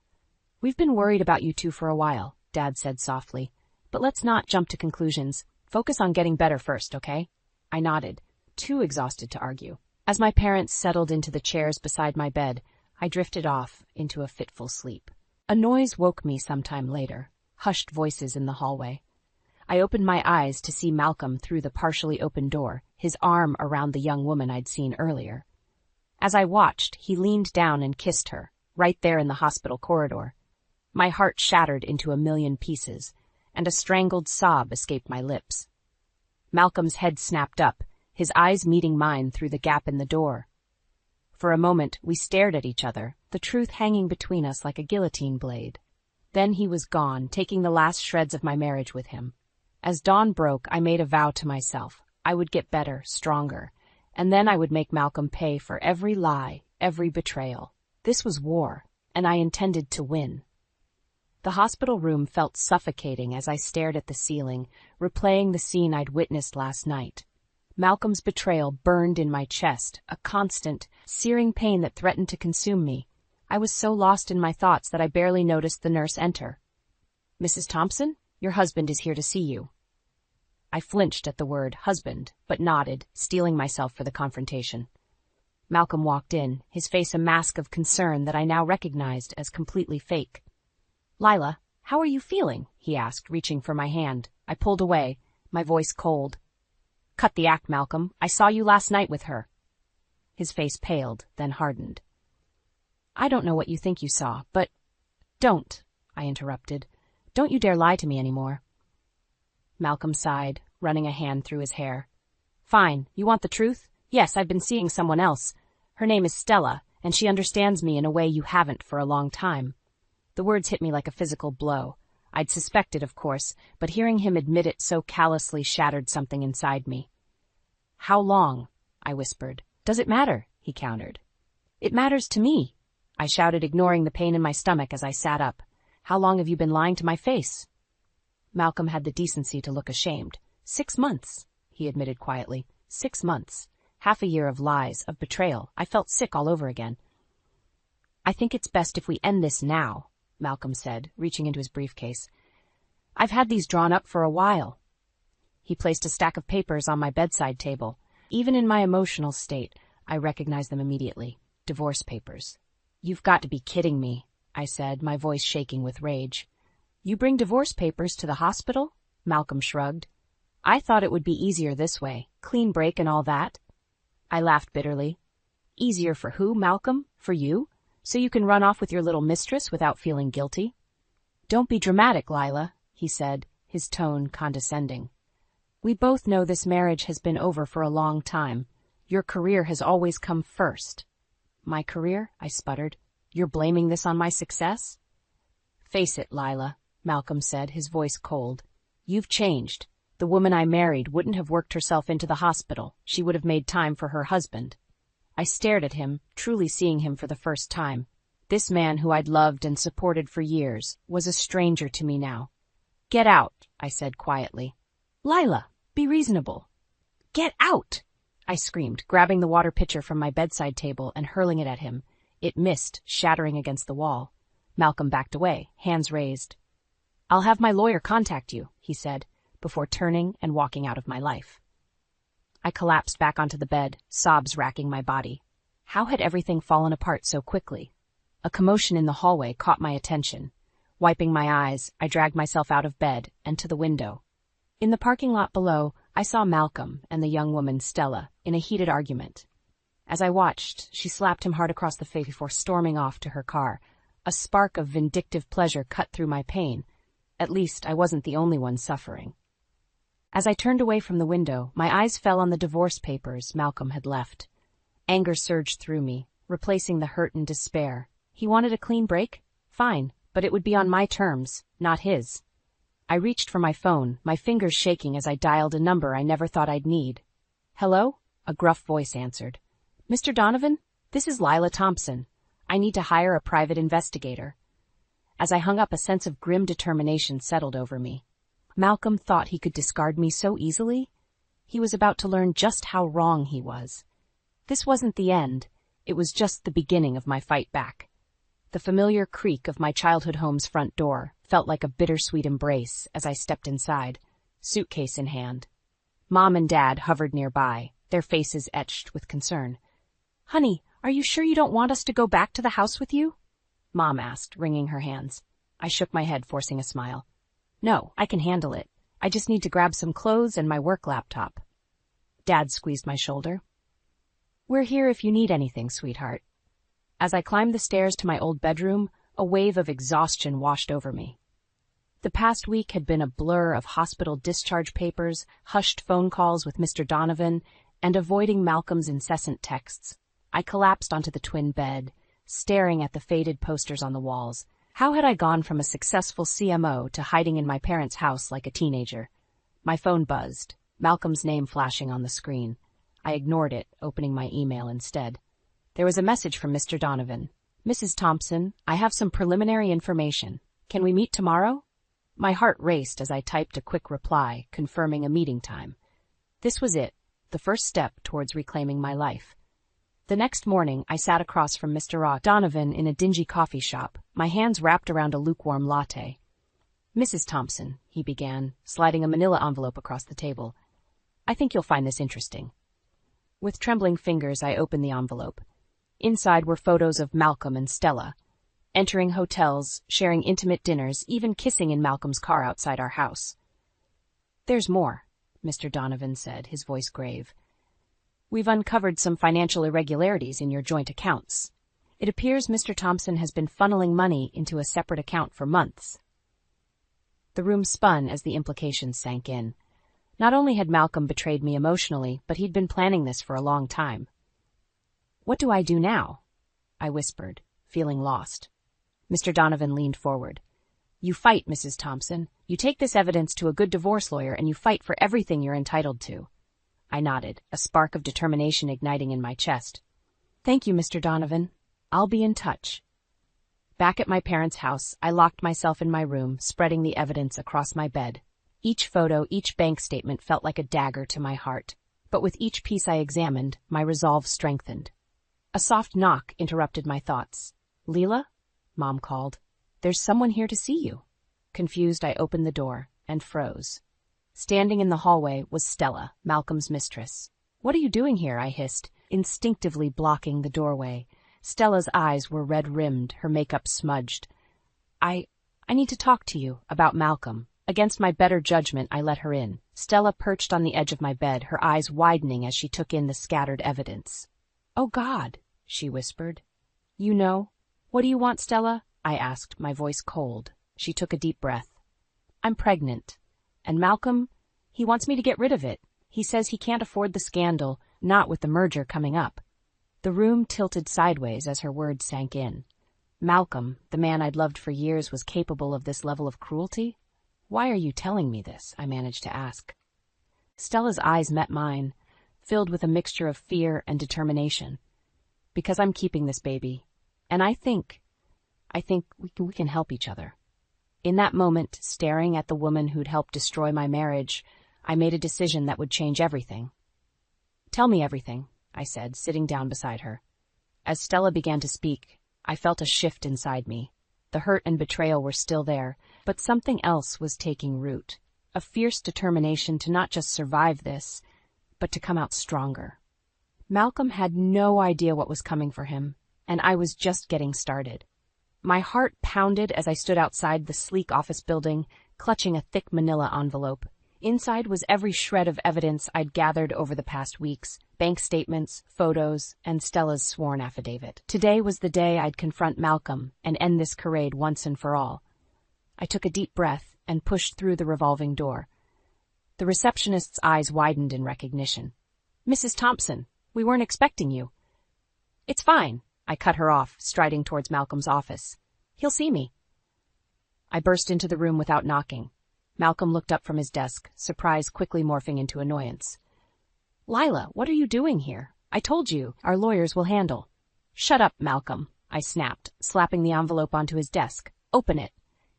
S2: "We've been worried about you two for a while," Dad said softly. "But let's not jump to conclusions. Focus on getting better first, okay?" I nodded, too exhausted to argue. As my parents settled into the chairs beside my bed, I drifted off into a fitful sleep. A noise woke me sometime later, hushed voices in the hallway. I opened my eyes to see Malcolm through the partially open door, his arm around the young woman I'd seen earlier. As I watched, he leaned down and kissed her, right there in the hospital corridor. My heart shattered into a million pieces, and a strangled sob escaped my lips. Malcolm's head snapped up, his eyes meeting mine through the gap in the door. For a moment, we stared at each other, the truth hanging between us like a guillotine blade. Then he was gone, taking the last shreds of my marriage with him. As dawn broke, I made a vow to myself. I would get better, stronger, and then I would make Malcolm pay for every lie, every betrayal. This was war, and I intended to win. The hospital room felt suffocating as I stared at the ceiling, replaying the scene I'd witnessed last night. Malcolm's betrayal burned in my chest, a constant, searing pain that threatened to consume me. I was so lost in my thoughts that I barely noticed the nurse enter. "Mrs. Thompson, your husband is here to see you." I flinched at the word husband, but nodded, steeling myself for the confrontation. Malcolm walked in, his face a mask of concern that I now recognized as completely fake. "Lila, how are you feeling?" he asked, reaching for my hand. I pulled away, my voice cold. "Cut the act, Malcolm. I saw you last night with her." His face paled, then hardened. "I don't know what you think you saw, but—" "Don't," I interrupted. "Don't you dare lie to me anymore." Malcolm sighed, running a hand through his hair. "Fine. You want the truth? Yes, I've been seeing someone else. Her name is Stella, and she understands me in a way you haven't for a long time." The words hit me like a physical blow. I'd suspected, of course, but hearing him admit it so callously shattered something inside me. "How long?" I whispered. "Does it matter?" he countered. "It matters to me," I shouted, ignoring the pain in my stomach as I sat up. "How long have you been lying to my face?" Malcolm had the decency to look ashamed. 6 months, he admitted quietly. 6 months. Half a year of lies, of betrayal. I felt sick all over again. "I think it's best if we end this now," Malcolm said, reaching into his briefcase. "I've had these drawn up for a while." He placed a stack of papers on my bedside table. Even in my emotional state, I recognized them immediately. Divorce papers. "You've got to be kidding me," I said, my voice shaking with rage. "You bring divorce papers to the hospital?" Malcolm shrugged. "I thought it would be easier this way, clean break and all that." I laughed bitterly. "Easier for who, Malcolm? For you? So you can run off with your little mistress without feeling guilty?" "Don't be dramatic, Lila," he said, his tone condescending. "We both know this marriage has been over for a long time. Your career has always come first." "My career?" I sputtered. "You're blaming this on my success?" "Face it, Lila," Malcolm said, his voice cold. "You've changed. The woman I married wouldn't have worked herself into the hospital. She would have made time for her husband." I stared at him, truly seeing him for the first time. This man who I'd loved and supported for years was a stranger to me now. "Get out," I said quietly. "Lila, be reasonable." "Get out!" I screamed, grabbing the water pitcher from my bedside table and hurling it at him. It missed, shattering against the wall. Malcolm backed away, hands raised. "I'll have my lawyer contact you," he said, before turning and walking out of my life. I collapsed back onto the bed, sobs racking my body. How had everything fallen apart so quickly? A commotion in the hallway caught my attention. Wiping my eyes, I dragged myself out of bed and to the window. In the parking lot below, I saw Malcolm and the young woman Stella in a heated argument. As I watched, she slapped him hard across the face before storming off to her car. A spark of vindictive pleasure cut through my pain. At least I wasn't the only one suffering. As I turned away from the window, my eyes fell on the divorce papers Malcolm had left. Anger surged through me, replacing the hurt and despair. He wanted a clean break? Fine, but it would be on my terms, not his. I reached for my phone, my fingers shaking as I dialed a number I never thought I'd need. "Hello?" A gruff voice answered. "Mr. Donovan? This is Lila Thompson. I need to hire a private investigator." As I hung up, a sense of grim determination settled over me. Malcolm thought he could discard me so easily? He was about to learn just how wrong he was. This wasn't the end. It was just the beginning of my fight back. The familiar creak of my childhood home's front door felt like a bittersweet embrace as I stepped inside, suitcase in hand. Mom and Dad hovered nearby, their faces etched with concern. "Honey, are you sure you don't want us to go back to the house with you?" Mom asked, wringing her hands. I shook my head, forcing a smile. "No, I can handle it. I just need to grab some clothes and my work laptop." Dad squeezed my shoulder. "We're here if you need anything, sweetheart." As I climbed the stairs to my old bedroom, a wave of exhaustion washed over me. The past week had been a blur of hospital discharge papers, hushed phone calls with Mr. Donovan, and avoiding Malcolm's incessant texts. I collapsed onto the twin bed, staring at the faded posters on the walls. How had I gone from a successful CMO to hiding in my parents' house like a teenager? My phone buzzed, Malcolm's name flashing on the screen. I ignored it, opening my email instead. There was a message from Mr. Donovan. "Mrs. Thompson, I have some preliminary information. Can we meet tomorrow?" My heart raced as I typed a quick reply, confirming a meeting time. This was it, the first step towards reclaiming my life. The next morning, I sat across from Mr. Donovan in a dingy coffee shop, my hands wrapped around a lukewarm latte. "Mrs. Thompson," he began, sliding a manila envelope across the table. "I think you'll find this interesting." With trembling fingers, I opened the envelope. Inside were photos of Malcolm and Stella, entering hotels, sharing intimate dinners, even kissing in Malcolm's car outside our house. "There's more," Mr. Donovan said, his voice grave. "We've uncovered some financial irregularities in your joint accounts. It appears Mr. Thompson has been funneling money into a separate account for months." The room spun as the implications sank in. Not only had Malcolm betrayed me emotionally, but he'd been planning this for a long time. "What do I do now?" I whispered, feeling lost. Mr. Donovan leaned forward. "You fight, Mrs. Thompson. You take this evidence to a good divorce lawyer and you fight for everything you're entitled to." I nodded, a spark of determination igniting in my chest. "Thank you, Mr. Donovan. I'll be in touch." Back at my parents' house, I locked myself in my room, spreading the evidence across my bed. Each photo, each bank statement felt like a dagger to my heart. But with each piece I examined, my resolve strengthened. A soft knock interrupted my thoughts. "Leela?" Mom called. "There's someone here to see you." Confused, I opened the door and froze. Standing in the hallway was Stella, Malcolm's mistress. "What are you doing here?" I hissed, instinctively blocking the doorway. Stella's eyes were red-rimmed, her makeup smudged. I need to talk to you about Malcolm. Against my better judgment, I let her in. Stella perched on the edge of my bed, her eyes widening as she took in the scattered evidence. "Oh, God," she whispered. "You know? What do you want, Stella?" I asked, my voice cold. She took a deep breath. "I'm pregnant. And Malcolm, he wants me to get rid of it. He says he can't afford the scandal, not with the merger coming up." The room tilted sideways as her words sank in. Malcolm, the man I'd loved for years, was capable of this level of cruelty? "Why are you telling me this?" I managed to ask. Stella's eyes met mine, filled with a mixture of fear and determination. "Because I'm keeping this baby. And I think we can help each other." In that moment, staring at the woman who'd helped destroy my marriage, I made a decision that would change everything. "Tell me everything," I said, sitting down beside her. As Stella began to speak, I felt a shift inside me. The hurt and betrayal were still there, but something else was taking root. A fierce determination to not just survive this, but to come out stronger. Malcolm had no idea what was coming for him, and I was just getting started. My heart pounded as I stood outside the sleek office building, clutching a thick manila envelope. Inside was every shred of evidence I'd gathered over the past weeks: bank statements, photos, and Stella's sworn affidavit. Today was the day I'd confront Malcolm and end this charade once and for all. I took a deep breath and pushed through the revolving door. The receptionist's eyes widened in recognition. "Mrs. Thompson, we weren't expecting you." "It's fine," I cut her off, striding towards Malcolm's office. "He'll see me." I burst into the room without knocking. Malcolm looked up from his desk, surprise quickly morphing into annoyance. "Lila, what are you doing here? I told you, our lawyers will handle." "Shut up, Malcolm," I snapped, slapping the envelope onto his desk. "Open it."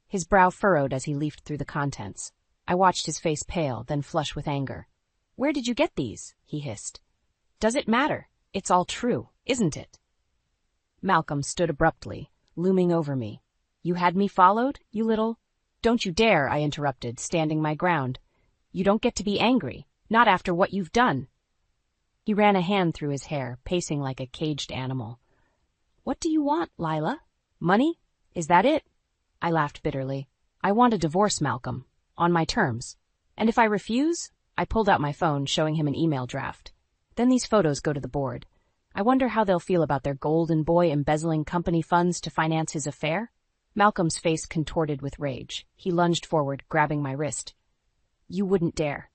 S2: His brow furrowed as he leafed through the contents. I watched his face pale, then flush with anger. "Where did you get these?" he hissed. "Does it matter? It's all true, isn't it?" Malcolm stood abruptly, looming over me. "You had me followed, you little—" "Don't you dare," I interrupted, standing my ground. "You don't get to be angry, not after what you've done." He ran a hand through his hair, pacing like a caged animal. "What do you want, Lila? Money? Is that it?" I laughed bitterly. "I want a divorce, Malcolm, on my terms. And if I refuse—" I pulled out my phone, showing him an email draft. "Then these photos go to the board. I wonder how they'll feel about their golden boy embezzling company funds to finance his affair." Malcolm's face contorted with rage. He lunged forward, grabbing my wrist. "You wouldn't dare."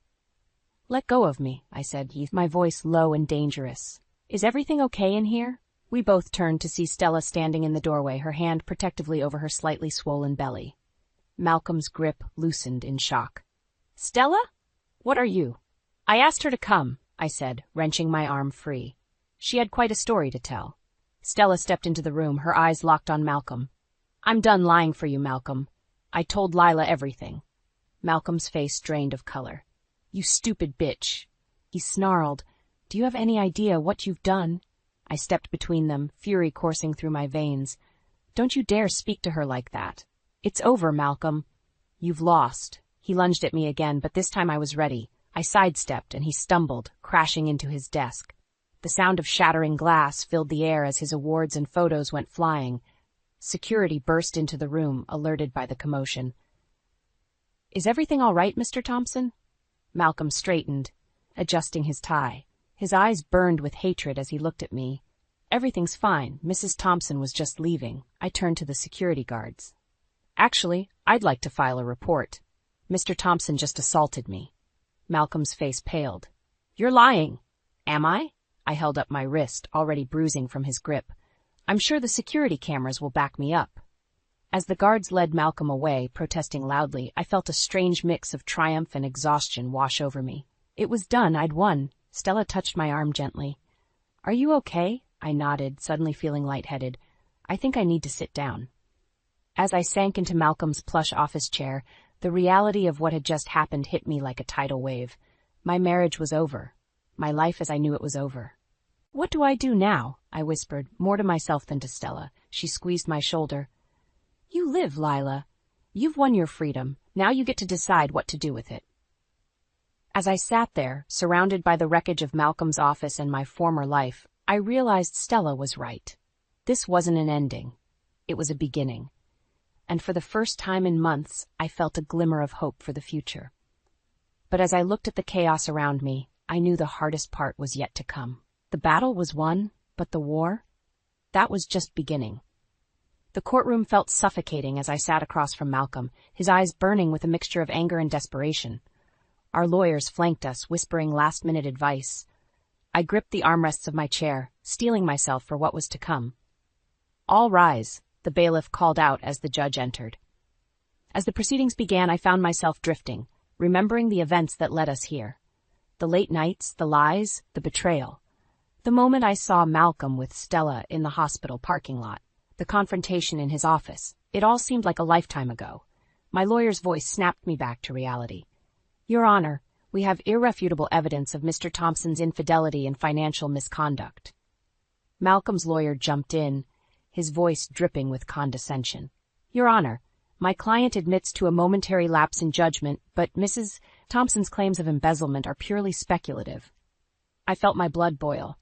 S2: "Let go of me," I said, my voice low and dangerous. "Is everything okay in here?" We both turned to see Stella standing in the doorway, her hand protectively over her slightly swollen belly. Malcolm's grip loosened in shock. "Stella? What are you?" "I asked her to come," I said, wrenching my arm free. She had quite a story to tell. Stella stepped into the room, her eyes locked on Malcolm. "I'm done lying for you, Malcolm. I told Lila everything." Malcolm's face drained of color. "You stupid bitch." He snarled. "Do you have any idea what you've done?" I stepped between them, fury coursing through my veins. "Don't you dare speak to her like that. It's over, Malcolm. You've lost." He lunged at me again, but this time I was ready. I sidestepped, and he stumbled, crashing into his desk. The sound of shattering glass filled the air as his awards and photos went flying. Security burst into the room, alerted by the commotion. "Is everything all right, Mr. Thompson?" Malcolm straightened, adjusting his tie. His eyes burned with hatred as he looked at me. "Everything's fine. Mrs. Thompson was just leaving." I turned to the security guards. "Actually, I'd like to file a report. Mr. Thompson just assaulted me." Malcolm's face paled. "You're lying." "Am I?" I held up my wrist, already bruising from his grip. "I'm sure the security cameras will back me up." As the guards led Malcolm away, protesting loudly, I felt a strange mix of triumph and exhaustion wash over me. It was done. I'd won. Stella touched my arm gently. "Are you okay?" I nodded, suddenly feeling lightheaded. "I think I need to sit down." As I sank into Malcolm's plush office chair, the reality of what had just happened hit me like a tidal wave. My marriage was over. My life as I knew it was over. "What do I do now?" I whispered, more to myself than to Stella. She squeezed my shoulder. "You live, Lila. You've won your freedom. Now you get to decide what to do with it." As I sat there, surrounded by the wreckage of Malcolm's office and my former life, I realized Stella was right. This wasn't an ending. It was a beginning. And for the first time in months, I felt a glimmer of hope for the future. But as I looked at the chaos around me, I knew the hardest part was yet to come. The battle was won, but the war? That was just beginning. The courtroom felt suffocating as I sat across from Malcolm, his eyes burning with a mixture of anger and desperation. Our lawyers flanked us, whispering last-minute advice. I gripped the armrests of my chair, steeling myself for what was to come. "All rise," the bailiff called out as the judge entered. As the proceedings began, I found myself drifting, remembering the events that led us here. The late nights, the lies, the betrayal. The moment I saw Malcolm with Stella in the hospital parking lot, the confrontation in his office, it all seemed like a lifetime ago. My lawyer's voice snapped me back to reality. "Your Honor, we have irrefutable evidence of Mr. Thompson's infidelity and financial misconduct." Malcolm's lawyer jumped in, his voice dripping with condescension. "Your Honor, my client admits to a momentary lapse in judgment, but Mrs. Thompson's claims of embezzlement are purely speculative." I felt my blood boil.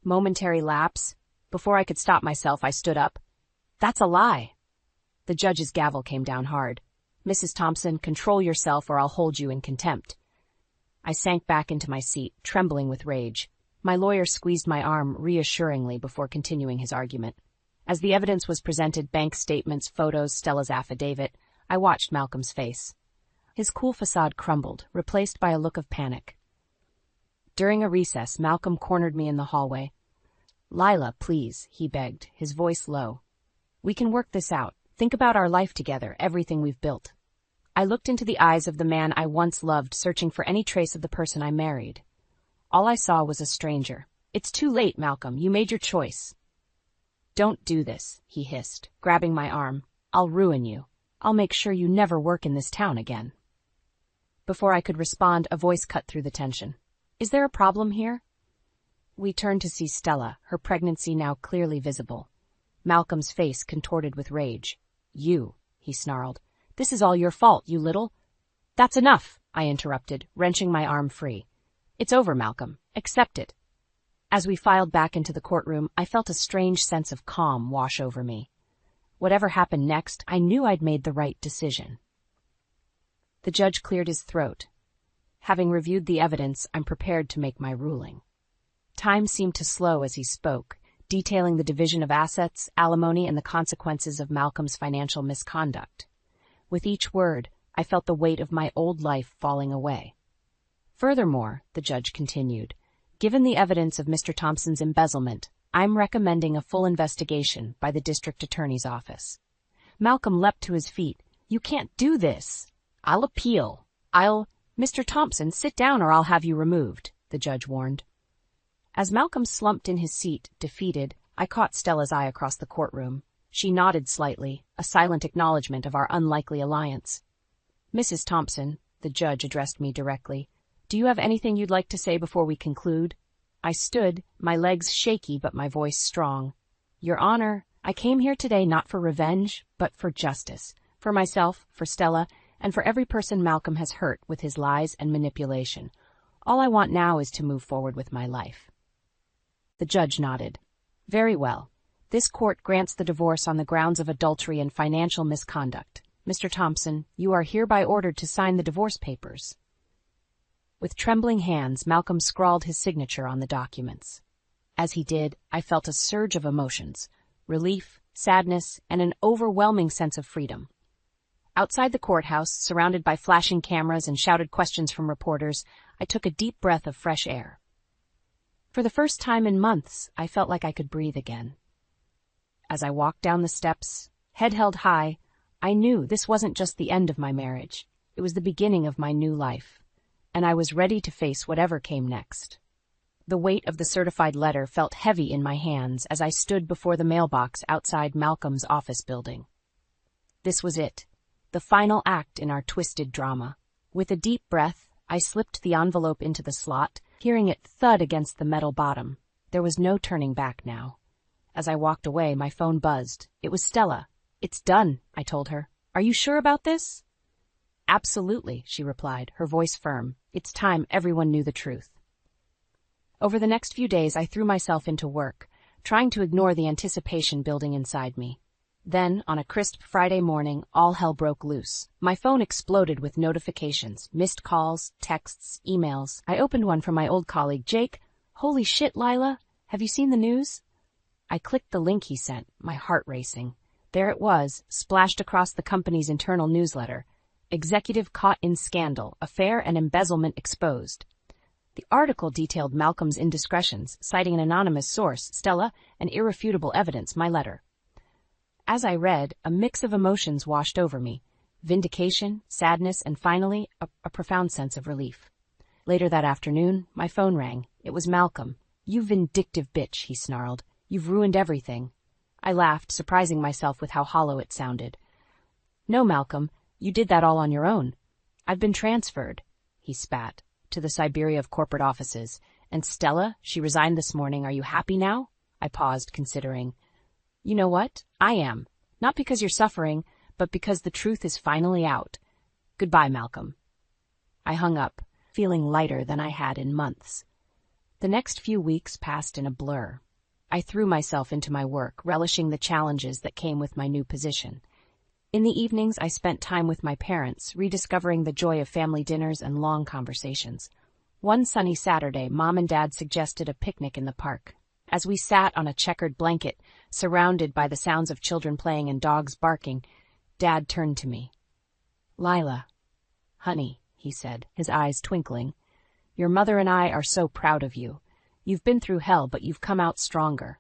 S2: Momentary lapse? Before I could stop myself, I stood up. "That's a lie." The judge's gavel came down hard. "Mrs. Thompson, control yourself or I'll hold you in contempt." I sank back into my seat, trembling with rage. My lawyer squeezed my arm reassuringly before continuing his argument. As the evidence was presented, bank statements, photos, Stella's affidavit, I watched Malcolm's face. His cool facade crumbled, replaced by a look of panic. During a recess, Malcolm cornered me in the hallway. "Lila, please," he begged, his voice low. "We can work this out. Think about our life together, everything we've built." I looked into the eyes of the man I once loved, searching for any trace of the person I married. All I saw was a stranger. "It's too late, Malcolm. You made your choice." "Don't do this," he hissed, grabbing my arm. "I'll ruin you. I'll make sure you never work in this town again." Before I could respond, a voice cut through the tension. "Is there a problem here?" We turned to see Stella, her pregnancy now clearly visible. Malcolm's face contorted with rage. "You," he snarled. "This is all your fault, you little—" "That's enough," I interrupted, wrenching my arm free. "It's over, Malcolm. Accept it." As we filed back into the courtroom, I felt a strange sense of calm wash over me. Whatever happened next, I knew I'd made the right decision. The judge cleared his throat. Having reviewed the evidence, I'm prepared to make my ruling. Time seemed to slow as he spoke, detailing the division of assets, alimony, and the consequences of Malcolm's financial misconduct. With each word, I felt the weight of my old life falling away. Furthermore, the judge continued, given the evidence of Mr. Thompson's embezzlement, I'm recommending a full investigation by the district attorney's office. Malcolm leapt to his feet. "You can't do this." "I'll appeal. Mr. Thompson, sit down or I'll have you removed," the judge warned. As Malcolm slumped in his seat, defeated, I caught Stella's eye across the courtroom. She nodded slightly, a silent acknowledgement of our unlikely alliance. "Mrs. Thompson," the judge addressed me directly, "do you have anything you'd like to say before we conclude?" I stood, my legs shaky but my voice strong. "Your Honor, I came here today not for revenge, but for justice. For myself, for Stella, and for every person Malcolm has hurt with his lies and manipulation. All I want now is to move forward with my life." The judge nodded. "Very well. This court grants the divorce on the grounds of adultery and financial misconduct. Mr. Thompson, you are hereby ordered to sign the divorce papers." With trembling hands, Malcolm scrawled his signature on the documents. As he did, I felt a surge of emotions, relief, sadness, and an overwhelming sense of freedom. Outside the courthouse, surrounded by flashing cameras and shouted questions from reporters, I took a deep breath of fresh air. For the first time in months, I felt like I could breathe again. As I walked down the steps, head held high, I knew this wasn't just the end of my marriage. It was the beginning of my new life, and I was ready to face whatever came next. The weight of the certified letter felt heavy in my hands as I stood before the mailbox outside Malcolm's office building. This was it, the final act in our twisted drama. With a deep breath, I slipped the envelope into the slot, hearing it thud against the metal bottom. There was no turning back now. As I walked away, my phone buzzed. It was Stella. "It's done," I told her. "Are you sure about this?" "Absolutely," she replied, her voice firm. "It's time everyone knew the truth." Over the next few days, I threw myself into work, trying to ignore the anticipation building inside me. Then, on a crisp Friday morning, all hell broke loose. My phone exploded with notifications, missed calls, texts, emails. I opened one from my old colleague, Jake. "Holy shit, Lila, have you seen the news?" I clicked the link he sent, my heart racing. There it was, splashed across the company's internal newsletter. Executive caught in scandal, affair and embezzlement exposed. The article detailed Malcolm's indiscretions, citing an anonymous source, Stella, and irrefutable evidence, my letter. As I read, a mix of emotions washed over me. Vindication, sadness, and finally, a profound sense of relief. Later that afternoon, my phone rang. It was Malcolm. "You vindictive bitch," he snarled. "You've ruined everything." I laughed, surprising myself with how hollow it sounded. "No, Malcolm, you did that all on your own. I've been transferred," he spat, "to the Siberia of corporate offices. And Stella, she resigned this morning. Are you happy now?" I paused, considering. "You know what? I am. Not because you're suffering, but because the truth is finally out. Goodbye, Malcolm." I hung up, feeling lighter than I had in months. The next few weeks passed in a blur. I threw myself into my work, relishing the challenges that came with my new position. In the evenings, I spent time with my parents, rediscovering the joy of family dinners and long conversations. One sunny Saturday, Mom and Dad suggested a picnic in the park. As we sat on a checkered blanket, surrounded by the sounds of children playing and dogs barking, Dad turned to me. "Lila, honey," he said, his eyes twinkling, "your mother and I are so proud of you. You've been through hell, but you've come out stronger."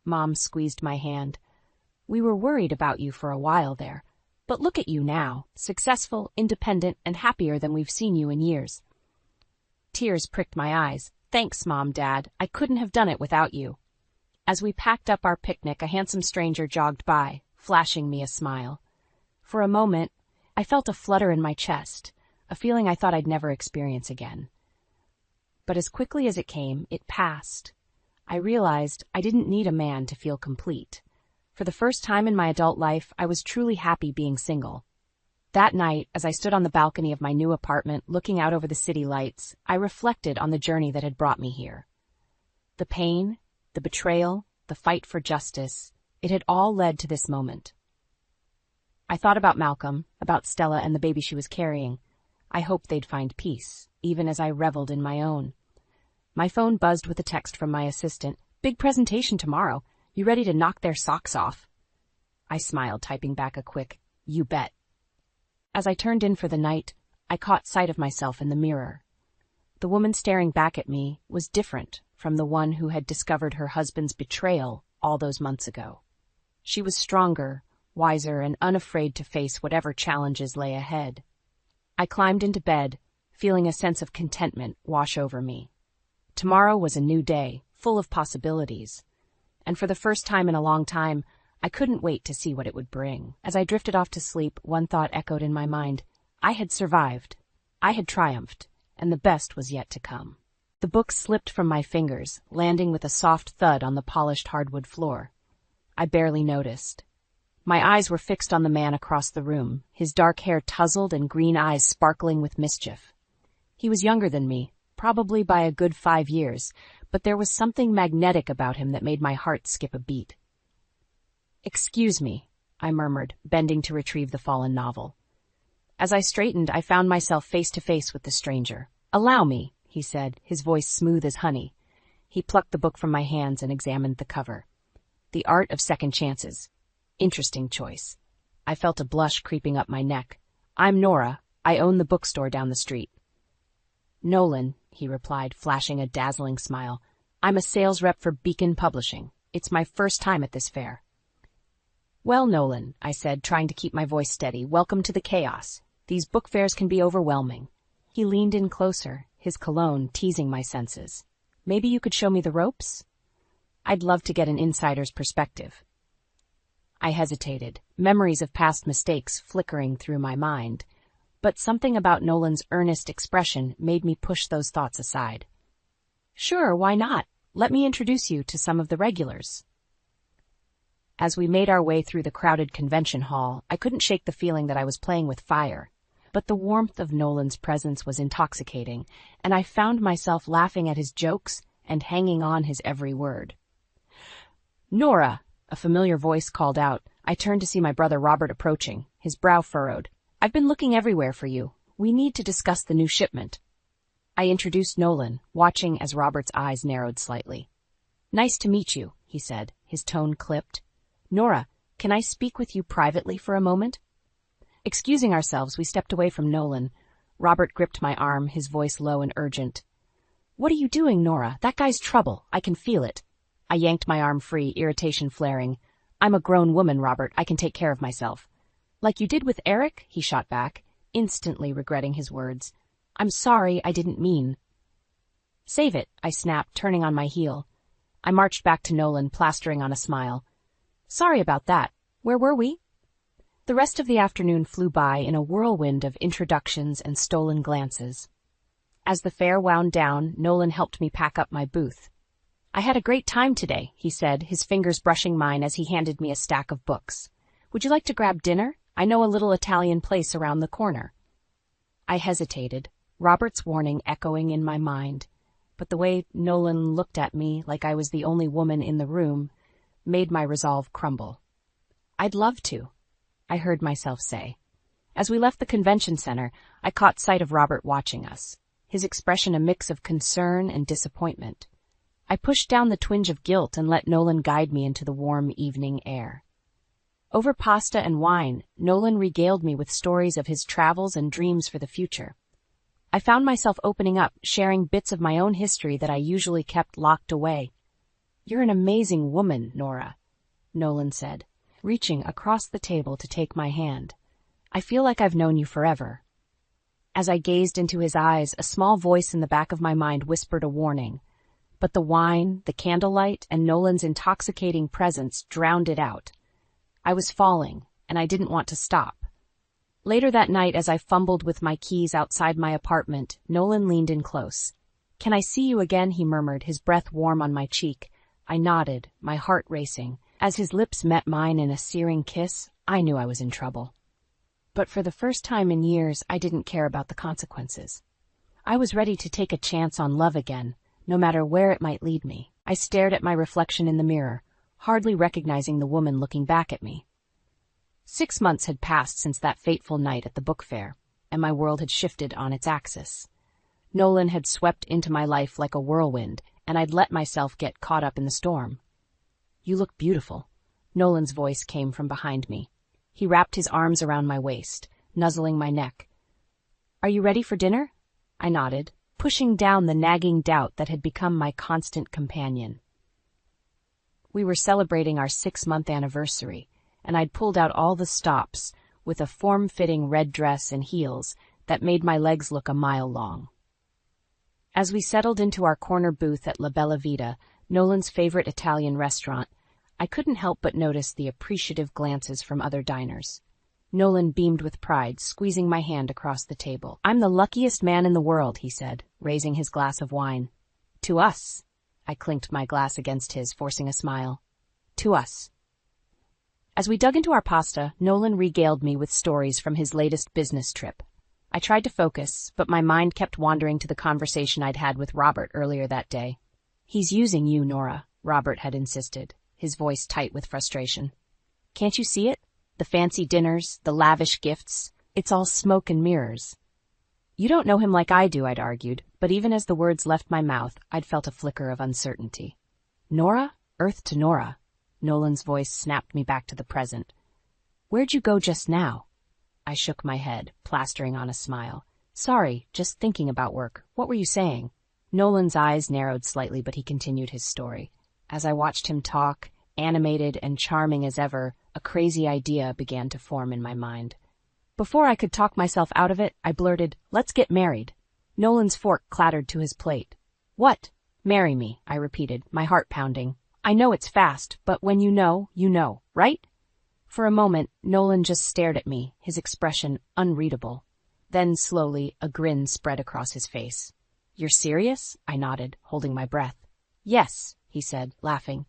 S2: Mom squeezed my hand. "We were worried about you for a while there, but look at you now, successful, independent, and happier than we've seen you in years." Tears pricked my eyes. "Thanks, Mom, Dad. I couldn't have done it without you." As we packed up our picnic, a handsome stranger jogged by, flashing me a smile. For a moment, I felt a flutter in my chest, a feeling I thought I'd never experience again. But as quickly as it came, it passed. I realized I didn't need a man to feel complete. For the first time in my adult life, I was truly happy being single. That night, as I stood on the balcony of my new apartment, looking out over the city lights, I reflected on the journey that had brought me here. The pain, the betrayal, the fight for justice, it had all led to this moment. I thought about Malcolm, about Stella and the baby she was carrying. I hoped they'd find peace, even as I reveled in my own. My phone buzzed with a text from my assistant. "Big presentation tomorrow. You ready to knock their socks off?" I smiled, typing back a quick, "You bet." As I turned in for the night, I caught sight of myself in the mirror. The woman staring back at me was different from the one who had discovered her husband's betrayal all those months ago. She was stronger, wiser, and unafraid to face whatever challenges lay ahead. I climbed into bed, feeling a sense of contentment wash over me. Tomorrow was a new day, full of possibilities. And for the first time in a long time, I couldn't wait to see what it would bring. As I drifted off to sleep, one thought echoed in my mind. I had survived. I had triumphed, and the best was yet to come. The book slipped from my fingers, landing with a soft thud on the polished hardwood floor. I barely noticed. My eyes were fixed on the man across the room, his dark hair tousled and green eyes sparkling with mischief. He was younger than me, probably by a good 5 years, but there was something magnetic about him that made my heart skip a beat. "Excuse me," I murmured, bending to retrieve the fallen novel. As I straightened, I found myself face to face with the stranger. "Allow me," he said, his voice smooth as honey. He plucked the book from my hands and examined the cover. "The Art of Second Chances. Interesting choice." I felt a blush creeping up my neck. "I'm Nora. I own the bookstore down the street." "Nolan," he replied, flashing a dazzling smile. "I'm a sales rep for Beacon Publishing. It's my first time at this fair." "Well, Nolan," I said, trying to keep my voice steady, "welcome to the chaos. These book fairs can be overwhelming." He leaned in closer, his cologne teasing my senses. "Maybe you could show me the ropes?" "I'd love to get an insider's perspective." I hesitated, memories of past mistakes flickering through my mind. But something about Nolan's earnest expression made me push those thoughts aside. "Sure, why not? Let me introduce you to some of the regulars." As we made our way through the crowded convention hall, I couldn't shake the feeling that I was playing with fire. But the warmth of Nolan's presence was intoxicating, and I found myself laughing at his jokes and hanging on his every word. Nora, a familiar voice called out. I turned to see my brother Robert approaching, his brow furrowed. I've been looking everywhere for you. We need to discuss the new shipment. I introduced Nolan, watching as Robert's eyes narrowed slightly. Nice to meet you, he said, his tone clipped. Nora, can I speak with you privately for a moment? Excusing ourselves, we stepped away from Nolan. Robert gripped my arm, his voice low and urgent. What are you doing, Nora? That guy's trouble. I can feel it. I yanked my arm free, irritation flaring. I'm a grown woman, Robert. I can take care of myself. Like you did with Eric? He shot back, instantly regretting his words. I'm sorry, I didn't mean. Save it, I snapped, turning on my heel. I marched back to Nolan, plastering on a smile. Sorry about that. Where were we? The rest of the afternoon flew by in a whirlwind of introductions and stolen glances. As the fair wound down, Nolan helped me pack up my booth. I had a great time today, he said, his fingers brushing mine as he handed me a stack of books. Would you like to grab dinner? I know a little Italian place around the corner. I hesitated, Robert's warning echoing in my mind, but the way Nolan looked at me like I was the only woman in the room made my resolve crumble. I'd love to, I heard myself say. As we left the convention center, I caught sight of Robert watching us, his expression a mix of concern and disappointment. I pushed down the twinge of guilt and let Nolan guide me into the warm evening air. Over pasta and wine, Nolan regaled me with stories of his travels and dreams for the future. I found myself opening up, sharing bits of my own history that I usually kept locked away. You're an amazing woman, Nora, Nolan said, reaching across the table to take my hand. I feel like I've known you forever. As I gazed into his eyes, a small voice in the back of my mind whispered a warning. But the wine, the candlelight, and Nolan's intoxicating presence drowned it out. I was falling, and I didn't want to stop. Later that night, as I fumbled with my keys outside my apartment, Nolan leaned in close. Can I see you again? He murmured, his breath warm on my cheek. I nodded, my heart racing. As his lips met mine in a searing kiss, I knew I was in trouble. But for the first time in years, I didn't care about the consequences. I was ready to take a chance on love again, no matter where it might lead me. I stared at my reflection in the mirror, hardly recognizing the woman looking back at me. 6 months had passed since that fateful night at the book fair, and my world had shifted on its axis. Nolan had swept into my life like a whirlwind, and I'd let myself get caught up in the storm. You look beautiful. Nolan's voice came from behind me. He wrapped his arms around my waist, nuzzling my neck. Are you ready for dinner? I nodded, pushing down the nagging doubt that had become my constant companion. We were celebrating our 6-month anniversary, and I'd pulled out all the stops with a form-fitting red dress and heels that made my legs look a mile long. As we settled into our corner booth at La Bella Vita, Nolan's favorite Italian restaurant, I couldn't help but notice the appreciative glances from other diners. Nolan beamed with pride, squeezing my hand across the table. I'm the luckiest man in the world, he said, raising his glass of wine. To us. I clinked my glass against his, forcing a smile. To us. As we dug into our pasta, Nolan regaled me with stories from his latest business trip. I tried to focus, but my mind kept wandering to the conversation I'd had with Robert earlier that day. He's using you, Nora, Robert had insisted, his voice tight with frustration. Can't you see it? The fancy dinners, the lavish gifts, it's all smoke and mirrors. You don't know him like I do, I'd argued, but even as the words left my mouth, I'd felt a flicker of uncertainty. Nora? Earth to Nora. Nolan's voice snapped me back to the present. Where'd you go just now? I shook my head, plastering on a smile. Sorry, just thinking about work. What were you saying? Nolan's eyes narrowed slightly, but he continued his story. As I watched him talk, animated and charming as ever, a crazy idea began to form in my mind. Before I could talk myself out of it, I blurted, Let's get married. Nolan's fork clattered to his plate. What? Marry me, I repeated, my heart pounding. I know it's fast, but when you know, right? For a moment, Nolan just stared at me, his expression unreadable. Then, slowly, a grin spread across his face. You're serious? I nodded, holding my breath. Yes, he said, laughing.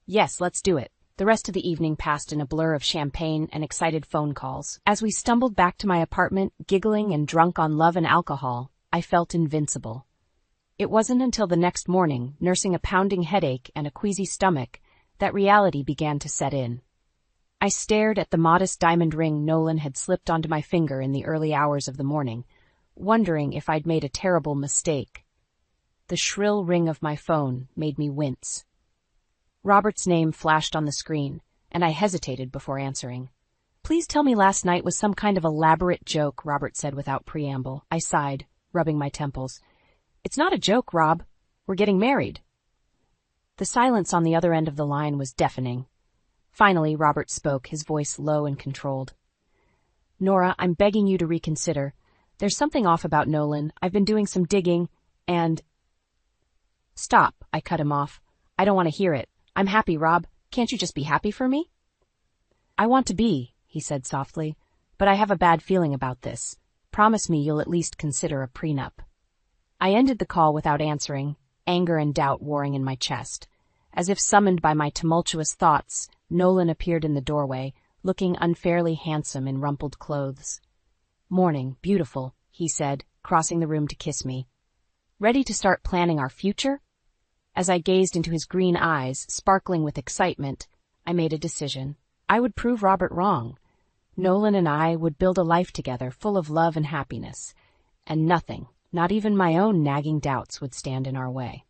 S2: Yes, let's do it. The rest of the evening passed in a blur of champagne and excited phone calls. As we stumbled back to my apartment, giggling and drunk on love and alcohol, I felt invincible. It wasn't until the next morning, nursing a pounding headache and a queasy stomach, that reality began to set in. I stared at the modest diamond ring Nolan had slipped onto my finger in the early hours of the morning, wondering if I'd made a terrible mistake. The shrill ring of my phone made me wince. Robert's name flashed on the screen, and I hesitated before answering. "Please tell me last night was some kind of elaborate joke," Robert said without preamble. I sighed, rubbing my temples. "It's not a joke, Rob. We're getting married." The silence on the other end of the line was deafening. Finally, Robert spoke, his voice low and controlled. "Nora, I'm begging you to reconsider. There's something off about Nolan. I've been doing some digging, and—" "Stop," I cut him off. "I don't want to hear it. I'm happy, Rob. Can't you just be happy for me?" "I want to be," he said softly, "but I have a bad feeling about this. Promise me you'll at least consider a prenup." I ended the call without answering, anger and doubt warring in my chest. As if summoned by my tumultuous thoughts, Nolan appeared in the doorway, looking unfairly handsome in rumpled clothes. "Morning, beautiful," he said, crossing the room to kiss me. "Ready to start planning our future?" As I gazed into his green eyes, sparkling with excitement, I made a decision. I would prove Robert wrong. Nolan and I would build a life together full of love and happiness, and nothing, not even my own nagging doubts, would stand in our way.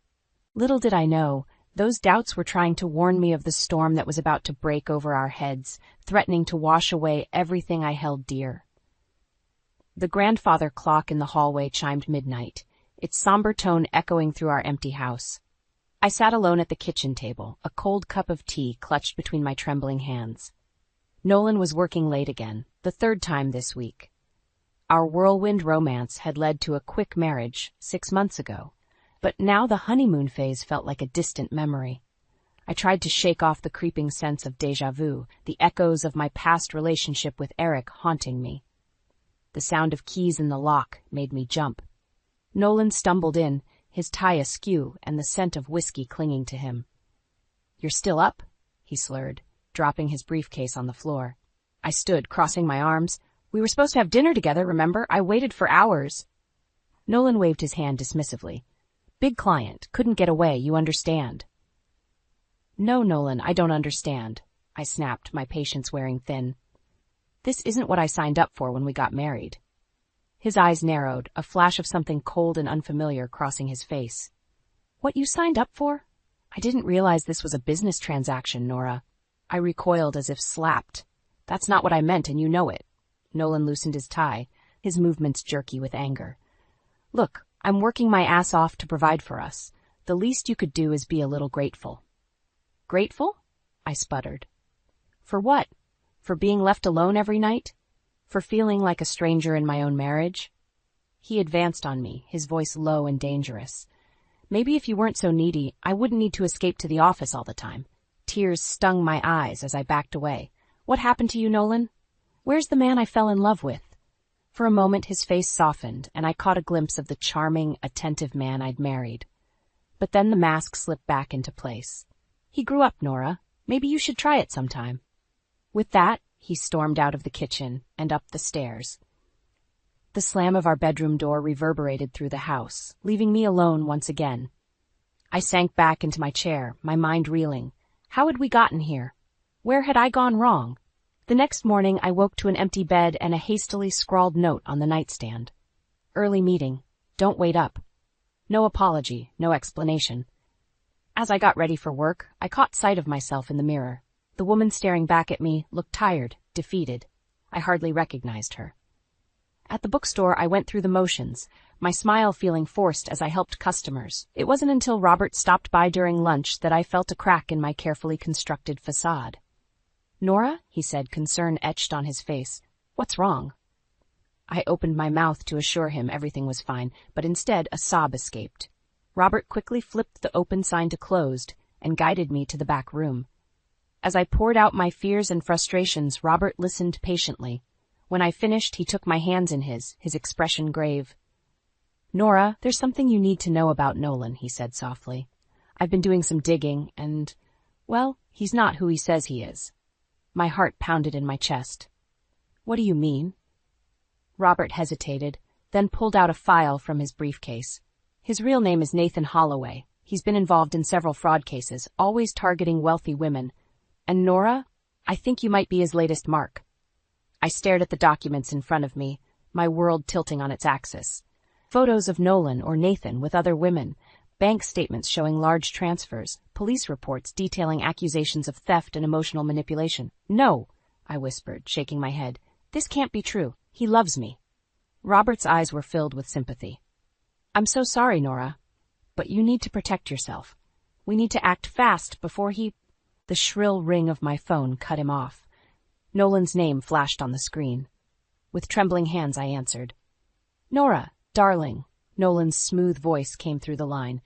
S2: Little did I know, those doubts were trying to warn me of the storm that was about to break over our heads, threatening to wash away everything I held dear. The grandfather clock in the hallway chimed midnight, its somber tone echoing through our empty house. I sat alone at the kitchen table, a cold cup of tea clutched between my trembling hands. Nolan was working late again, the third time this week. Our whirlwind romance had led to a quick marriage 6 months ago, but now the honeymoon phase felt like a distant memory. I tried to shake off the creeping sense of déjà vu, the echoes of my past relationship with Eric haunting me. The sound of keys in the lock made me jump. Nolan stumbled in, his tie askew and the scent of whiskey clinging to him. "You're still up?" he slurred, dropping his briefcase on the floor. I stood, crossing my arms. "We were supposed to have dinner together, remember? I waited for hours." Nolan waved his hand dismissively. "Big client, couldn't get away, you understand." "No, Nolan, I don't understand," I snapped, my patience wearing thin. "This isn't what I signed up for when we got married." His eyes narrowed, a flash of something cold and unfamiliar crossing his face. "What you signed up for? I didn't realize this was a business transaction, Nora." I recoiled as if slapped. "That's not what I meant, and you know it." Nolan loosened his tie, his movements jerky with anger. "Look, I'm working my ass off to provide for us. The least you could do is be a little grateful." "Grateful?" I sputtered. "For what? For being left alone every night? For feeling like a stranger in my own marriage?" He advanced on me, his voice low and dangerous. "Maybe if you weren't so needy, I wouldn't need to escape to the office all the time." Tears stung my eyes as I backed away. "What happened to you, Nolan? Where's the man I fell in love with?" For a moment his face softened, and I caught a glimpse of the charming, attentive man I'd married. But then the mask slipped back into place. "He grew up, Nora. Maybe you should try it sometime." With that, he stormed out of the kitchen and up the stairs. The slam of our bedroom door reverberated through the house, leaving me alone once again. I sank back into my chair, my mind reeling. How had we gotten here? Where had I gone wrong? The next morning I woke to an empty bed and a hastily scrawled note on the nightstand. "Early meeting. Don't wait up." No apology, no explanation. As I got ready for work, I caught sight of myself in the mirror. The woman staring back at me looked tired, defeated. I hardly recognized her. At the bookstore, I went through the motions, my smile feeling forced as I helped customers. It wasn't until Robert stopped by during lunch that I felt a crack in my carefully constructed facade. "Nora," he said, concern etched on his face. "What's wrong?" I opened my mouth to assure him everything was fine, but instead a sob escaped. Robert quickly flipped the open sign to closed and guided me to the back room. As I poured out my fears and frustrations, Robert listened patiently. When I finished, he took my hands in his expression grave. "Nora, there's something you need to know about Nolan," he said softly. "I've been doing some digging, and, well, he's not who he says he is." My heart pounded in my chest. "What do you mean?" Robert hesitated, then pulled out a file from his briefcase. "His real name is Nathan Holloway," He's been involved in several fraud cases, always targeting wealthy women. And Nora, I think you might be his latest mark. I stared at the documents in front of me, my world tilting on its axis. Photos of Nolan or Nathan with other women, bank statements showing large transfers, police reports detailing accusations of theft and emotional manipulation. No, I whispered, shaking my head. This can't be true. He loves me. Robert's eyes were filled with sympathy. I'm so sorry, Nora, but you need to protect yourself. We need to act fast before he... The shrill ring of my phone cut him off. Nolan's name flashed on the screen. With trembling hands, I answered. Nora, darling, Nolan's smooth voice came through the line.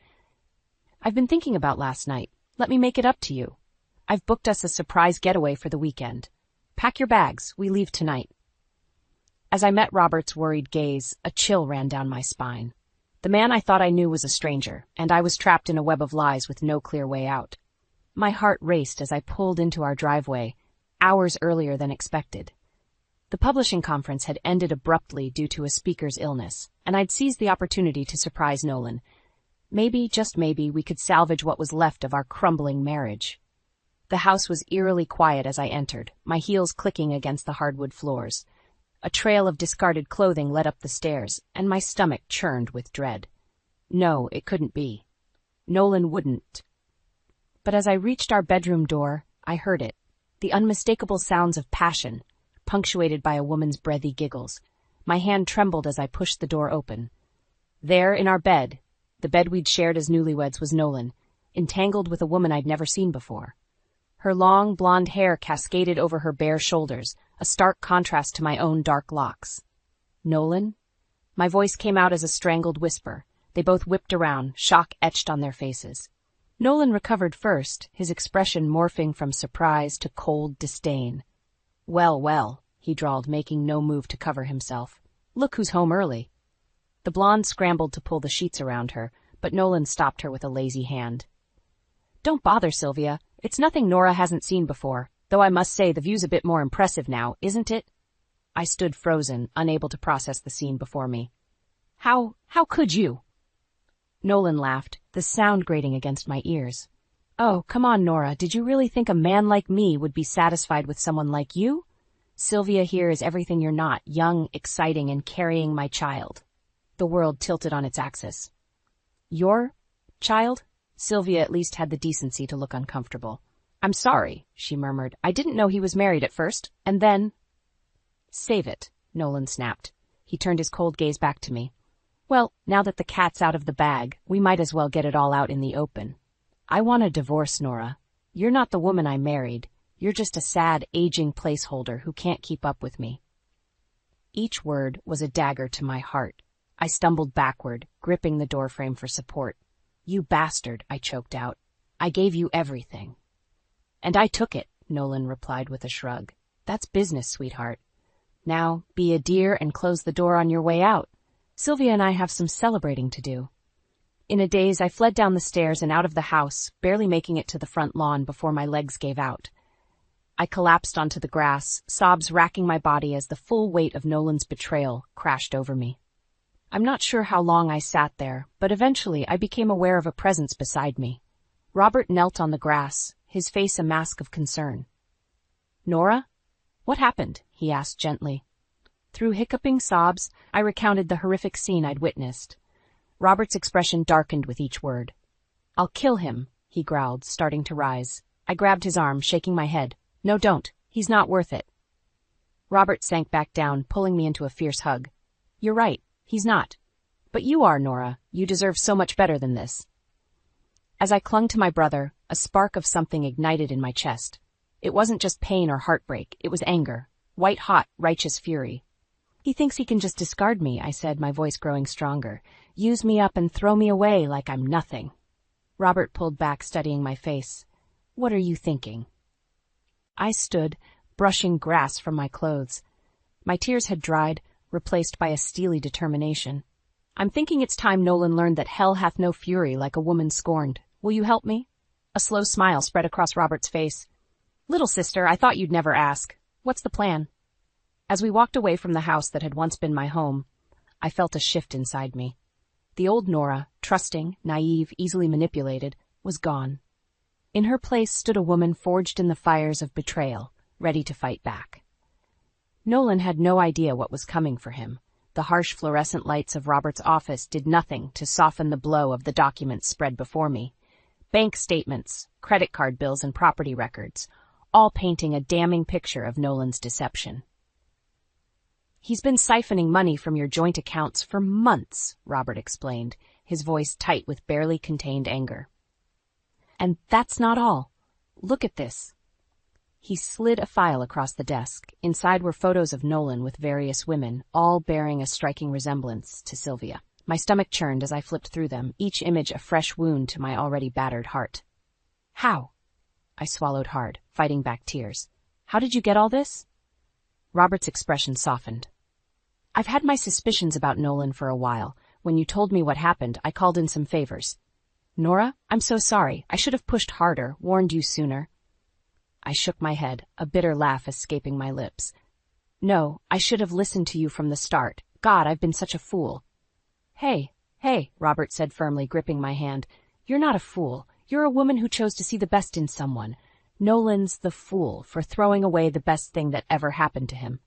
S2: I've been thinking about last night. Let me make it up to you. I've booked us a surprise getaway for the weekend. Pack your bags. We leave tonight. As I met Robert's worried gaze, a chill ran down my spine. The man I thought I knew was a stranger, and I was trapped in a web of lies with no clear way out. My heart raced as I pulled into our driveway, hours earlier than expected. The publishing conference had ended abruptly due to a speaker's illness, and I'd seized the opportunity to surprise Nolan. Maybe, just maybe, we could salvage what was left of our crumbling marriage. The house was eerily quiet as I entered, my heels clicking against the hardwood floors. A trail of discarded clothing led up the stairs, and my stomach churned with dread. No, it couldn't be. Nolan wouldn't. But as I reached our bedroom door, I heard it, the unmistakable sounds of passion, punctuated by a woman's breathy giggles. My hand trembled as I pushed the door open. There, in our bed, the bed we'd shared as newlyweds, was Nolan, entangled with a woman I'd never seen before. Her long, blonde hair cascaded over her bare shoulders, a stark contrast to my own dark locks. Nolan? My voice came out as a strangled whisper. They both whipped around, shock etched on their faces. Nolan recovered first, his expression morphing from surprise to cold disdain. Well, well, he drawled, making no move to cover himself. Look who's home early. The blonde scrambled to pull the sheets around her, but Nolan stopped her with a lazy hand. Don't bother, Sylvia. It's nothing Nora hasn't seen before, though I must say the view's a bit more impressive now, isn't it? I stood frozen, unable to process the scene before me. How could you? Nolan laughed, the sound grating against my ears. Oh, come on, Nora, did you really think a man like me would be satisfied with someone like you? Sylvia here is everything you're not, young, exciting, and carrying my child. The world tilted on its axis. Your child? Sylvia at least had the decency to look uncomfortable. I'm sorry, she murmured. I didn't know he was married at first, and then... Save it, Nolan snapped. He turned his cold gaze back to me. Well, now that the cat's out of the bag, we might as well get it all out in the open. I want a divorce, Nora. You're not the woman I married. You're just a sad, aging placeholder who can't keep up with me. Each word was a dagger to my heart. I stumbled backward, gripping the doorframe for support. You bastard, I choked out. I gave you everything. And I took it, Nolan replied with a shrug. That's business, sweetheart. Now, be a dear and close the door on your way out. Sylvia and I have some celebrating to do. In a daze, I fled down the stairs and out of the house, barely making it to the front lawn before my legs gave out. I collapsed onto the grass, sobs racking my body as the full weight of Nolan's betrayal crashed over me. I'm not sure how long I sat there, but eventually I became aware of a presence beside me. Robert knelt on the grass, his face a mask of concern. Nora? What happened? He asked gently. Through hiccuping sobs, I recounted the horrific scene I'd witnessed. Robert's expression darkened with each word. I'll kill him, he growled, starting to rise. I grabbed his arm, shaking my head. No, don't. He's not worth it. Robert sank back down, pulling me into a fierce hug. You're right. He's not. But you are, Nora. You deserve so much better than this. As I clung to my brother, a spark of something ignited in my chest. It wasn't just pain or heartbreak. It was anger. White-hot, righteous fury. He thinks he can just discard me, I said, my voice growing stronger. Use me up and throw me away like I'm nothing. Robert pulled back, studying my face. What are you thinking? I stood, brushing grass from my clothes. My tears had dried, replaced by a steely determination. I'm thinking it's time Nolan learned that hell hath no fury like a woman scorned. Will you help me? A slow smile spread across Robert's face. Little sister, I thought you'd never ask. What's the plan? As we walked away from the house that had once been my home, I felt a shift inside me. The old Nora, trusting, naive, easily manipulated, was gone. In her place stood a woman forged in the fires of betrayal, ready to fight back. Nolan had no idea what was coming for him. The harsh fluorescent lights of Robert's office did nothing to soften the blow of the documents spread before me. Bank statements, credit card bills, and property records, all painting a damning picture of Nolan's deception. "He's been siphoning money from your joint accounts for months," Robert explained, his voice tight with barely contained anger. "And that's not all. Look at this." He slid a file across the desk. Inside were photos of Nolan with various women, all bearing a striking resemblance to Sylvia. My stomach churned as I flipped through them, each image a fresh wound to my already battered heart. "How?" I swallowed hard, fighting back tears. "How did you get all this?" Robert's expression softened. "I've had my suspicions about Nolan for a while. When you told me what happened, I called in some favors. Nora, I'm so sorry. I should have pushed harder, warned you sooner." I shook my head, a bitter laugh escaping my lips. "No, I should have listened to you from the start. God, I've been such a fool." Hey, Robert said firmly, gripping my hand. "You're not a fool. You're a woman who chose to see the best in someone. Nolan's the fool for throwing away the best thing that ever happened to him."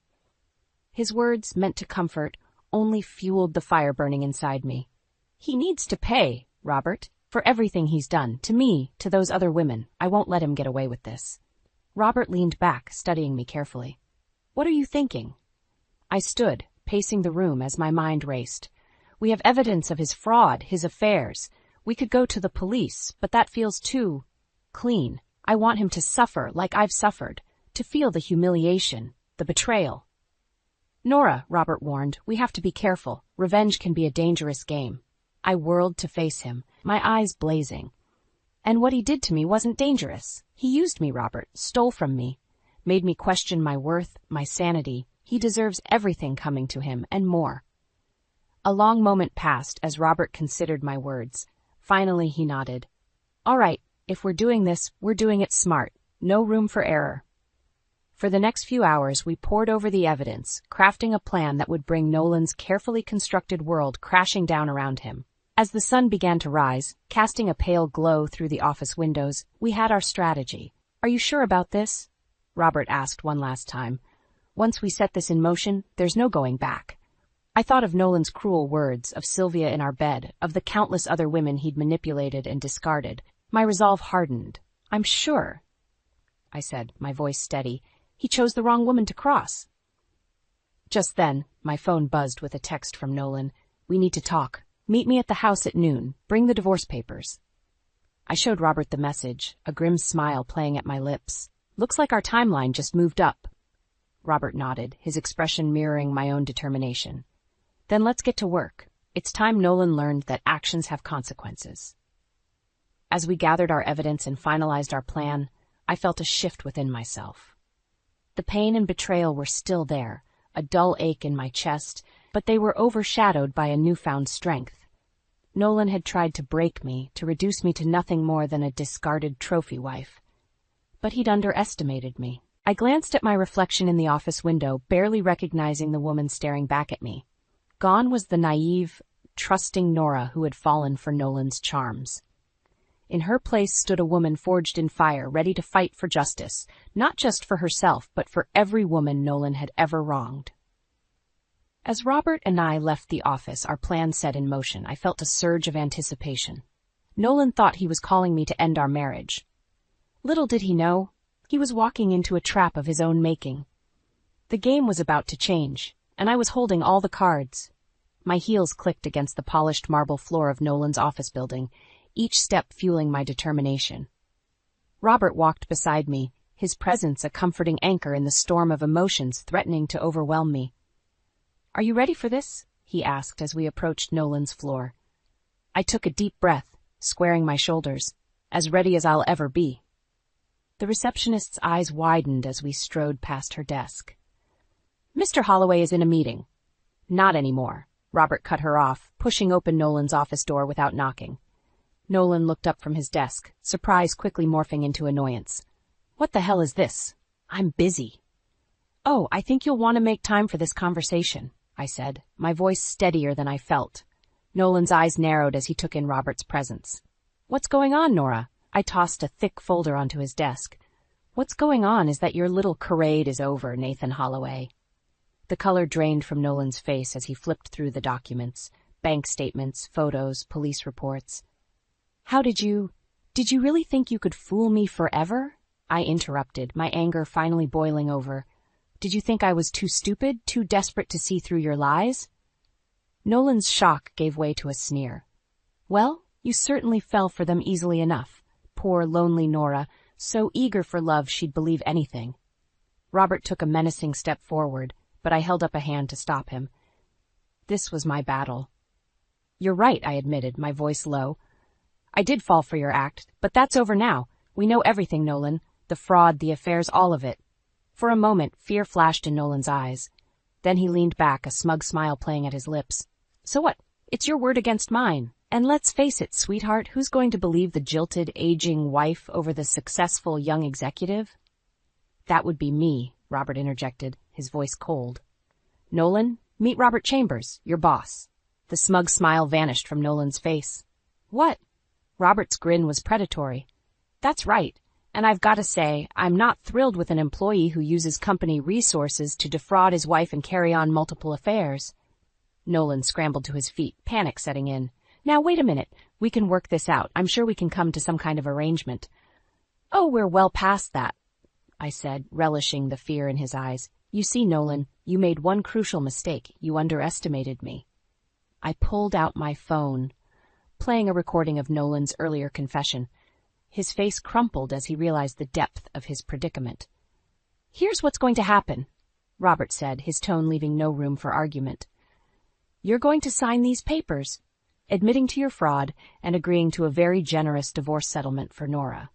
S2: His words, meant to comfort, only fueled the fire burning inside me. "He needs to pay, Robert, for everything he's done, to me, to those other women. I won't let him get away with this." Robert leaned back, studying me carefully. "What are you thinking?" I stood, pacing the room as my mind raced. "We have evidence of his fraud, his affairs. We could go to the police, but that feels too clean. I want him to suffer like I've suffered, to feel the humiliation, the betrayal." "Nora," Robert warned, "we have to be careful. Revenge can be a dangerous game." I whirled to face him, my eyes blazing. "And what he did to me wasn't dangerous. He used me, Robert, stole from me, made me question my worth, my sanity. He deserves everything coming to him, and more." A long moment passed as Robert considered my words. Finally he nodded. "All right, if we're doing this, we're doing it smart. No room for error." For the next few hours we pored over the evidence, crafting a plan that would bring Nolan's carefully constructed world crashing down around him. As the sun began to rise, casting a pale glow through the office windows, we had our strategy. "Are you sure about this?" Robert asked one last time. "Once we set this in motion, there's no going back." I thought of Nolan's cruel words, of Sylvia in our bed, of the countless other women he'd manipulated and discarded. My resolve hardened. "I'm sure," I said, my voice steady. "He chose the wrong woman to cross." Just then, my phone buzzed with a text from Nolan. "We need to talk. Meet me at the house at noon. Bring the divorce papers." I showed Robert the message, a grim smile playing at my lips. "Looks like our timeline just moved up." Robert nodded, his expression mirroring my own determination. "Then let's get to work. It's time Nolan learned that actions have consequences." As we gathered our evidence and finalized our plan, I felt a shift within myself. The pain and betrayal were still there, a dull ache in my chest, but they were overshadowed by a newfound strength. Nolan had tried to break me, to reduce me to nothing more than a discarded trophy wife. But he'd underestimated me. I glanced at my reflection in the office window, barely recognizing the woman staring back at me. Gone was the naive, trusting Nora who had fallen for Nolan's charms. In her place stood a woman forged in fire, ready to fight for justice, not just for herself, but for every woman Nolan had ever wronged. As Robert and I left the office, our plan set in motion, I felt a surge of anticipation. Nolan thought he was calling me to end our marriage. Little did he know, he was walking into a trap of his own making. The game was about to change, and I was holding all the cards. My heels clicked against the polished marble floor of Nolan's office building, each step fueling my determination. Robert walked beside me, his presence a comforting anchor in the storm of emotions threatening to overwhelm me. "Are you ready for this?" he asked as we approached Nolan's floor. I took a deep breath, squaring my shoulders, as ready as I'll ever be. The receptionist's eyes widened as we strode past her desk. "Mr. Holloway is in a meeting." "Not anymore." Robert cut her off, pushing open Nolan's office door without knocking. Nolan looked up from his desk, surprise quickly morphing into annoyance. "What the hell is this? I'm busy." "Oh, I think you'll want to make time for this conversation," I said, my voice steadier than I felt. Nolan's eyes narrowed as he took in Robert's presence. "What's going on, Nora?" I tossed a thick folder onto his desk. "What's going on is that your little charade is over, Nathan Holloway." The color drained from Nolan's face as he flipped through the documents, bank statements, photos, police reports. Did you really think you could fool me forever?" I interrupted, my anger finally boiling over. "Did you think I was too stupid, too desperate to see through your lies?" Nolan's shock gave way to a sneer. "Well, you certainly fell for them easily enough. Poor, lonely Nora, so eager for love she'd believe anything." Robert took a menacing step forward, but I held up a hand to stop him. This was my battle. "You're right," I admitted, my voice low. "I did fall for your act, but that's over now. We know everything, Nolan. The fraud, the affairs, all of it." For a moment, fear flashed in Nolan's eyes. Then he leaned back, a smug smile playing at his lips. "So what? It's your word against mine. And let's face it, sweetheart, who's going to believe the jilted, aging wife over the successful young executive?" "That would be me," Robert interjected, his voice cold. "Nolan, meet Robert Chambers, your boss." The smug smile vanished from Nolan's face. "What?" Robert's grin was predatory. "That's right. And I've got to say, I'm not thrilled with an employee who uses company resources to defraud his wife and carry on multiple affairs." Nolan scrambled to his feet, panic setting in. "Now, wait a minute. We can work this out. I'm sure we can come to some kind of arrangement." "Oh, we're well past that," I said, relishing the fear in his eyes. "You see, Nolan, you made one crucial mistake. You underestimated me." I pulled out my phone, playing a recording of Nolan's earlier confession. His face crumpled as he realized the depth of his predicament. "Here's what's going to happen," Robert said, his tone leaving no room for argument. "You're going to sign these papers, admitting to your fraud and agreeing to a very generous divorce settlement for Nora.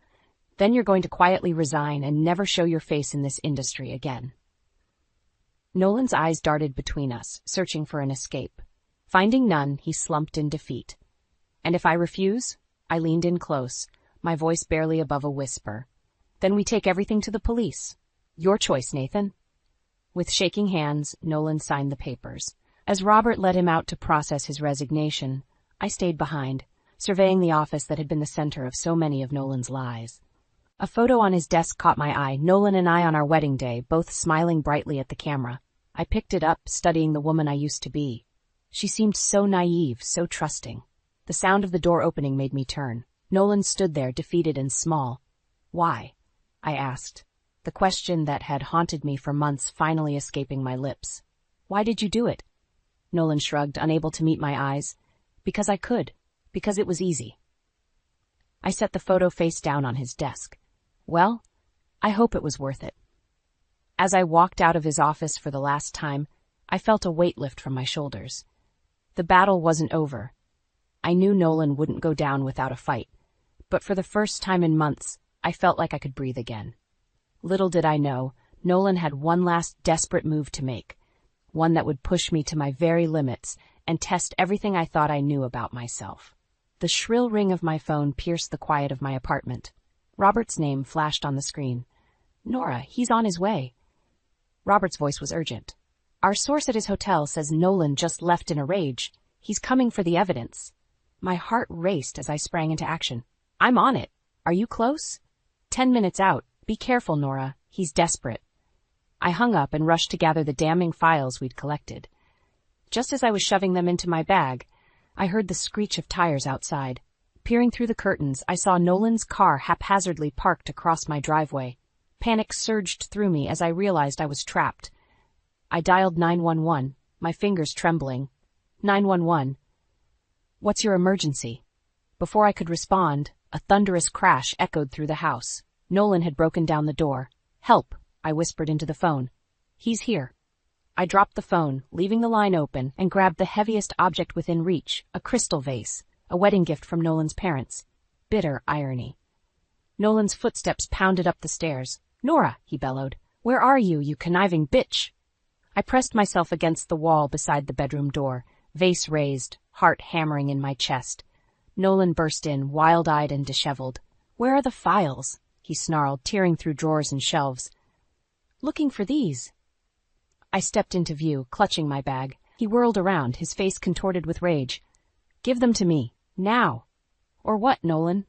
S2: Then you're going to quietly resign and never show your face in this industry again." Nolan's eyes darted between us, searching for an escape. Finding none, he slumped in defeat. "And if I refuse?" I leaned in close, my voice barely above a whisper. "Then we take everything to the police. Your choice, Nathan." With shaking hands, Nolan signed the papers. As Robert led him out to process his resignation, I stayed behind, surveying the office that had been the center of so many of Nolan's lies. A photo on his desk caught my eye, Nolan and I on our wedding day, both smiling brightly at the camera. I picked it up, studying the woman I used to be. She seemed so naive, so trusting. The sound of the door opening made me turn. Nolan stood there, defeated and small. "Why?" I asked, the question that had haunted me for months finally escaping my lips. "Why did you do it?" Nolan shrugged, unable to meet my eyes. "Because I could. Because it was easy." I set the photo face down on his desk. "Well, I hope it was worth it." As I walked out of his office for the last time, I felt a weight lift from my shoulders. The battle wasn't over. I knew Nolan wouldn't go down without a fight, but for the first time in months, I felt like I could breathe again. Little did I know, Nolan had one last desperate move to make, one that would push me to my very limits and test everything I thought I knew about myself. The shrill ring of my phone pierced the quiet of my apartment. Robert's name flashed on the screen. "Nora, he's on his way." Robert's voice was urgent. "Our source at his hotel says Nolan just left in a rage. He's coming for the evidence." My heart raced as I sprang into action. "I'm on it. Are you close?" 10 minutes out. Be careful, Nora. He's desperate." I hung up and rushed to gather the damning files we'd collected. Just as I was shoving them into my bag, I heard the screech of tires outside. Peering through the curtains, I saw Nolan's car haphazardly parked across my driveway. Panic surged through me as I realized I was trapped. I dialed 911, my fingers trembling. 911. "What's your emergency?" Before I could respond, a thunderous crash echoed through the house. Nolan had broken down the door. "Help," I whispered into the phone. "He's here." I dropped the phone, leaving the line open, and grabbed the heaviest object within reach, a crystal vase, a wedding gift from Nolan's parents. Bitter irony. Nolan's footsteps pounded up the stairs. "Nora," he bellowed. "Where are you, you conniving bitch?" I pressed myself against the wall beside the bedroom door, vase raised, heart hammering in my chest. Nolan burst in, wild-eyed and disheveled. "Where are the files?" he snarled, tearing through drawers and shelves. "Looking for these." I stepped into view, clutching my bag. He whirled around, his face contorted with rage. Give them to me. Now. Or what, Nolan?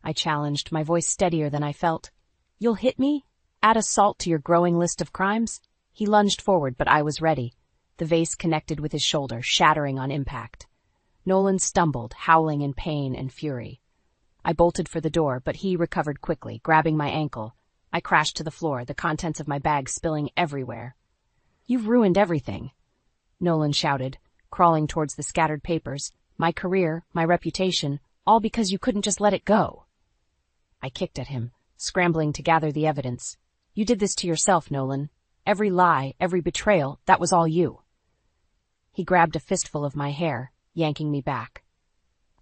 S2: I challenged, my voice steadier than I felt. You'll hit me? Add assault to your growing list of crimes? He lunged forward, but I was ready. The vase connected with his shoulder, shattering on impact. Nolan stumbled, howling in pain and fury. I bolted for the door, but he recovered quickly, grabbing my ankle. I crashed to the floor, the contents of my bag spilling everywhere. You've ruined everything, Nolan shouted, crawling towards the scattered papers. My career, my reputation, all because you couldn't just let it go. I kicked at him, scrambling to gather the evidence. You did this to yourself, Nolan. Every lie, every betrayal, that was all you. He grabbed a fistful of my hair, yanking me back.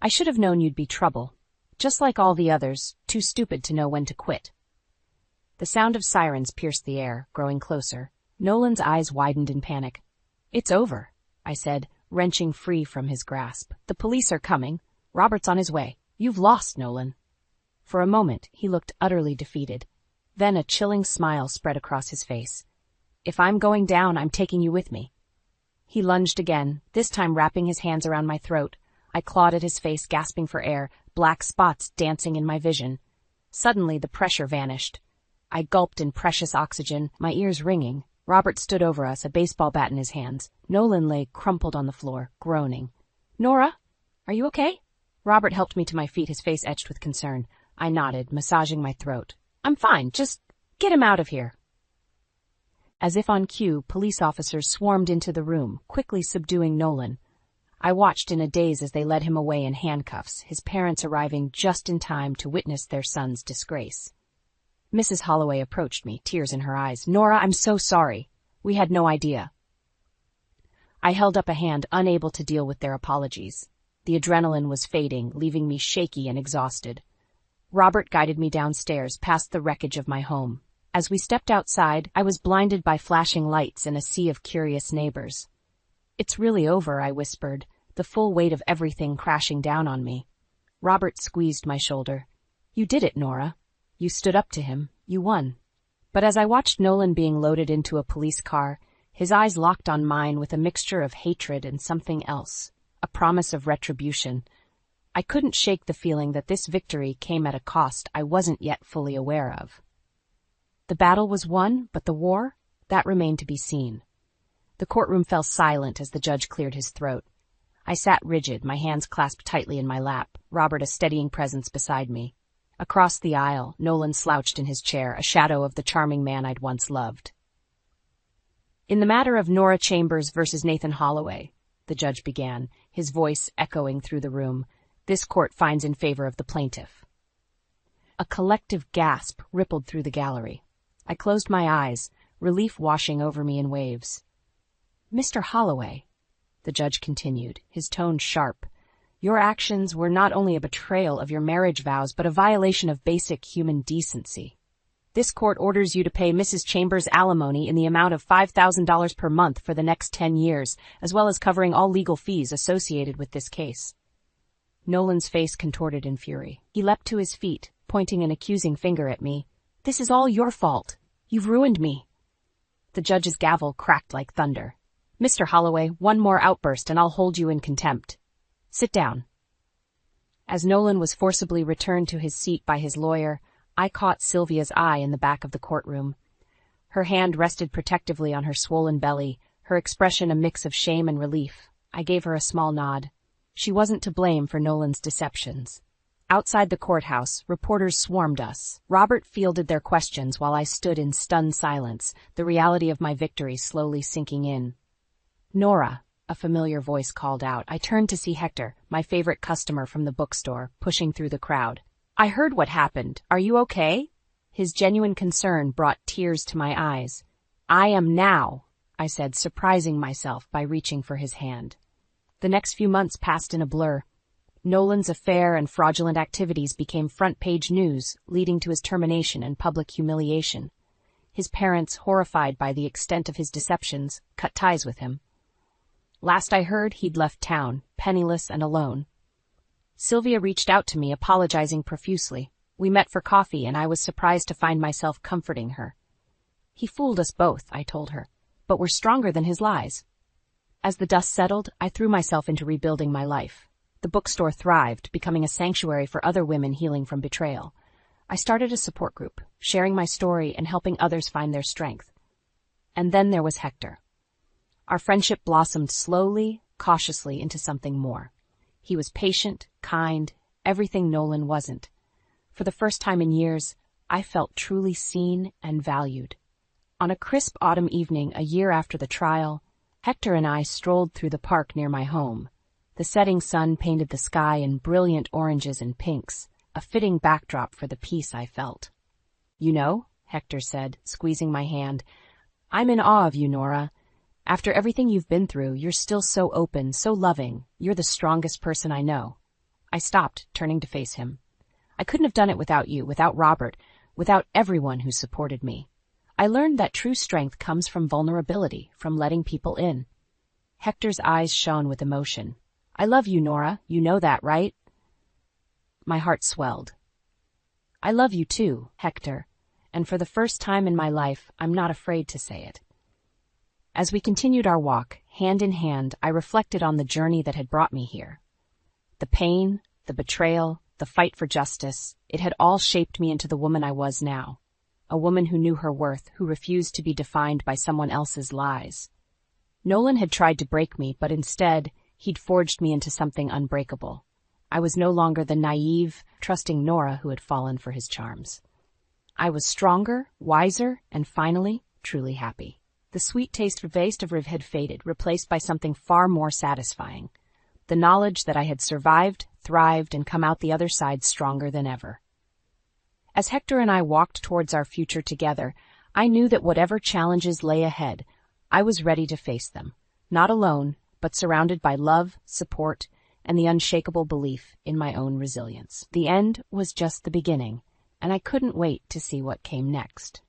S2: I should have known you'd be trouble. Just like all the others, too stupid to know when to quit. The sound of sirens pierced the air, growing closer. Nolan's eyes widened in panic. It's over, I said, wrenching free from his grasp. The police are coming. Robert's on his way. You've lost, Nolan. For a moment, he looked utterly defeated. Then a chilling smile spread across his face. If I'm going down, I'm taking you with me. He lunged again, this time wrapping his hands around my throat. I clawed at his face, gasping for air, black spots dancing in my vision. Suddenly, the pressure vanished. I gulped in precious oxygen, my ears ringing. Robert stood over us, a baseball bat in his hands. Nolan lay crumpled on the floor, groaning. Nora? Are you okay? Robert helped me to my feet, his face etched with concern. I nodded, massaging my throat. I'm fine, just get him out of here. As if on cue, police officers swarmed into the room, quickly subduing Nolan. I watched in a daze as they led him away in handcuffs, his parents arriving just in time to witness their son's disgrace. Mrs. Holloway approached me, tears in her eyes. Nora, I'm so sorry. We had no idea. I held up a hand, unable to deal with their apologies. The adrenaline was fading, leaving me shaky and exhausted. Robert guided me downstairs, past the wreckage of my home. As we stepped outside, I was blinded by flashing lights and a sea of curious neighbors. It's really over, I whispered, the full weight of everything crashing down on me. Robert squeezed my shoulder. You did it, Nora. You stood up to him. You won. But as I watched Nolan being loaded into a police car, his eyes locked on mine with a mixture of hatred and something else, a promise of retribution. I couldn't shake the feeling that this victory came at a cost I wasn't yet fully aware of. The battle was won, but the war? That remained to be seen. The courtroom fell silent as the judge cleared his throat. I sat rigid, my hands clasped tightly in my lap, Robert a steadying presence beside me. Across the aisle, Nolan slouched in his chair, a shadow of the charming man I'd once loved. In the matter of Nora Chambers versus Nathan Holloway, the judge began, his voice echoing through the room, this court finds in favor of the plaintiff. A collective gasp rippled through the gallery. I closed my eyes, relief washing over me in waves. Mr. Holloway, the judge continued, his tone sharp, your actions were not only a betrayal of your marriage vows, but a violation of basic human decency. This court orders you to pay Mrs. Chambers alimony in the amount of $5,000 per month for the next 10 years, as well as covering all legal fees associated with this case. Nolan's face contorted in fury. He leapt to his feet, pointing an accusing finger at me. This is all your fault. You've ruined me. The judge's gavel cracked like thunder. Mr. Holloway, one more outburst and I'll hold you in contempt. Sit down. As Nolan was forcibly returned to his seat by his lawyer, I caught Sylvia's eye in the back of the courtroom. Her hand rested protectively on her swollen belly, her expression a mix of shame and relief. I gave her a small nod. She wasn't to blame for Nolan's deceptions. Outside the courthouse, reporters swarmed us. Robert fielded their questions while I stood in stunned silence, the reality of my victory slowly sinking in. Nora, a familiar voice called out. I turned to see Hector, my favorite customer from the bookstore, pushing through the crowd. I heard what happened. Are you okay? His genuine concern brought tears to my eyes. I am now, I said, surprising myself by reaching for his hand. The next few months passed in a blur. Nolan's affair and fraudulent activities became front-page news, leading to his termination and public humiliation. His parents, horrified by the extent of his deceptions, cut ties with him. Last I heard, he'd left town, penniless and alone. Sylvia reached out to me, apologizing profusely. We met for coffee, and I was surprised to find myself comforting her. He fooled us both, I told her, but we're stronger than his lies. As the dust settled, I threw myself into rebuilding my life. The bookstore thrived, becoming a sanctuary for other women healing from betrayal. I started a support group, sharing my story and helping others find their strength. And then there was Hector. Our friendship blossomed slowly, cautiously into something more. He was patient, kind, everything Nolan wasn't. For the first time in years, I felt truly seen and valued. On a crisp autumn evening a year after the trial, Hector and I strolled through the park near my home. The setting sun painted the sky in brilliant oranges and pinks, a fitting backdrop for the peace I felt. "You know," Hector said, squeezing my hand, "I'm in awe of you, Nora. After everything you've been through, you're still so open, so loving. You're the strongest person I know." I stopped, turning to face him. I couldn't have done it without you, without Robert, without everyone who supported me. I learned that true strength comes from vulnerability, from letting people in. Hector's eyes shone with emotion. "I love you, Nora. You know that, right?" My heart swelled. "I love you too, Hector, and for the first time in my life, I'm not afraid to say it." As we continued our walk, hand in hand, I reflected on the journey that had brought me here. The pain, the betrayal, the fight for justice, it had all shaped me into the woman I was now. A woman who knew her worth, who refused to be defined by someone else's lies. Nolan had tried to break me, but instead, he'd forged me into something unbreakable. I was no longer the naive, trusting Nora who had fallen for his charms. I was stronger, wiser, and finally, truly happy. The sweet taste of had faded, replaced by something far more satisfying. The knowledge that I had survived, thrived, and come out the other side stronger than ever. As Hector and I walked towards our future together, I knew that whatever challenges lay ahead, I was ready to face them, not alone, but surrounded by love, support, and the unshakable belief in my own resilience. The end was just the beginning, and I couldn't wait to see what came next.